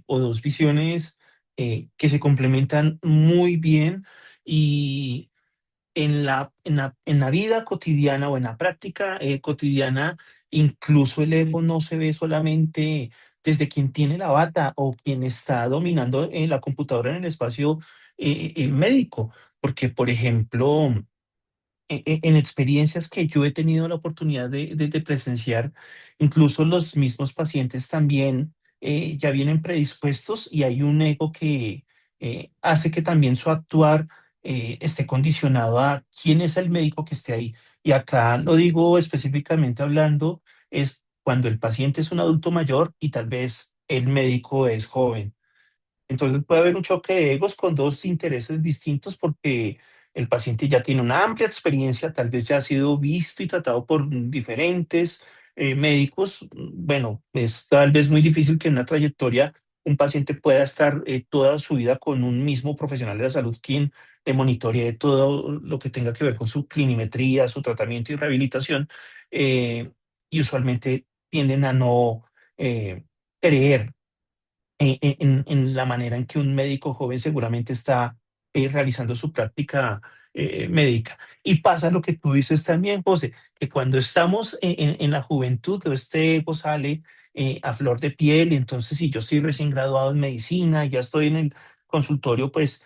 S2: o dos visiones que se complementan muy bien y en la vida cotidiana o en la práctica cotidiana, incluso el ego no se ve solamente desde quien tiene la bata o quien está dominando la computadora en el espacio médico, porque, por ejemplo, en experiencias que yo he tenido la oportunidad de presenciar, incluso los mismos pacientes también ya vienen predispuestos y hay un ego que hace que también su actuar esté condicionado a quién es el médico que esté ahí. Y acá lo digo específicamente hablando, es cuando el paciente es un adulto mayor y tal vez el médico es joven. Entonces puede haber un choque de egos con dos intereses distintos porque el paciente ya tiene una amplia experiencia, tal vez ya ha sido visto y tratado por diferentes médicos. Bueno, es tal vez muy difícil que en una trayectoria un paciente pueda estar toda su vida con un mismo profesional de la salud quien le monitoree todo lo que tenga que ver con su clinimetría, su tratamiento y rehabilitación. eh, y usualmente tienden a no creer en la manera en que un médico joven seguramente está realizando su práctica médica. Y pasa lo que tú dices también, José, que cuando estamos en la juventud, todo este ego sale a flor de piel, y entonces si yo estoy recién graduado en medicina, ya estoy en el consultorio, pues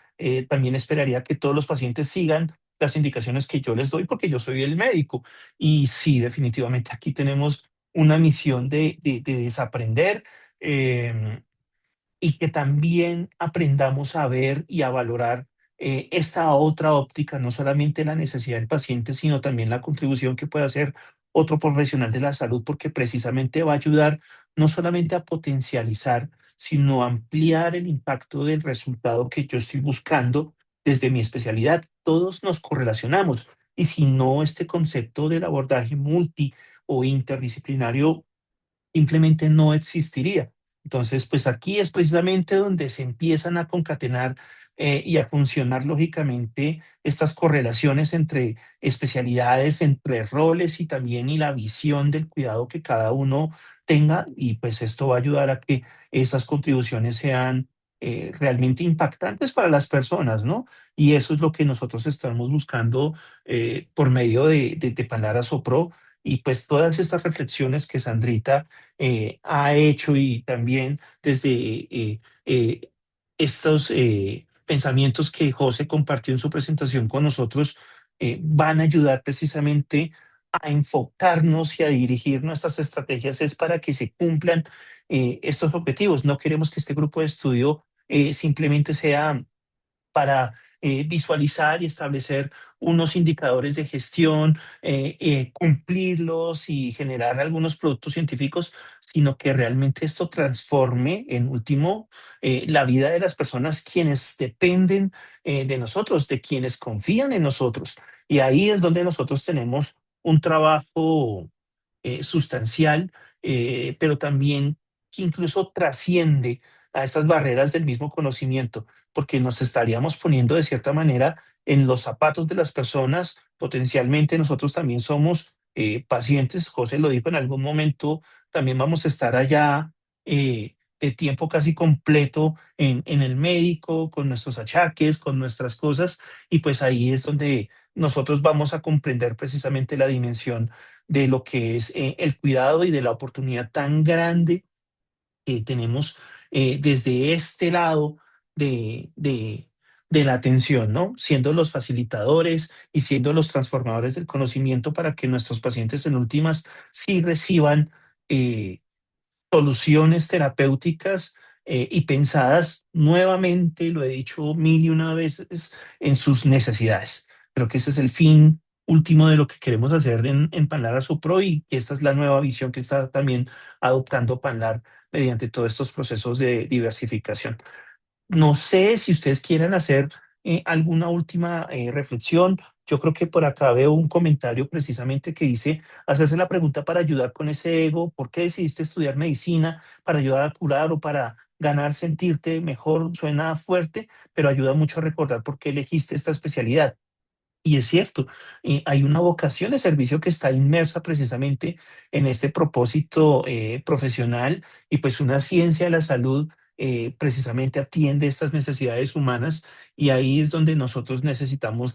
S2: también esperaría que todos los pacientes sigan las indicaciones que yo les doy porque yo soy el médico. Y sí, definitivamente aquí tenemos una misión de desaprender. em, y que también aprendamos a ver y a valorar esta otra óptica, no solamente la necesidad del paciente, sino también la contribución que puede hacer otro profesional de la salud, porque precisamente va a ayudar no solamente a potencializar, sino a ampliar el impacto del resultado que yo estoy buscando desde mi especialidad. Todos nos correlacionamos y si no, este concepto del abordaje multi o interdisciplinario simplemente no existiría. Entonces, pues aquí es precisamente donde se empiezan a concatenar y a funcionar lógicamente estas correlaciones entre especialidades, entre roles y también y la visión del cuidado que cada uno tenga, y pues esto va a ayudar a que esas contribuciones sean realmente impactantes para las personas, ¿no? Y eso es lo que nosotros estamos buscando por medio de Palabras Sopro, y pues todas estas reflexiones que Sandrita ha hecho, y también desde estos pensamientos que José compartió en su presentación con nosotros, van a ayudar precisamente a enfocarnos y a dirigir nuestras estrategias es para que se cumplan estos objetivos. No queremos que este grupo de estudio simplemente sea para visualizar y establecer unos indicadores de gestión, cumplirlos y generar algunos productos científicos, sino que realmente esto transforme en último la vida de las personas quienes dependen de nosotros, de quienes confían en nosotros. Y ahí es donde nosotros tenemos un trabajo sustancial, pero también que incluso trasciende a estas barreras del mismo conocimiento, porque nos estaríamos poniendo de cierta manera en los zapatos de las personas. Potencialmente nosotros también somos pacientes, José lo dijo en algún momento, también vamos a estar allá de tiempo casi completo en el médico, con nuestros achaques, con nuestras cosas, y pues ahí es donde nosotros vamos a comprender precisamente la dimensión de lo que es el cuidado y de la oportunidad tan grande que tenemos desde este lado de la atención, ¿no? Siendo los facilitadores y siendo los transformadores del conocimiento para que nuestros pacientes en últimas sí reciban eh, soluciones terapéuticas y pensadas nuevamente, lo he dicho mil y una veces, en sus necesidades. Creo que ese es el fin último de lo que queremos hacer en Panlar Supro, y que esta es la nueva visión que está también adoptando Panlar mediante todos estos procesos de diversificación. No sé si ustedes quieren hacer alguna última reflexión. Yo creo que por acá veo un comentario precisamente que dice hacerse la pregunta para ayudar con ese ego. ¿Por qué decidiste estudiar medicina? ¿Para ayudar a curar o para ganar, sentirte mejor, suena fuerte, pero ayuda mucho a recordar por qué elegiste esta especialidad. Y es cierto, hay una vocación de servicio que está inmersa precisamente en este propósito profesional, y pues una ciencia de la salud precisamente atiende estas necesidades humanas, y ahí es donde nosotros necesitamos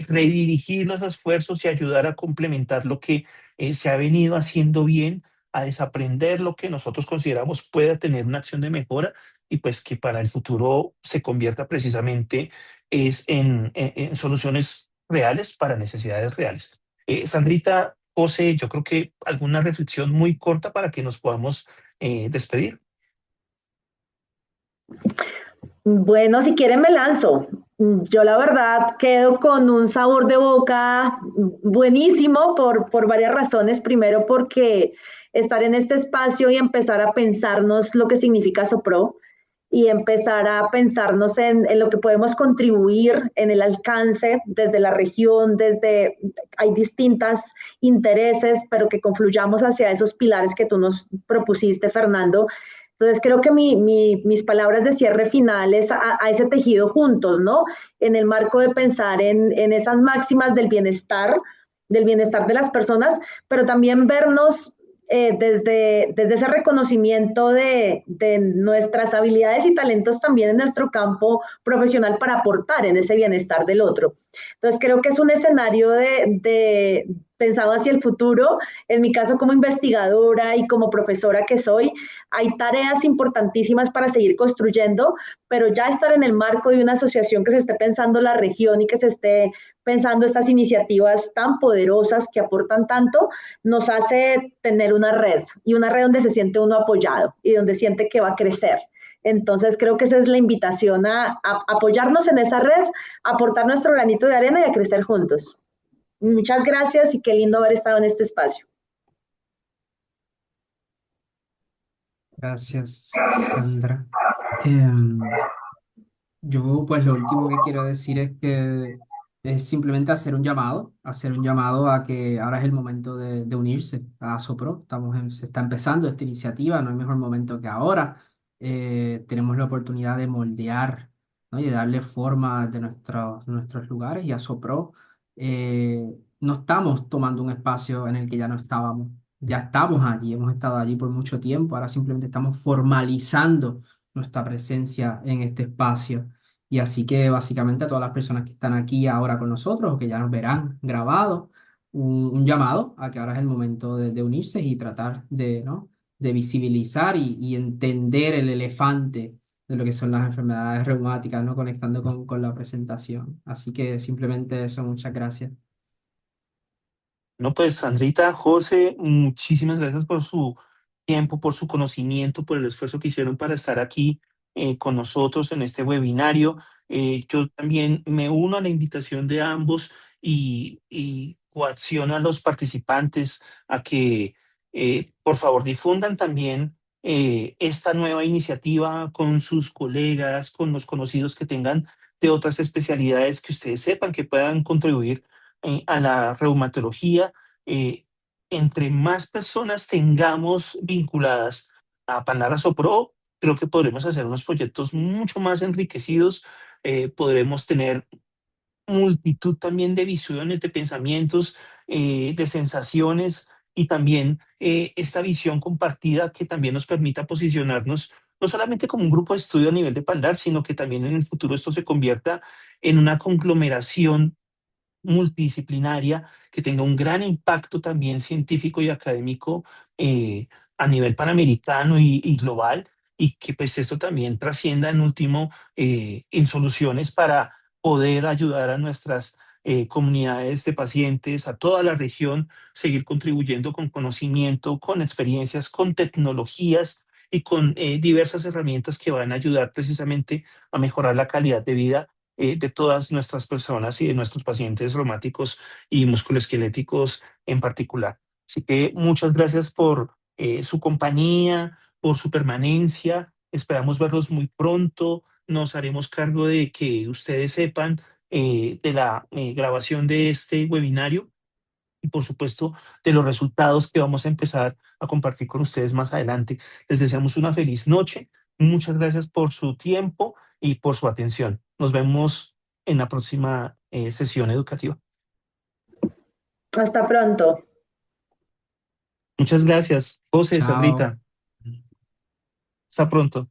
S2: redirigir los esfuerzos y ayudar a complementar lo que se ha venido haciendo bien, a desaprender lo que nosotros consideramos pueda tener una acción de mejora, y pues que para el futuro se convierta precisamente en soluciones reales para necesidades reales. Sandrita, José, yo creo que alguna reflexión muy corta para que nos podamos despedir.
S3: Bueno, si quieren me lanzo. Yo la verdad quedo con un sabor de boca buenísimo por varias razones. Primero porque estar en este espacio y empezar a pensarnos lo que significa SOPRO y empezar a pensarnos en lo que podemos contribuir en el alcance desde la región, hay distintas intereses, pero que confluyamos hacia esos pilares que tú nos propusiste, Fernando. Entonces creo que mis palabras de cierre final es a ese tejido juntos, ¿no? En el marco de pensar en esas máximas del bienestar de las personas, pero también vernos desde ese reconocimiento de nuestras habilidades y talentos también en nuestro campo profesional para aportar en ese bienestar del otro. Entonces creo que es un escenario pensado hacia el futuro. En mi caso como investigadora y como profesora que soy, hay tareas importantísimas para seguir construyendo, pero ya estar en el marco de una asociación que se esté pensando la región y que se esté pensando estas iniciativas tan poderosas que aportan tanto, nos hace tener una red, y una red donde se siente uno apoyado y donde siente que va a crecer. Entonces creo que esa es la invitación a apoyarnos en esa red, a aportar nuestro granito de arena y a crecer juntos. Muchas gracias y qué lindo haber estado en este espacio.
S4: Gracias, Sandra. Yo pues lo último que quiero decir es que es simplemente hacer un llamado a que ahora es el momento de unirse a SOPRO. Se está empezando esta iniciativa, no hay mejor momento que ahora. Tenemos la oportunidad de moldear, ¿no? Y de darle forma de nuestros lugares, y a SOPRO no estamos tomando un espacio en el que ya no estábamos. Ya estamos allí, hemos estado allí por mucho tiempo, ahora simplemente estamos formalizando nuestra presencia en este espacio. Y así que básicamente a todas las personas que están aquí ahora con nosotros o que ya nos verán grabados, un llamado a que ahora es el momento de unirse y tratar de, ¿no? de visibilizar y entender el elefante de lo que son las enfermedades reumáticas, ¿no? Conectando con la presentación. Así que simplemente eso, muchas gracias.
S2: No, pues Sandrita, José, muchísimas gracias por su tiempo, por su conocimiento, por el esfuerzo que hicieron para estar aquí con nosotros en este webinario. Yo también me uno a la invitación de ambos y coacciono a los participantes a que por favor difundan también esta nueva iniciativa con sus colegas, con los conocidos que tengan de otras especialidades que ustedes sepan que puedan contribuir a la reumatología. eh, Entre más personas tengamos vinculadas a Panara Sopro, creo que podremos hacer unos proyectos mucho más enriquecidos, podremos tener multitud también de visiones, de pensamientos, de sensaciones, y también esta visión compartida que también nos permita posicionarnos no solamente como un grupo de estudio a nivel de Pandar, sino que también en el futuro esto se convierta en una conglomeración multidisciplinaria que tenga un gran impacto también científico y académico a nivel panamericano y global, y que pues esto también trascienda en último en soluciones para poder ayudar a nuestras comunidades de pacientes, a toda la región, seguir contribuyendo con conocimiento, con experiencias, con tecnologías y con diversas herramientas que van a ayudar precisamente a mejorar la calidad de vida de todas nuestras personas y de nuestros pacientes reumáticos y musculoesqueléticos en particular. Así que muchas gracias por su compañía, por su permanencia. Esperamos verlos muy pronto. Nos haremos cargo de que ustedes sepan de la grabación de este webinario y por supuesto de los resultados que vamos a empezar a compartir con ustedes más adelante. Les deseamos una feliz noche. Muchas gracias por su tiempo y por su atención. Nos vemos en la próxima sesión educativa.
S3: Hasta pronto.
S2: Muchas gracias, José,
S4: Chao.
S2: Sandrita. Hasta pronto.